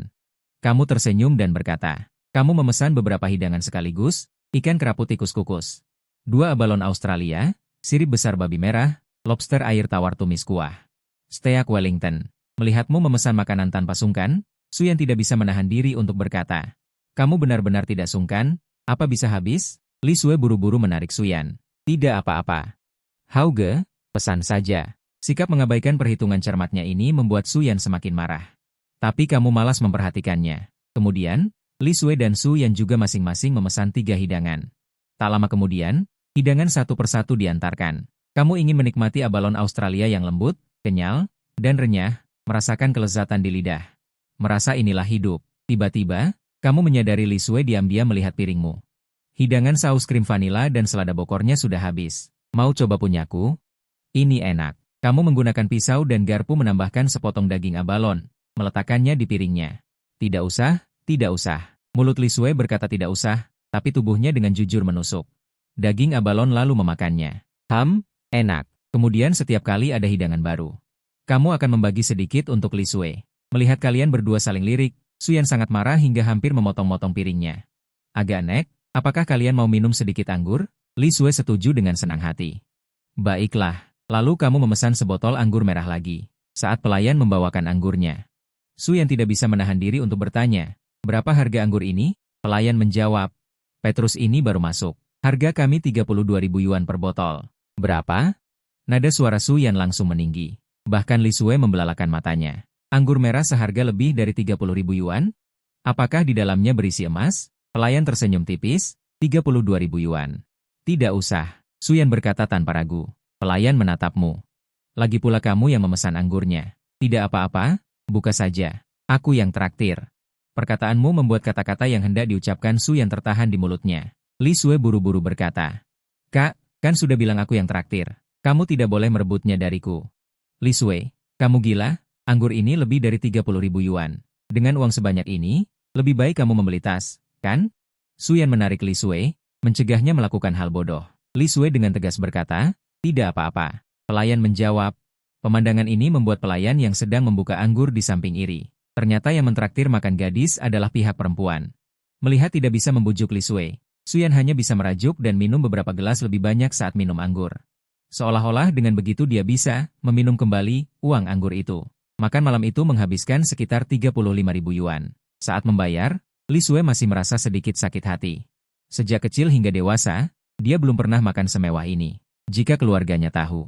Kamu tersenyum dan berkata, kamu memesan beberapa hidangan sekaligus, ikan kerapu tikus kukus, 2 abalon Australia, sirip besar babi merah, lobster air tawar tumis kuah, steak Wellington. Melihatmu memesan makanan tanpa sungkan, Suyan tidak bisa menahan diri untuk berkata, kamu benar-benar tidak sungkan, apa bisa habis? Li Sui buru-buru menarik Suyan. Tidak apa-apa. Hauge, pesan saja. Sikap mengabaikan perhitungan cermatnya ini membuat Suyan semakin marah. Tapi kamu malas memperhatikannya. Kemudian, Li Sui dan Suyan juga masing-masing memesan 3 hidangan. Tak lama kemudian, hidangan satu persatu diantarkan. Kamu ingin menikmati abalon Australia yang lembut, kenyal, dan renyah, merasakan kelezatan di lidah. Merasa inilah hidup. Tiba-tiba, kamu menyadari Li Sui diam-diam melihat piringmu. Hidangan saus krim vanila dan selada bokornya sudah habis. Mau coba punyaku? Ini enak. Kamu menggunakan pisau dan garpu menambahkan sepotong daging abalon, meletakkannya di piringnya. Tidak usah, tidak usah. Mulut Li Sui berkata tidak usah, tapi tubuhnya dengan jujur menusuk. Daging abalon lalu memakannya. Enak. Kemudian setiap kali ada hidangan baru. Kamu akan membagi sedikit untuk Li Sui. Melihat kalian berdua saling lirik, Suyan sangat marah hingga hampir memotong-motong piringnya. Agak aneh, apakah kalian mau minum sedikit anggur? Li Sui setuju dengan senang hati. Baiklah. Lalu kamu memesan sebotol anggur merah lagi. Saat pelayan membawakan anggurnya, Suyan tidak bisa menahan diri untuk bertanya, berapa harga anggur ini? Pelayan menjawab, Petrus ini baru masuk. Harga kami 32.000 yuan per botol. Berapa? Nada suara Suyan langsung meninggi. Bahkan Li Sui membelalakan matanya. Anggur merah seharga lebih dari 30.000 yuan? Apakah di dalamnya berisi emas? Pelayan tersenyum tipis, 32.000 yuan. Tidak usah, Suyan berkata tanpa ragu. Pelayan menatapmu. Lagi pula kamu yang memesan anggurnya. Tidak apa-apa, buka saja. Aku yang traktir. Perkataanmu membuat kata-kata yang hendak diucapkan Suyan tertahan di mulutnya. Li Sue buru-buru berkata. Kak, kan sudah bilang aku yang traktir. Kamu tidak boleh merebutnya dariku. Li Sue, kamu gila? Anggur ini lebih dari 30.000 yuan. Dengan uang sebanyak ini, lebih baik kamu membeli tas, kan? Suyan menarik Li Sue, mencegahnya melakukan hal bodoh. Li Sue dengan tegas berkata, tidak apa-apa. Pelayan menjawab. Pemandangan ini membuat pelayan yang sedang membuka anggur di samping iri. Ternyata yang mentraktir makan gadis adalah pihak perempuan. Melihat tidak bisa membujuk Li Sue, Suyan hanya bisa merajuk dan minum beberapa gelas lebih banyak saat minum anggur. Seolah-olah dengan begitu dia bisa meminum kembali uang anggur itu. Makan malam itu menghabiskan sekitar 35.000 yuan. Saat membayar, Li Sue masih merasa sedikit sakit hati. Sejak kecil hingga dewasa, dia belum pernah makan semewah ini. Jika keluarganya tahu,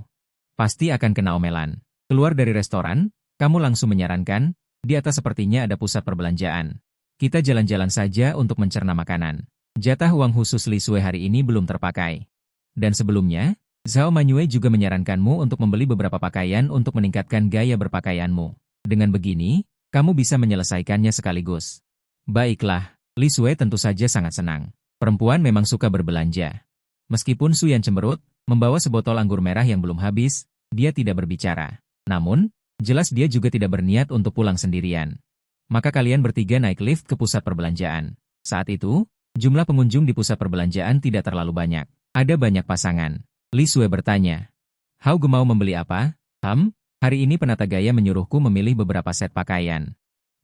pasti akan kena omelan. Keluar dari restoran, kamu langsung menyarankan, di atas sepertinya ada pusat perbelanjaan. Kita jalan-jalan saja untuk mencerna makanan. Jatah uang khusus Li Sue hari ini belum terpakai. Dan sebelumnya, Zhao Manyue juga menyarankanmu untuk membeli beberapa pakaian untuk meningkatkan gaya berpakaianmu. Dengan begini, kamu bisa menyelesaikannya sekaligus. Baiklah, Li Sue tentu saja sangat senang. Perempuan memang suka berbelanja. Meskipun Suyan cemberut, membawa sebotol anggur merah yang belum habis, dia tidak berbicara. Namun, jelas dia juga tidak berniat untuk pulang sendirian. Maka kalian bertiga naik lift ke pusat perbelanjaan. Saat itu, jumlah pengunjung di pusat perbelanjaan tidak terlalu banyak. Ada banyak pasangan. Li Sue bertanya. Hao mau membeli apa? Hari ini penata gaya menyuruhku memilih beberapa set pakaian.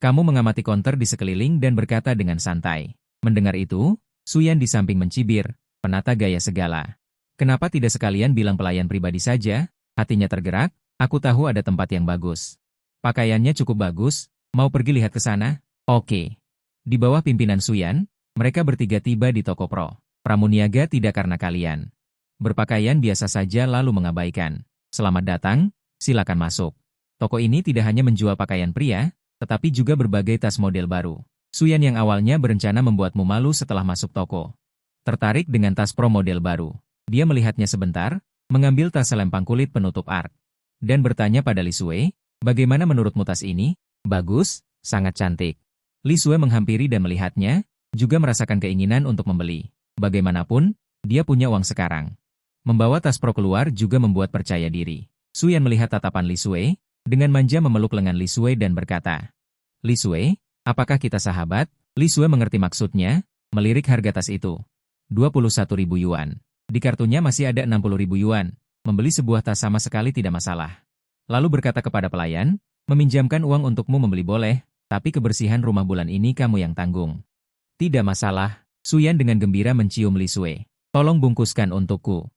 Kamu mengamati konter di sekeliling dan berkata dengan santai. Mendengar itu, Suyan di samping mencibir, penata gaya segala. Kenapa tidak sekalian bilang pelayan pribadi saja? Hatinya tergerak, aku tahu ada tempat yang bagus. Pakaiannya cukup bagus, mau pergi lihat ke sana? Oke. Di bawah pimpinan Suyan, mereka bertiga tiba di toko Pramuniaga tidak karena kalian. Berpakaian biasa saja lalu mengabaikan. Selamat datang, silakan masuk. Toko ini tidak hanya menjual pakaian pria, tetapi juga berbagai tas model baru. Suyan yang awalnya berencana membuatmu malu setelah masuk toko. Tertarik dengan tas pro model baru. Dia melihatnya sebentar, mengambil tas selempang kulit penutup art, dan bertanya pada Li Sue, bagaimana menurutmu tas ini? Bagus, sangat cantik. Li Sue menghampiri dan melihatnya, juga merasakan keinginan untuk membeli. Bagaimanapun, dia punya uang sekarang. Membawa tas pro keluar juga membuat percaya diri. Suyan melihat tatapan Li Sue, dengan manja memeluk lengan Li Sue dan berkata, Li Sue, apakah kita sahabat? Li Sue mengerti maksudnya, melirik harga tas itu. 21.000 yuan. Di kartunya masih ada 60.000 yuan. Membeli sebuah tas sama sekali tidak masalah. Lalu berkata kepada pelayan, meminjamkan uang untukmu membeli boleh, tapi kebersihan rumah bulan ini kamu yang tanggung. Tidak masalah, Suyan dengan gembira mencium Li Sue. Tolong bungkuskan untukku.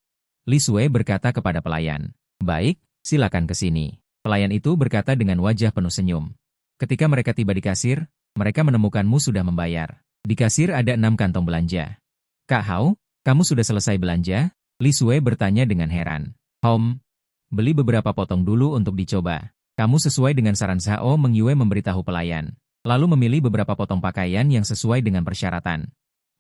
Li Sue berkata kepada pelayan. Baik, silakan ke sini. Pelayan itu berkata dengan wajah penuh senyum. Ketika mereka tiba di kasir, mereka menemukanmu sudah membayar. Di kasir ada 6 kantong belanja. Kak Hao, kamu sudah selesai belanja? Li Sue bertanya dengan heran. Beli beberapa potong dulu untuk dicoba. Kamu sesuai dengan saran Zhao Mengyue memberitahu pelayan. Lalu memilih beberapa potong pakaian yang sesuai dengan persyaratan.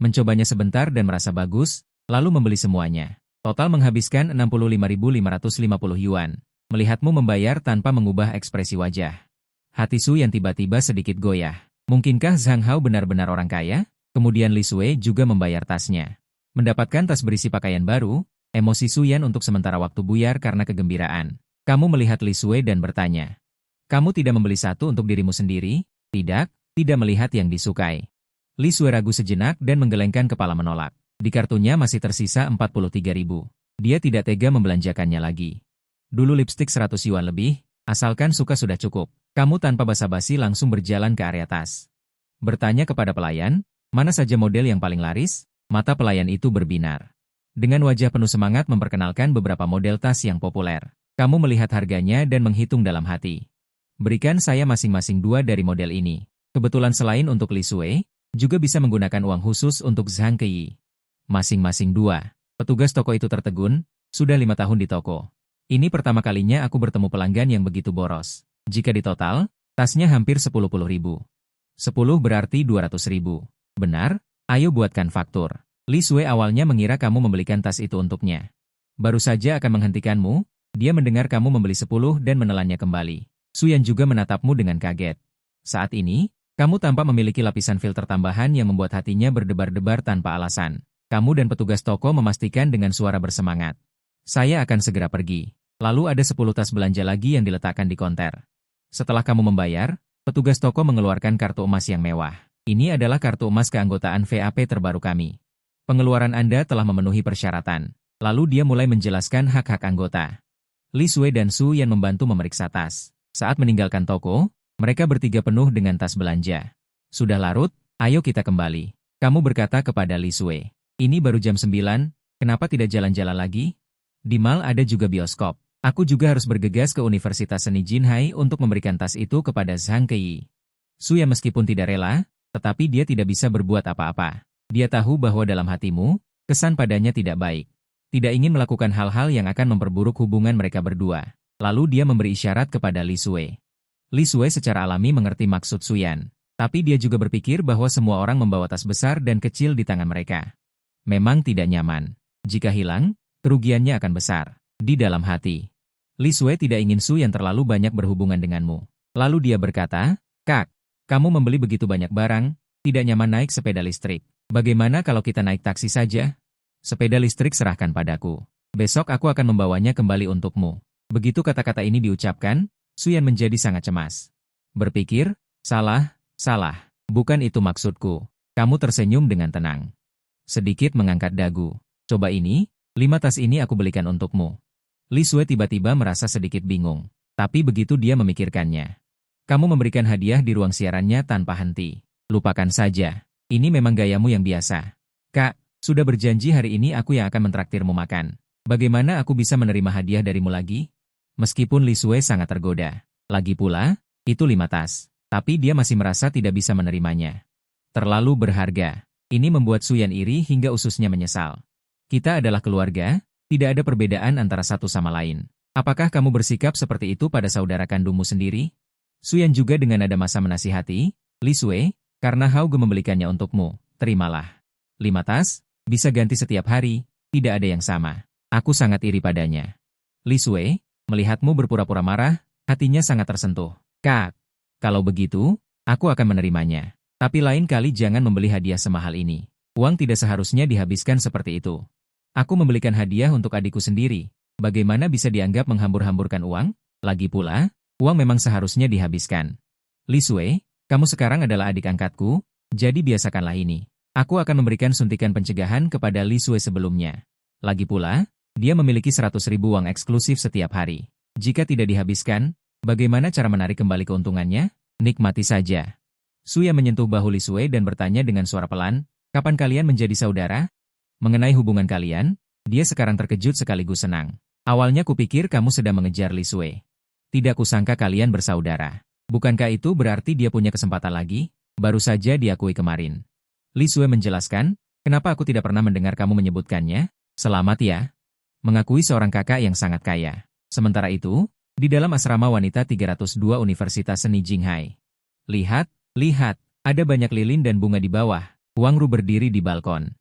Mencobanya sebentar dan merasa bagus, lalu membeli semuanya. Total menghabiskan 65.550 yuan. Melihatmu membayar tanpa mengubah ekspresi wajah. Hati Su yang tiba-tiba sedikit goyah. Mungkinkah Zhang Hao benar-benar orang kaya? Kemudian Li Sue juga membayar tasnya. Mendapatkan tas berisi pakaian baru, emosi Suyan untuk sementara waktu buyar karena kegembiraan. Kamu melihat Li Sue dan bertanya. Kamu tidak membeli satu untuk dirimu sendiri? Tidak melihat yang disukai. Li Sue ragu sejenak dan menggelengkan kepala menolak. Di kartunya masih tersisa 43.000. Dia tidak tega membelanjakannya lagi. Dulu lipstik 100 yuan lebih, asalkan suka sudah cukup. Kamu tanpa basa-basi langsung berjalan ke area tas. Bertanya kepada pelayan, mana saja model yang paling laris? Mata pelayan itu berbinar. Dengan wajah penuh semangat memperkenalkan beberapa model tas yang populer. Kamu melihat harganya dan menghitung dalam hati. Berikan saya masing-masing 2 dari model ini. Kebetulan selain untuk Li Sue, juga bisa menggunakan uang khusus untuk Zhang Kei. Masing-masing 2. Petugas toko itu tertegun, sudah 5 tahun di toko. Ini pertama kalinya aku bertemu pelanggan yang begitu boros. Jika ditotal, tasnya hampir 10.000. 10 berarti 200.000. Benar? Ayo buatkan faktur. Li Sui awalnya mengira kamu membelikan tas itu untuknya. Baru saja akan menghentikanmu, dia mendengar kamu membeli 10 dan menelannya kembali. Suyan juga menatapmu dengan kaget. Saat ini, kamu tampak memiliki lapisan filter tambahan yang membuat hatinya berdebar-debar tanpa alasan. Kamu dan petugas toko memastikan dengan suara bersemangat. Saya akan segera pergi. Lalu ada 10 tas belanja lagi yang diletakkan di konter. Setelah kamu membayar, petugas toko mengeluarkan kartu emas yang mewah. Ini adalah kartu emas keanggotaan VAP terbaru kami. Pengeluaran Anda telah memenuhi persyaratan. Lalu dia mulai menjelaskan hak-hak anggota. Li Sui dan Su Yan membantu memeriksa tas. Saat meninggalkan toko, mereka bertiga penuh dengan tas belanja. Sudah larut, ayo kita kembali. Kamu berkata kepada Li Sui. Ini baru jam 9, kenapa tidak jalan-jalan lagi? Di mall ada juga bioskop. Aku juga harus bergegas ke Universitas Seni Jinhai untuk memberikan tas itu kepada Zhang Kei. Su Yan meskipun tidak rela, tetapi dia tidak bisa berbuat apa-apa. Dia tahu bahwa dalam hatimu, kesan padanya tidak baik. Tidak ingin melakukan hal-hal yang akan memperburuk hubungan mereka berdua. Lalu dia memberi isyarat kepada Li Sui. Li Sui secara alami mengerti maksud Su Yan. Tapi dia juga berpikir bahwa semua orang membawa tas besar dan kecil di tangan mereka. Memang tidak nyaman. Jika hilang, kerugiannya akan besar. Di dalam hati, Li Sui tidak ingin Su Yan terlalu banyak berhubungan denganmu. Lalu dia berkata, Kak, kamu membeli begitu banyak barang, tidak nyaman naik sepeda listrik. Bagaimana kalau kita naik taksi saja? Sepeda listrik serahkan padaku. Besok aku akan membawanya kembali untukmu. Begitu kata-kata ini diucapkan, Su Yan menjadi sangat cemas. Berpikir, salah, bukan itu maksudku. Kamu tersenyum dengan tenang. Sedikit mengangkat dagu. Coba ini, 5 tas ini aku belikan untukmu. Li Sui tiba-tiba merasa sedikit bingung. Tapi begitu dia memikirkannya. Kamu memberikan hadiah di ruang siarannya tanpa henti. Lupakan saja. Ini memang gayamu yang biasa. Kak, sudah berjanji hari ini aku yang akan mentraktirmu makan. Bagaimana aku bisa menerima hadiah darimu lagi? Meskipun Li Sui sangat tergoda. Lagi pula, itu 5 tas. Tapi dia masih merasa tidak bisa menerimanya. Terlalu berharga. Ini membuat Su Yan iri hingga ususnya menyesal. Kita adalah keluarga, tidak ada perbedaan antara satu sama lain. Apakah kamu bersikap seperti itu pada saudara kandungmu sendiri? Su Yan juga dengan nada masa menasihati, Li Sui, karena Hauge membelikannya untukmu, terimalah. 5 tas, bisa ganti setiap hari, tidak ada yang sama. Aku sangat iri padanya. Li Sui, melihatmu berpura-pura marah, hatinya sangat tersentuh. Kak, kalau begitu, aku akan menerimanya. Tapi lain kali jangan membeli hadiah semahal ini. Uang tidak seharusnya dihabiskan seperti itu. Aku membelikan hadiah untuk adikku sendiri. Bagaimana bisa dianggap menghambur-hamburkan uang? Lagi pula, uang memang seharusnya dihabiskan. Li Sui, kamu sekarang adalah adik angkatku, jadi biasakanlah ini. Aku akan memberikan suntikan pencegahan kepada Li Sui sebelumnya. Lagi pula, dia memiliki 100.000 uang eksklusif setiap hari. Jika tidak dihabiskan, bagaimana cara menarik kembali keuntungannya? Nikmati saja. Su Yan menyentuh bahu Li Sui dan bertanya dengan suara pelan, kapan kalian menjadi saudara? Mengenai hubungan kalian, dia sekarang terkejut sekaligus senang. Awalnya kupikir kamu sedang mengejar Li Sui. Tidak kusangka kalian bersaudara. Bukankah itu berarti dia punya kesempatan lagi? Baru saja diakui kemarin. Li Sui menjelaskan, kenapa aku tidak pernah mendengar kamu menyebutkannya? Selamat ya. Mengakui seorang kakak yang sangat kaya. Sementara itu, di dalam asrama wanita 302 Universitas Seni Jinhai. Lihat, ada banyak lilin dan bunga di bawah. Wang Ru berdiri di balkon.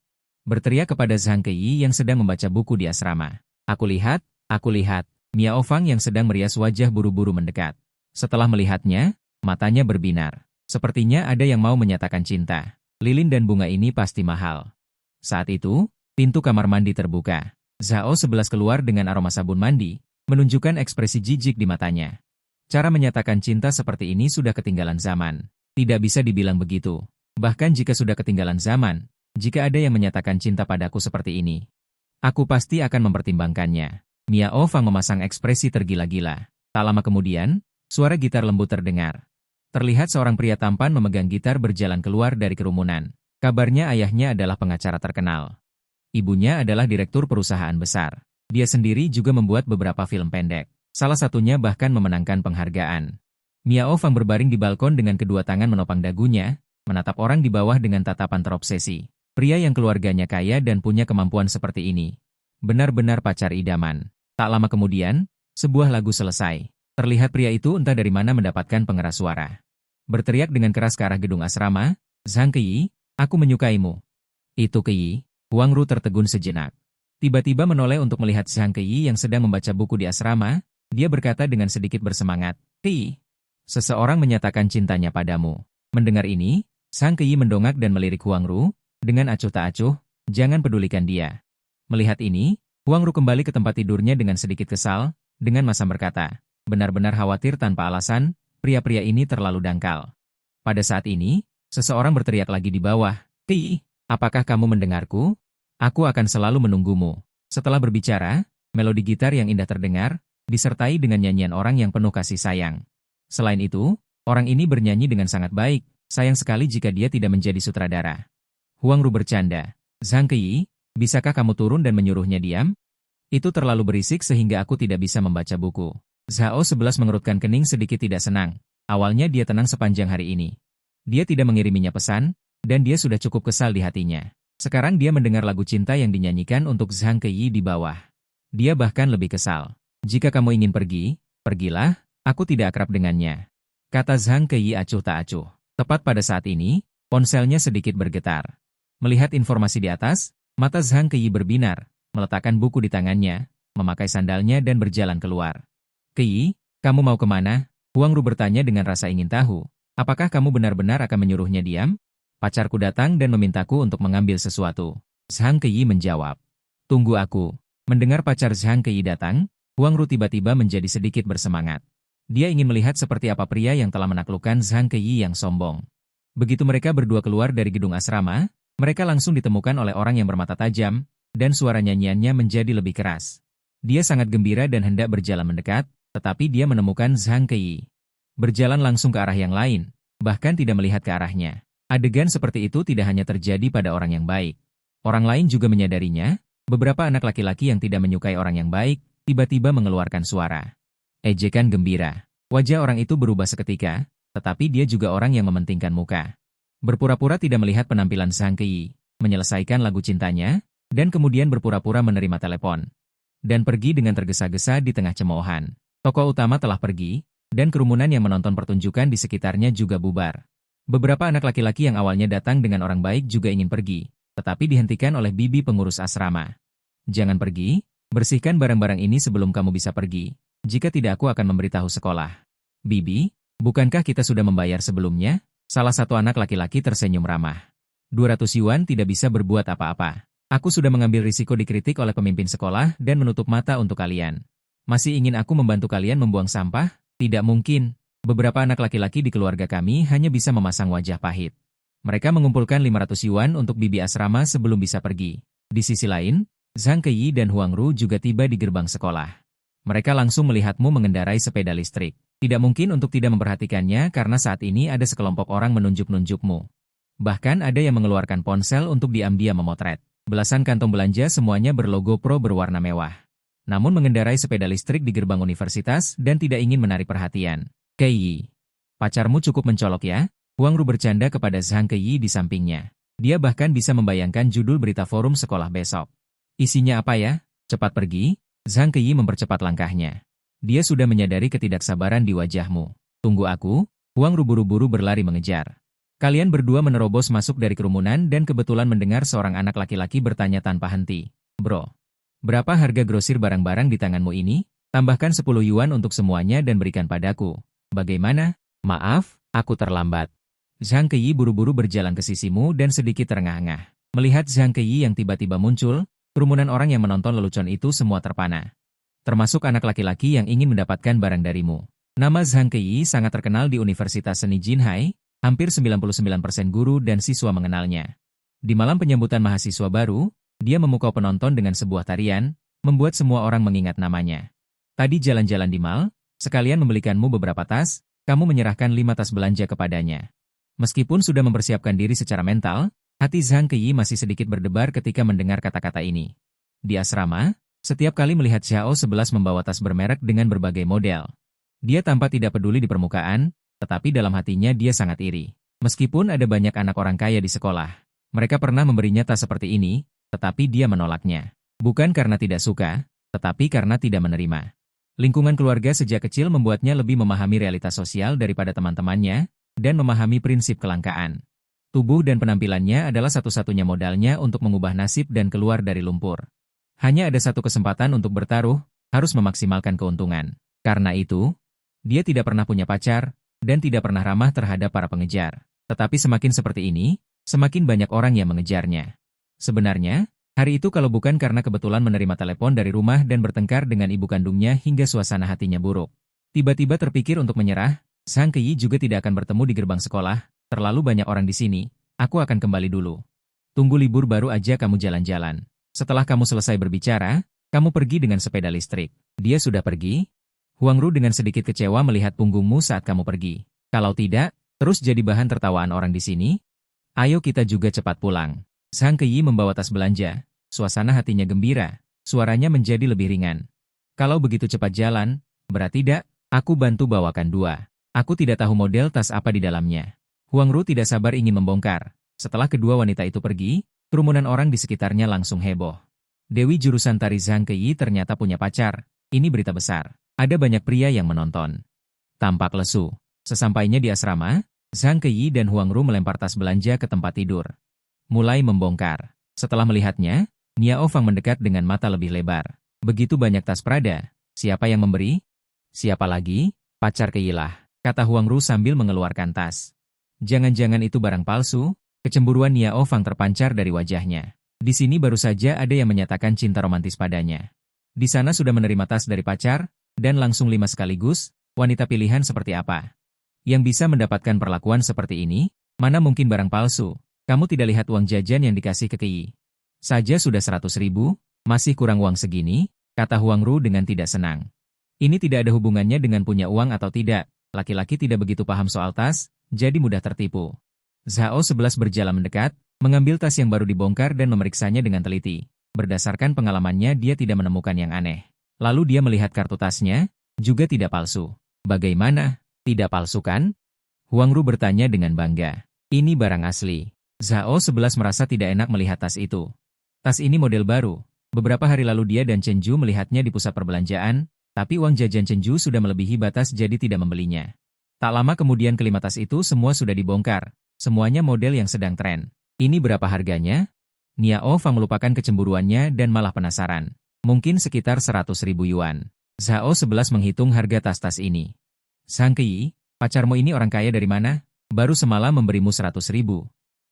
Berteriak kepada Zhang Kei yang sedang membaca buku di asrama. Aku lihat. Miao Fang yang sedang merias wajah buru-buru mendekat. Setelah melihatnya, matanya berbinar. Sepertinya ada yang mau menyatakan cinta. Lilin dan bunga ini pasti mahal. Saat itu, pintu kamar mandi terbuka. Zhao 11 keluar dengan aroma sabun mandi, menunjukkan ekspresi jijik di matanya. Cara menyatakan cinta seperti ini sudah ketinggalan zaman. Tidak bisa dibilang begitu. Bahkan jika sudah ketinggalan zaman, jika ada yang menyatakan cinta padaku seperti ini, aku pasti akan mempertimbangkannya. Miao Fang memasang ekspresi tergila-gila. Tak lama kemudian, suara gitar lembut terdengar. Terlihat seorang pria tampan memegang gitar berjalan keluar dari kerumunan. Kabarnya ayahnya adalah pengacara terkenal. Ibunya adalah direktur perusahaan besar. Dia sendiri juga membuat beberapa film pendek. Salah satunya bahkan memenangkan penghargaan. Miao Fang berbaring di balkon dengan kedua tangan menopang dagunya, menatap orang di bawah dengan tatapan terobsesi. Pria yang keluarganya kaya dan punya kemampuan seperti ini. Benar-benar pacar idaman. Tak lama kemudian, sebuah lagu selesai. Terlihat pria itu entah dari mana mendapatkan pengeras suara. Berteriak dengan keras ke arah gedung asrama, Zhang Kei, aku menyukaimu. Itu Kei. Huang Ru tertegun sejenak. Tiba-tiba menoleh untuk melihat Zhang Kei yang sedang membaca buku di asrama. Dia berkata dengan sedikit bersemangat, Kei, seseorang menyatakan cintanya padamu. Mendengar ini, Zhang Kei mendongak dan melirik Huang Ru. Dengan acuh tak acuh, jangan pedulikan dia. Melihat ini, Huang Ru kembali ke tempat tidurnya dengan sedikit kesal. Dengan masam berkata, benar-benar khawatir tanpa alasan, pria-pria ini terlalu dangkal. Pada saat ini, seseorang berteriak lagi di bawah, Kei, apakah kamu mendengarku? Aku akan selalu menunggumu. Setelah berbicara, melodi gitar yang indah terdengar, disertai dengan nyanyian orang yang penuh kasih sayang. Selain itu, orang ini bernyanyi dengan sangat baik, sayang sekali jika dia tidak menjadi sutradara. Huang Ru bercanda, Zhang Kei, bisakah kamu turun dan menyuruhnya diam? Itu terlalu berisik sehingga aku tidak bisa membaca buku. Zhao 11 mengerutkan kening sedikit tidak senang. Awalnya dia tenang sepanjang hari ini. Dia tidak mengiriminya pesan, dan dia sudah cukup kesal di hatinya. Sekarang dia mendengar lagu cinta yang dinyanyikan untuk Zhang Kei di bawah. Dia bahkan lebih kesal. Jika kamu ingin pergi, pergilah, aku tidak akrab dengannya. Kata Zhang Kei acuh tak acuh. Tepat pada saat ini, ponselnya sedikit bergetar. Melihat informasi di atas, mata Zhang Kei berbinar, meletakkan buku di tangannya, memakai sandalnya dan berjalan keluar. Kei, kamu mau kemana? Huang Ru bertanya dengan rasa ingin tahu. Apakah kamu benar-benar akan menyuruhnya diam? Pacarku datang dan memintaku untuk mengambil sesuatu. Zhang Kei menjawab. Tunggu aku. Mendengar pacar Zhang Kei datang, Huang Ru tiba-tiba menjadi sedikit bersemangat. Dia ingin melihat seperti apa pria yang telah menaklukkan Zhang Kei yang sombong. Begitu mereka berdua keluar dari gedung asrama, mereka langsung ditemukan oleh orang yang bermata tajam, dan suara nyanyiannya menjadi lebih keras. Dia sangat gembira dan hendak berjalan mendekat, tetapi dia menemukan Zhang Kei. Berjalan langsung ke arah yang lain, bahkan tidak melihat ke arahnya. Adegan seperti itu tidak hanya terjadi pada orang yang baik. Orang lain juga menyadarinya, beberapa anak laki-laki yang tidak menyukai orang yang baik, tiba-tiba mengeluarkan suara. Ejekan gembira. Wajah orang itu berubah seketika, tetapi dia juga orang yang mementingkan muka. Berpura-pura tidak melihat penampilan Zhang Kei, menyelesaikan lagu cintanya, dan kemudian berpura-pura menerima telepon. Dan pergi dengan tergesa-gesa di tengah cemoohan. Tokoh utama telah pergi, dan kerumunan yang menonton pertunjukan di sekitarnya juga bubar. Beberapa anak laki-laki yang awalnya datang dengan orang baik juga ingin pergi, tetapi dihentikan oleh bibi pengurus asrama. Jangan pergi, bersihkan barang-barang ini sebelum kamu bisa pergi. Jika tidak aku akan memberitahu sekolah. Bibi, bukankah kita sudah membayar sebelumnya? Salah satu anak laki-laki tersenyum ramah. 200 yuan tidak bisa berbuat apa-apa. Aku sudah mengambil risiko dikritik oleh pemimpin sekolah dan menutup mata untuk kalian. Masih ingin aku membantu kalian membuang sampah? Tidak mungkin. Beberapa anak laki-laki di keluarga kami hanya bisa memasang wajah pahit. Mereka mengumpulkan 500 yuan untuk bibi asrama sebelum bisa pergi. Di sisi lain, Zhang Kei dan Huang Ru juga tiba di gerbang sekolah. Mereka langsung melihatmu mengendarai sepeda listrik. Tidak mungkin untuk tidak memperhatikannya karena saat ini ada sekelompok orang menunjuk-nunjukmu. Bahkan ada yang mengeluarkan ponsel untuk diam-diam memotret. Belasan kantong belanja semuanya berlogo Pro berwarna mewah. Namun mengendarai sepeda listrik di gerbang universitas dan tidak ingin menarik perhatian. Kei, pacarmu cukup mencolok ya? Huang Ru bercanda kepada Zhang Kei di sampingnya. Dia bahkan bisa membayangkan judul berita forum sekolah besok. Isinya apa ya? Cepat pergi. Zhang Kei mempercepat langkahnya. Dia sudah menyadari ketidaksabaran di wajahmu. Tunggu aku. Huang Ru buru-buru berlari mengejar. Kalian berdua menerobos masuk dari kerumunan dan kebetulan mendengar seorang anak laki-laki bertanya tanpa henti. Bro, berapa harga grosir barang-barang di tanganmu ini? Tambahkan 10 yuan untuk semuanya dan berikan padaku. Bagaimana? Maaf, aku terlambat. Zhang Kei buru-buru berjalan ke sisimu dan sedikit terengah-engah. Melihat Zhang Kei yang tiba-tiba muncul, kerumunan orang yang menonton lelucon itu semua terpana. Termasuk anak laki-laki yang ingin mendapatkan barang darimu. Nama Zhang Kei sangat terkenal di Universitas Seni Jinhai, hampir 99% guru dan siswa mengenalnya. Di malam penyambutan mahasiswa baru, dia memukau penonton dengan sebuah tarian, membuat semua orang mengingat namanya. Tadi jalan-jalan di mall, sekalian membelikanmu beberapa tas, kamu menyerahkan 5 tas belanja kepadanya. Meskipun sudah mempersiapkan diri secara mental, hati Zhang Kei masih sedikit berdebar ketika mendengar kata-kata ini. Di asrama, setiap kali melihat Zhao 11 membawa tas bermerek dengan berbagai model. Dia tampak tidak peduli di permukaan, tetapi dalam hatinya dia sangat iri. Meskipun ada banyak anak orang kaya di sekolah, mereka pernah memberinya tas seperti ini, tetapi dia menolaknya. Bukan karena tidak suka, tetapi karena tidak menerima. Lingkungan keluarga sejak kecil membuatnya lebih memahami realitas sosial daripada teman-temannya, dan memahami prinsip kelangkaan. Tubuh dan penampilannya adalah satu-satunya modalnya untuk mengubah nasib dan keluar dari lumpur. Hanya ada satu kesempatan untuk bertaruh, harus memaksimalkan keuntungan. Karena itu, dia tidak pernah punya pacar, dan tidak pernah ramah terhadap para pengejar. Tetapi semakin seperti ini, semakin banyak orang yang mengejarnya. Sebenarnya, hari itu kalau bukan karena kebetulan menerima telepon dari rumah dan bertengkar dengan ibu kandungnya hingga suasana hatinya buruk. Tiba-tiba terpikir untuk menyerah, Zhang Keyi juga tidak akan bertemu di gerbang sekolah. Terlalu banyak orang di sini, aku akan kembali dulu. Tunggu libur baru aja kamu jalan-jalan. Setelah kamu selesai berbicara, kamu pergi dengan sepeda listrik. Dia sudah pergi? Huang Ru dengan sedikit kecewa melihat punggungmu saat kamu pergi. Kalau tidak, terus jadi bahan tertawaan orang di sini? Ayo kita juga cepat pulang. Zhang Keyi membawa tas belanja. Suasana hatinya gembira, suaranya menjadi lebih ringan. Kalau begitu cepat jalan, berarti tidak, aku bantu bawakan dua. Aku tidak tahu model tas apa di dalamnya. Huang Ru tidak sabar ingin membongkar. Setelah kedua wanita itu pergi, kerumunan orang di sekitarnya langsung heboh. Dewi jurusan tari Zhang Keyi ternyata punya pacar. Ini berita besar. Ada banyak pria yang menonton. Tampak lesu. Sesampainya di asrama, Zhang Keyi dan Huang Ru melempar tas belanja ke tempat tidur. Mulai membongkar. Setelah melihatnya, Niao Fang mendekat dengan mata lebih lebar. Begitu banyak tas Prada. Siapa yang memberi? Siapa lagi? Pacar Keyi lah, kata Huang Ru sambil mengeluarkan tas. Jangan-jangan itu barang palsu? Kecemburuan Niao Fang terpancar dari wajahnya. Di sini baru saja ada yang menyatakan cinta romantis padanya. Di sana sudah menerima tas dari pacar, dan langsung 5 sekaligus, wanita pilihan seperti apa? Yang bisa mendapatkan perlakuan seperti ini? Mana mungkin barang palsu? Kamu tidak lihat uang jajan yang dikasih ke Keyi? Saja sudah 100.000, masih kurang uang segini, kata Huang Ru dengan tidak senang. Ini tidak ada hubungannya dengan punya uang atau tidak. Laki-laki tidak begitu paham soal tas, jadi mudah tertipu. Zhao 11 berjalan mendekat, mengambil tas yang baru dibongkar dan memeriksanya dengan teliti. Berdasarkan pengalamannya dia tidak menemukan yang aneh. Lalu dia melihat kartu tasnya, juga tidak palsu. Bagaimana? Tidak palsu kan? Huang Ru bertanya dengan bangga. Ini barang asli. Zhao 11 merasa tidak enak melihat tas itu. Tas ini model baru. Beberapa hari lalu dia dan Chen Ju melihatnya di pusat perbelanjaan, tapi uang jajan Chen Ju sudah melebihi batas jadi tidak membelinya. Tak lama kemudian kelima tas itu semua sudah dibongkar. Semuanya model yang sedang tren. Ini berapa harganya? Niao Fang melupakan kecemburuannya dan malah penasaran. Mungkin sekitar 100.000 yuan. Zhao 11 menghitung harga tas-tas ini. Zhang Keyi, pacarmu ini orang kaya dari mana? Baru semalam memberimu 100.000.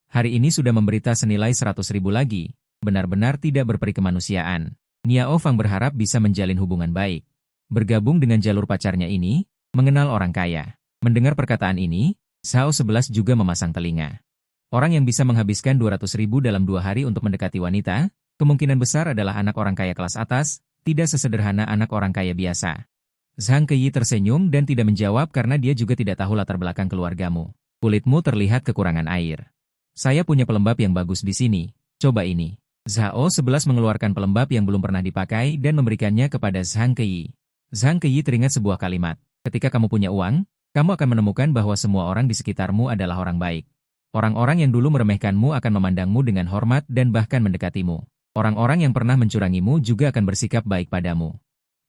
Hari ini sudah memberi tas senilai 100.000 lagi. Benar-benar tidak berperi kemanusiaan. Niao Fang berharap bisa menjalin hubungan baik. Bergabung dengan jalur pacarnya ini, mengenal orang kaya. Mendengar perkataan ini, Zhao 11 juga memasang telinga. Orang yang bisa menghabiskan 200.000 dalam 2 hari untuk mendekati wanita, kemungkinan besar adalah anak orang kaya kelas atas, tidak sesederhana anak orang kaya biasa. Zhang Keyi tersenyum dan tidak menjawab karena dia juga tidak tahu latar belakang keluargamu. Kulitmu terlihat kekurangan air. Saya punya pelembab yang bagus di sini, coba ini. Zhao 11 mengeluarkan pelembab yang belum pernah dipakai dan memberikannya kepada Zhang Keyi. Zhang Keyi teringat sebuah kalimat, ketika kamu punya uang, kamu akan menemukan bahwa semua orang di sekitarmu adalah orang baik. Orang-orang yang dulu meremehkanmu akan memandangmu dengan hormat dan bahkan mendekatimu. Orang-orang yang pernah mencurangimu juga akan bersikap baik padamu.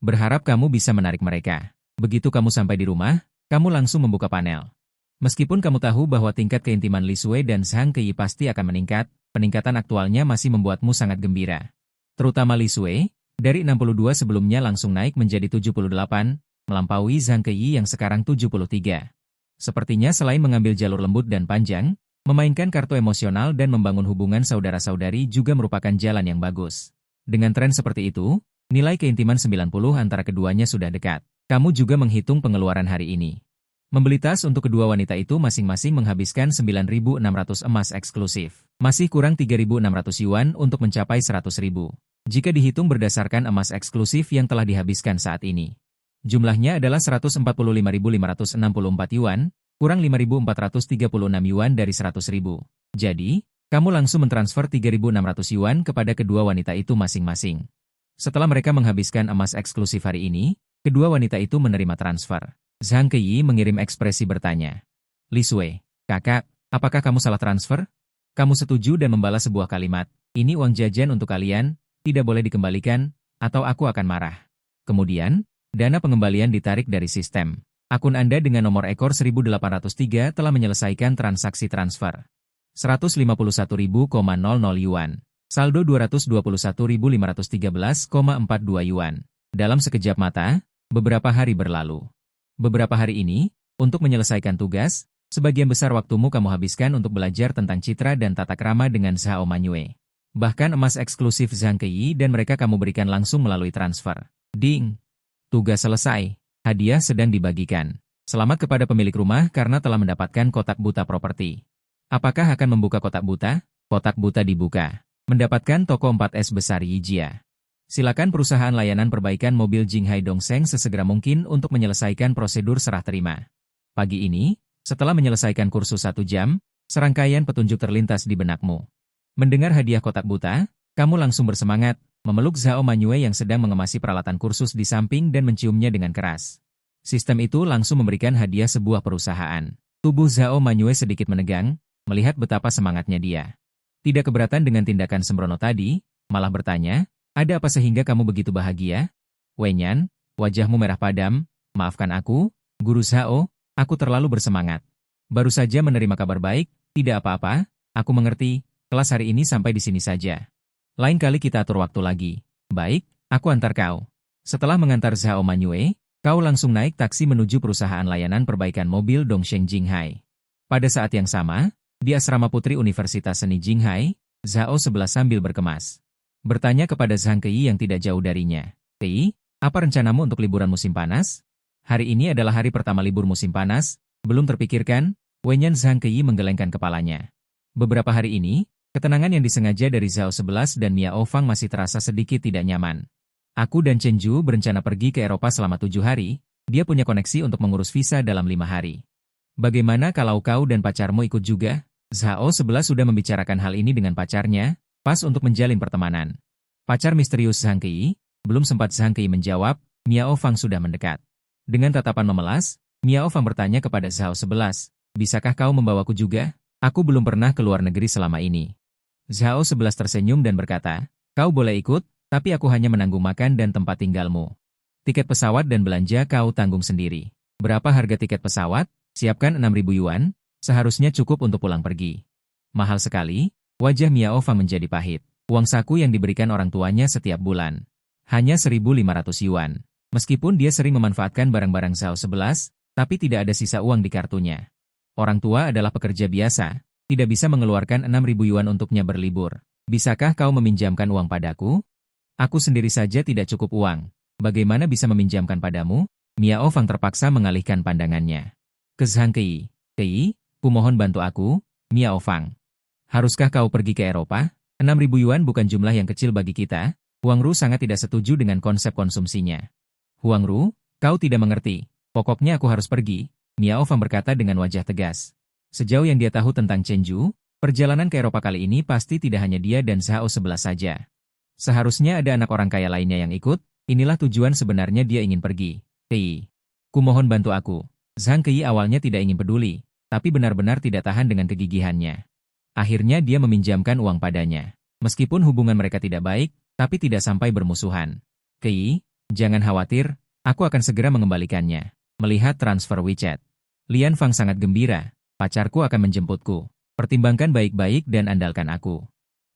Berharap kamu bisa menarik mereka. Begitu kamu sampai di rumah, kamu langsung membuka panel. Meskipun kamu tahu bahwa tingkat keintiman Li Sui dan Zhang Keyi pasti akan meningkat, peningkatan aktualnya masih membuatmu sangat gembira. Terutama Li Sui, dari 62 sebelumnya langsung naik menjadi 78, melampaui Zhang Keyi yang sekarang 73. Sepertinya selain mengambil jalur lembut dan panjang, memainkan kartu emosional dan membangun hubungan saudara-saudari juga merupakan jalan yang bagus. Dengan tren seperti itu, nilai keintiman 90 antara keduanya sudah dekat. Kamu juga menghitung pengeluaran hari ini. Membeli tas untuk kedua wanita itu masing-masing menghabiskan 9.600 emas eksklusif. Masih kurang 3.600 yuan untuk mencapai 100.000. Jika dihitung berdasarkan emas eksklusif yang telah dihabiskan saat ini. Jumlahnya adalah 145.564 yuan, kurang 5.436 yuan dari 100.000. Jadi, kamu langsung mentransfer 3.600 yuan kepada kedua wanita itu masing-masing. Setelah mereka menghabiskan emas eksklusif hari ini, kedua wanita itu menerima transfer. Zhang Keyi mengirim ekspresi bertanya. Li Sui, kakak, apakah kamu salah transfer? Kamu setuju dan membalas sebuah kalimat, ini uang jajan untuk kalian, tidak boleh dikembalikan, atau aku akan marah. Kemudian, dana pengembalian ditarik dari sistem. Akun Anda dengan nomor ekor 1803 telah menyelesaikan transaksi transfer. 151.000,00 yuan. Saldo 221.513,42 yuan. Dalam sekejap mata, beberapa hari berlalu. Beberapa hari ini, untuk menyelesaikan tugas, sebagian besar waktumu kamu habiskan untuk belajar tentang citra dan tata krama dengan Zhao Manyue. Bahkan emas eksklusif Zhang Kei dan mereka kamu berikan langsung melalui transfer. Ding! Tugas selesai. Hadiah sedang dibagikan. Selamat kepada pemilik rumah karena telah mendapatkan kotak buta properti. Apakah akan membuka kotak buta? Kotak buta dibuka. Mendapatkan toko 4S besar Yijia. Silakan perusahaan layanan perbaikan mobil Jinghai Dongsheng sesegera mungkin untuk menyelesaikan prosedur serah terima. Pagi ini, setelah menyelesaikan kursus 1 jam, serangkaian petunjuk terlintas di benakmu. Mendengar hadiah kotak buta, kamu langsung bersemangat, memeluk Zhao Manyue yang sedang mengemasi peralatan kursus di samping dan menciumnya dengan keras. Sistem itu langsung memberikan hadiah sebuah perusahaan. Tubuh Zhao Manyue sedikit menegang, melihat betapa semangatnya dia. Tidak keberatan dengan tindakan sembrono tadi, malah bertanya, ada apa sehingga kamu begitu bahagia? Wenyan, wajahmu merah padam, maafkan aku, Guru Zhao, aku terlalu bersemangat. Baru saja menerima kabar baik, tidak apa-apa, aku mengerti, kelas hari ini sampai di sini saja. Lain kali kita atur waktu lagi. Baik, aku antar kau. Setelah mengantar Zhao Manyue, kau langsung naik taksi menuju perusahaan layanan perbaikan mobil Dongsheng Jinghai. Pada saat yang sama, di asrama putri Universitas Seni Jinghai, Zhao sebelah sambil berkemas. Bertanya kepada Zhang Kei yang tidak jauh darinya. Kei, apa rencanamu untuk liburan musim panas? Hari ini adalah hari pertama libur musim panas, belum terpikirkan? Wenyan Zhang Kei menggelengkan kepalanya. Beberapa hari ini, ketenangan yang disengaja dari Zhao 11 dan Miao Fang masih terasa sedikit tidak nyaman. Aku dan Chen Ju berencana pergi ke Eropa selama 7 hari, dia punya koneksi untuk mengurus visa dalam 5 hari. Bagaimana kalau kau dan pacarmu ikut juga? Zhao 11 sudah membicarakan hal ini dengan pacarnya, pas untuk menjalin pertemanan. Pacar misterius Zhang Kei, belum sempat Zhang Kei menjawab, Miao Fang sudah mendekat. Dengan tatapan memelas, Miao Fang bertanya kepada Zhao 11, bisakah kau membawaku juga? Aku belum pernah ke luar negeri selama ini. Zhao 11 tersenyum dan berkata, kau boleh ikut, tapi aku hanya menanggung makan dan tempat tinggalmu. Tiket pesawat dan belanja kau tanggung sendiri. Berapa harga tiket pesawat? Siapkan 6.000 yuan, seharusnya cukup untuk pulang pergi. Mahal sekali, wajah Miao Fang menjadi pahit. Uang saku yang diberikan orang tuanya setiap bulan. Hanya 1.500 yuan. Meskipun dia sering memanfaatkan barang-barang Zhao 11, tapi tidak ada sisa uang di kartunya. Orang tua adalah pekerja biasa, tidak bisa mengeluarkan 6.000 yuan untuknya berlibur. Bisakah kau meminjamkan uang padaku? Aku sendiri saja tidak cukup uang. Bagaimana bisa meminjamkan padamu? Miao Fang terpaksa mengalihkan pandangannya. Ke Zhang Kei. Kei, kumohon bantu aku, Miao Fang. Haruskah kau pergi ke Eropa? 6.000 yuan bukan jumlah yang kecil bagi kita. Huang Ru sangat tidak setuju dengan konsep konsumsinya. Huang Ru, kau tidak mengerti. Pokoknya aku harus pergi. Miao Fang berkata dengan wajah tegas. Sejauh yang dia tahu tentang Chen Ju, perjalanan ke Eropa kali ini pasti tidak hanya dia dan Zhao 11 saja. Seharusnya ada anak orang kaya lainnya yang ikut, inilah tujuan sebenarnya dia ingin pergi. Kei, kumohon bantu aku. Zhang Kei awalnya tidak ingin peduli, tapi benar-benar tidak tahan dengan kegigihannya. Akhirnya dia meminjamkan uang padanya. Meskipun hubungan mereka tidak baik, tapi tidak sampai bermusuhan. Kei, jangan khawatir, aku akan segera mengembalikannya. Melihat transfer WeChat, Lian Fang sangat gembira. Pacarku akan menjemputku. Pertimbangkan baik-baik dan andalkan aku.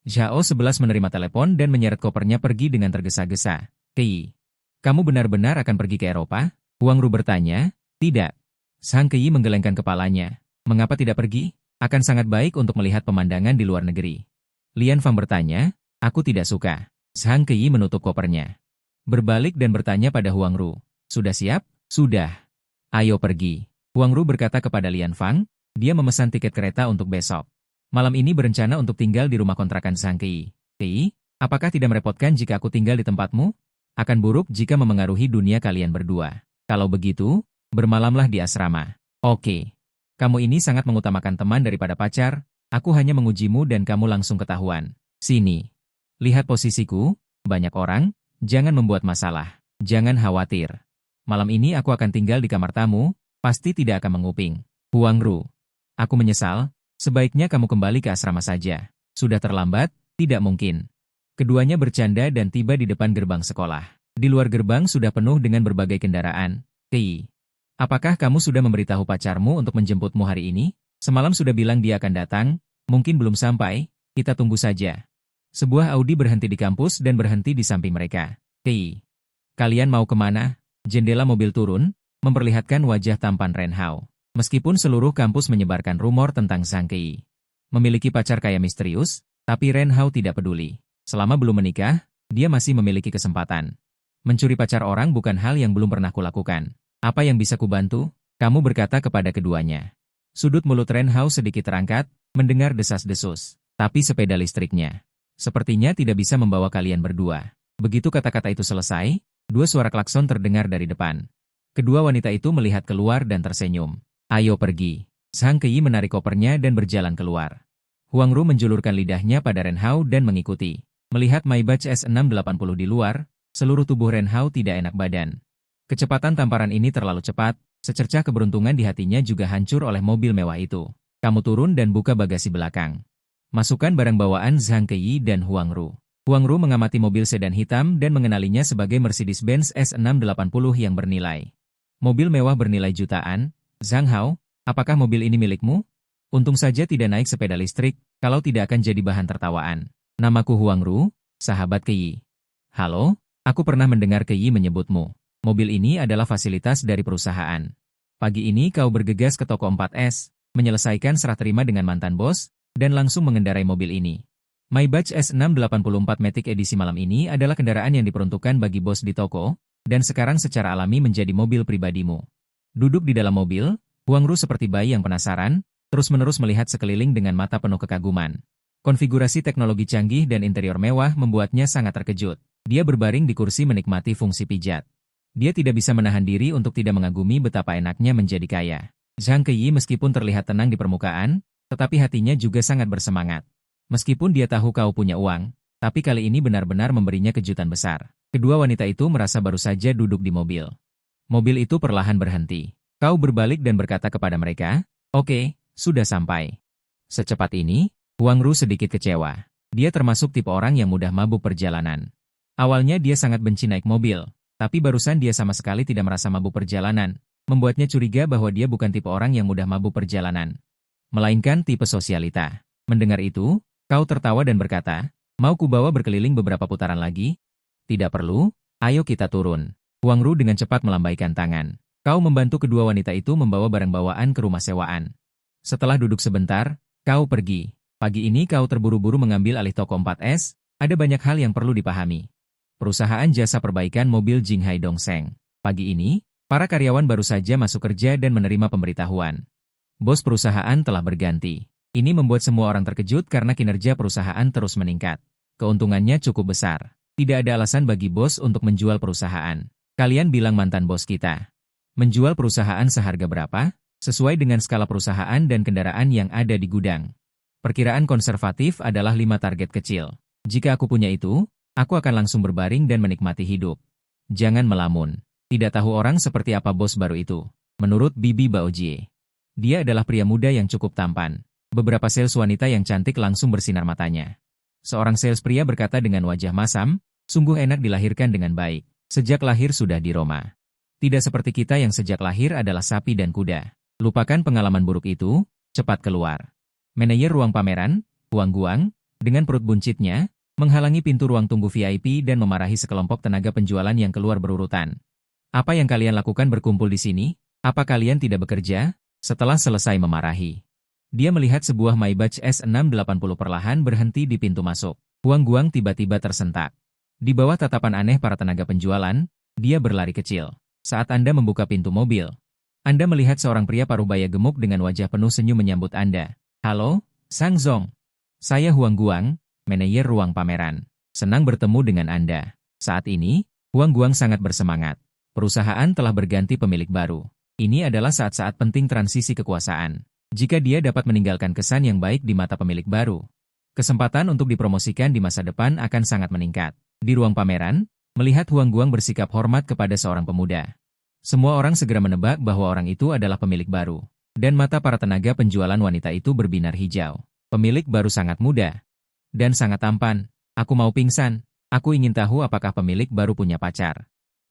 Zhao 11 menerima telepon dan menyeret kopernya pergi dengan tergesa-gesa. Kei, kamu benar-benar akan pergi ke Eropa? Huang Ru bertanya. Tidak. Zhang Kei menggelengkan kepalanya. Mengapa tidak pergi? Akan sangat baik untuk melihat pemandangan di luar negeri. Lian Fang bertanya. Aku tidak suka. Zhang Kei menutup kopernya. Berbalik dan bertanya pada Huang Ru. Sudah siap? Sudah. Ayo pergi. Huang Ru berkata kepada Lian Fang, dia memesan tiket kereta untuk besok. Malam ini berencana untuk tinggal di rumah kontrakan Zhang Kei. Kei, apakah tidak merepotkan jika aku tinggal di tempatmu? Akan buruk jika memengaruhi dunia kalian berdua. Kalau begitu, bermalamlah di asrama. Oke. Kamu ini sangat mengutamakan teman daripada pacar, aku hanya mengujimu dan kamu langsung ketahuan. Sini. Lihat posisiku, banyak orang, jangan membuat masalah. Jangan khawatir. Malam ini aku akan tinggal di kamar tamu, pasti tidak akan menguping. Huang Ru. Aku menyesal, sebaiknya kamu kembali ke asrama saja. Sudah terlambat, tidak mungkin. Keduanya bercanda dan tiba di depan gerbang sekolah. Di luar gerbang sudah penuh dengan berbagai kendaraan. Kei, apakah kamu sudah memberitahu pacarmu untuk menjemputmu hari ini? Semalam sudah bilang dia akan datang, Mungkin belum sampai, kita tunggu saja. Sebuah Audi berhenti di kampus dan berhenti di samping mereka. Kei, kalian mau kemana? Jendela mobil turun, memperlihatkan wajah tampan Ren Hao. Meskipun seluruh kampus menyebarkan rumor tentang Zhang Kei memiliki pacar kaya misterius, tapi Ren Hao tidak peduli. Selama belum menikah, dia masih memiliki kesempatan. Mencuri pacar orang bukan hal yang belum pernah kulakukan. Apa yang bisa kubantu? Kamu berkata kepada keduanya. Sudut mulut Ren Hao sedikit terangkat, mendengar desas-desus. Tapi sepeda listriknya sepertinya tidak bisa membawa kalian berdua. Begitu kata-kata itu selesai, dua suara klakson terdengar dari depan. Kedua wanita itu melihat keluar dan tersenyum. Ayo pergi. Zhang Kei menarik kopernya dan berjalan keluar. Huang Ru menjulurkan lidahnya pada Ren Hao dan mengikuti. Melihat Maybach S680 di luar, seluruh tubuh Ren Hao tidak enak badan. Kecepatan tamparan ini terlalu cepat, secercah keberuntungan di hatinya juga hancur oleh mobil mewah itu. Kamu turun dan buka bagasi belakang. Masukkan barang bawaan Zhang Kei dan Huang Ru. Huang Ru mengamati mobil sedan hitam dan mengenalinya sebagai Mercedes-Benz S680 yang bernilai. Mobil mewah bernilai jutaan. Zhang Hao, apakah mobil ini milikmu? Untung saja tidak naik sepeda listrik, kalau tidak akan jadi bahan tertawaan. Namaku Huang Ru, sahabat Kei. Halo, aku pernah mendengar Kei menyebutmu. Mobil ini adalah fasilitas dari perusahaan. Pagi ini kau bergegas ke toko 4S, menyelesaikan serah terima dengan mantan bos, dan langsung mengendarai mobil ini. Maybach S684 Matic edisi malam ini adalah kendaraan yang diperuntukkan bagi bos di toko, dan sekarang secara alami menjadi mobil pribadimu. Duduk di dalam mobil, Huang Ru seperti bayi yang penasaran, terus-menerus melihat sekeliling dengan mata penuh kekaguman. Konfigurasi teknologi canggih dan interior mewah membuatnya sangat terkejut. Dia berbaring di kursi menikmati fungsi pijat. Dia tidak bisa menahan diri untuk tidak mengagumi betapa enaknya menjadi kaya. Zhang Kei meskipun terlihat tenang di permukaan, tetapi hatinya juga sangat bersemangat. Meskipun dia tahu kau punya uang, tapi kali ini benar-benar memberinya kejutan besar. Kedua wanita itu merasa baru saja duduk di mobil. Mobil itu perlahan berhenti. Kau berbalik dan berkata kepada mereka, "Oke, sudah sampai." Secepat ini, Huang Ru sedikit kecewa. Dia termasuk tipe orang yang mudah mabuk perjalanan. Awalnya dia sangat benci naik mobil, tapi barusan dia sama sekali tidak merasa mabuk perjalanan, membuatnya curiga bahwa dia bukan tipe orang yang mudah mabuk perjalanan, melainkan tipe sosialita. Mendengar itu, kau tertawa dan berkata, "Mau kubawa berkeliling beberapa putaran lagi?" "Tidak perlu, ayo kita turun." Huang Ru dengan cepat melambaikan tangan. Kau membantu kedua wanita itu membawa barang bawaan ke rumah sewaan. Setelah duduk sebentar, kau pergi. Pagi ini kau terburu-buru mengambil alih toko 4S, ada banyak hal yang perlu dipahami. Perusahaan jasa perbaikan mobil Jinghai Dongsheng. Pagi ini, para karyawan baru saja masuk kerja dan menerima pemberitahuan. Bos perusahaan telah berganti. Ini membuat semua orang terkejut karena kinerja perusahaan terus meningkat. Keuntungannya cukup besar. Tidak ada alasan bagi bos untuk menjual perusahaan. Kalian bilang mantan bos kita. Menjual perusahaan seharga berapa? Sesuai dengan skala perusahaan dan kendaraan yang ada di gudang. Perkiraan konservatif adalah 5 target kecil. Jika aku punya itu, aku akan langsung berbaring dan menikmati hidup. Jangan melamun. Tidak tahu orang seperti apa bos baru itu. Menurut Bibi Baojie. Dia adalah pria muda yang cukup tampan. Beberapa sales wanita yang cantik langsung bersinar matanya. Seorang sales pria berkata dengan wajah masam, sungguh enak dilahirkan dengan baik. Sejak lahir sudah di Roma. Tidak seperti kita yang sejak lahir adalah sapi dan kuda. Lupakan pengalaman buruk itu, cepat keluar. Manajer ruang pameran, Huang Guang, dengan perut buncitnya, menghalangi pintu ruang tunggu VIP dan memarahi sekelompok tenaga penjualan yang keluar berurutan. Apa yang kalian lakukan berkumpul di sini? Apa kalian tidak bekerja? Setelah selesai memarahi, dia melihat sebuah Maybach S680 perlahan berhenti di pintu masuk. Huang Guang tiba-tiba tersentak. Di bawah tatapan aneh para tenaga penjualan, dia berlari kecil. Saat Anda membuka pintu mobil, Anda melihat seorang pria parubaya gemuk dengan wajah penuh senyum menyambut Anda. "Halo, Sang Zong. Saya Huang Guang, manajer ruang pameran. Senang bertemu dengan Anda." Saat ini, Huang Guang sangat bersemangat. Perusahaan telah berganti pemilik baru. Ini adalah saat-saat penting transisi kekuasaan. Jika dia dapat meninggalkan kesan yang baik di mata pemilik baru, kesempatan untuk dipromosikan di masa depan akan sangat meningkat. Di ruang pameran, melihat Huang Guang bersikap hormat kepada seorang pemuda. Semua orang segera menebak bahwa orang itu adalah pemilik baru. Dan mata para tenaga penjualan wanita itu berbinar hijau. Pemilik baru sangat muda. Dan sangat tampan. Aku mau pingsan. Aku ingin tahu apakah pemilik baru punya pacar.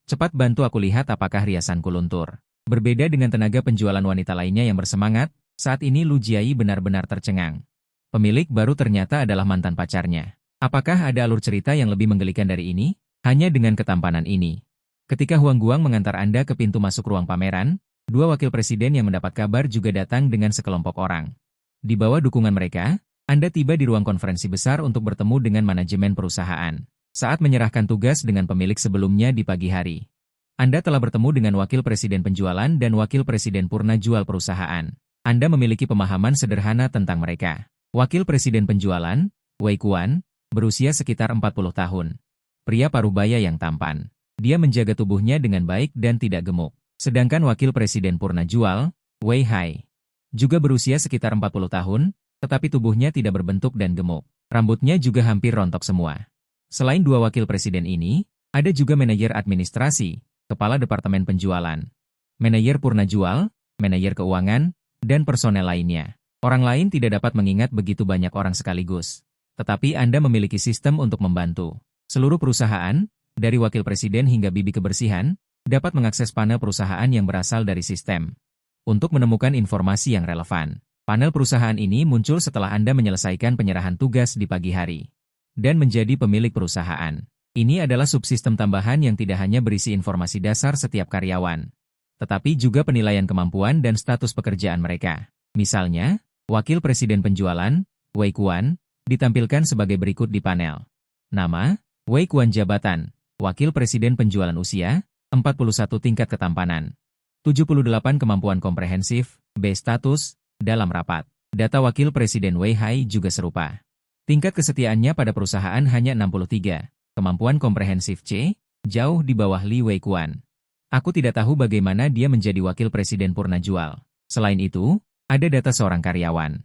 Cepat bantu aku lihat apakah riasanku luntur. Berbeda dengan tenaga penjualan wanita lainnya yang bersemangat, saat ini Lu Jiai benar-benar tercengang. Pemilik baru ternyata adalah mantan pacarnya. Apakah ada alur cerita yang lebih menggelikan dari ini? Hanya dengan ketampanan ini. Ketika Huang Guang mengantar Anda ke pintu masuk ruang pameran, dua wakil presiden yang mendapat kabar juga datang dengan sekelompok orang. Di bawah dukungan mereka, Anda tiba di ruang konferensi besar untuk bertemu dengan manajemen perusahaan. Saat menyerahkan tugas dengan pemilik sebelumnya di pagi hari, Anda telah bertemu dengan wakil presiden penjualan dan wakil presiden purna jual perusahaan. Anda memiliki pemahaman sederhana tentang mereka. Wakil presiden penjualan, Wei Kuan, berusia sekitar 40 tahun. Pria parubaya yang tampan. Dia menjaga tubuhnya dengan baik dan tidak gemuk. Sedangkan wakil presiden purna jual, Wei Hai, juga berusia sekitar 40 tahun, tetapi tubuhnya tidak berbentuk dan gemuk. Rambutnya juga hampir rontok semua. Selain dua wakil presiden ini, ada juga manajer administrasi, kepala departemen penjualan, manajer purna jual, manajer keuangan, dan personel lainnya. Orang lain tidak dapat mengingat begitu banyak orang sekaligus. Tetapi Anda memiliki sistem untuk membantu. Seluruh perusahaan, dari wakil presiden hingga bibi kebersihan, dapat mengakses panel perusahaan yang berasal dari sistem. Untuk menemukan informasi yang relevan, panel perusahaan ini muncul setelah Anda menyelesaikan penyerahan tugas di pagi hari dan menjadi pemilik perusahaan. Ini adalah subsistem tambahan yang tidak hanya berisi informasi dasar setiap karyawan, tetapi juga penilaian kemampuan dan status pekerjaan mereka. Misalnya, wakil presiden penjualan, Wei Kuan, ditampilkan sebagai berikut di panel. Nama, Wei Kuan. Jabatan, wakil presiden penjualan. Usia, 41. Tingkat ketampanan, 78. Kemampuan komprehensif, B. Status, dalam rapat. Data wakil presiden Wei Hai juga serupa. Tingkat kesetiaannya pada perusahaan hanya 63. Kemampuan komprehensif C, jauh di bawah Li Wei Kuan. Aku tidak tahu bagaimana dia menjadi wakil presiden purna jual. Selain itu, ada data seorang karyawan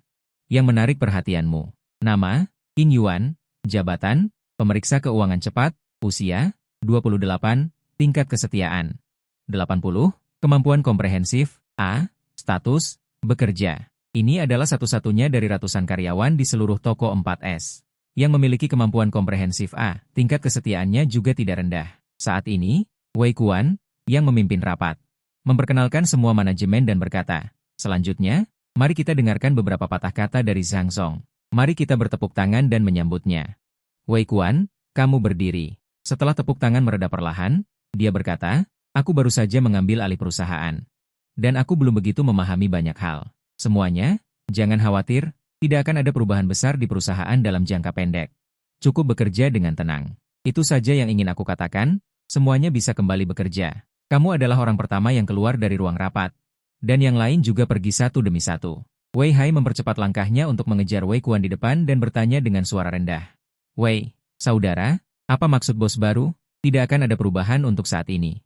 yang menarik perhatianmu. Nama, In Yuan. Jabatan, pemeriksa keuangan cepat. Usia, 28. Tingkat kesetiaan, 80. Kemampuan komprehensif, A. Status, bekerja. Ini adalah satu-satunya dari ratusan karyawan di seluruh toko 4S yang memiliki kemampuan komprehensif A. Tingkat kesetiaannya juga tidak rendah. Saat ini, Wei Kuan, yang memimpin rapat, memperkenalkan semua manajemen dan berkata, selanjutnya, mari kita dengarkan beberapa patah kata dari Zhang Song. Mari kita bertepuk tangan dan menyambutnya. Wei Kuan, kamu berdiri. Setelah tepuk tangan mereda perlahan, dia berkata, aku baru saja mengambil alih perusahaan. Dan aku belum begitu memahami banyak hal. Semuanya, jangan khawatir, tidak akan ada perubahan besar di perusahaan dalam jangka pendek. Cukup bekerja dengan tenang. Itu saja yang ingin aku katakan, semuanya bisa kembali bekerja. Kamu adalah orang pertama yang keluar dari ruang rapat. Dan yang lain juga pergi satu demi satu. Wei Hai mempercepat langkahnya untuk mengejar Wei Kuan di depan dan bertanya dengan suara rendah. Wei, saudara, apa maksud bos baru? Tidak akan ada perubahan untuk saat ini.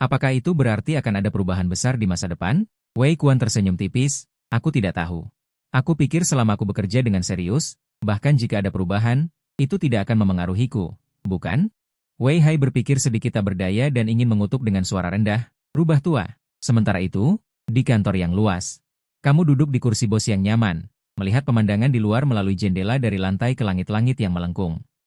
Apakah itu berarti akan ada perubahan besar di masa depan? Wei Kuan tersenyum tipis, aku tidak tahu. Aku pikir selama aku bekerja dengan serius, bahkan jika ada perubahan, itu tidak akan memengaruhiku, bukan? Wei Hai berpikir sedikit tak berdaya dan ingin mengutuk dengan suara rendah, rubah tua. Sementara itu, di kantor yang luas, kamu duduk di kursi bos yang nyaman, melihat pemandangan di luar melalui jendela dari lantai ke langit-langit yang melengkung.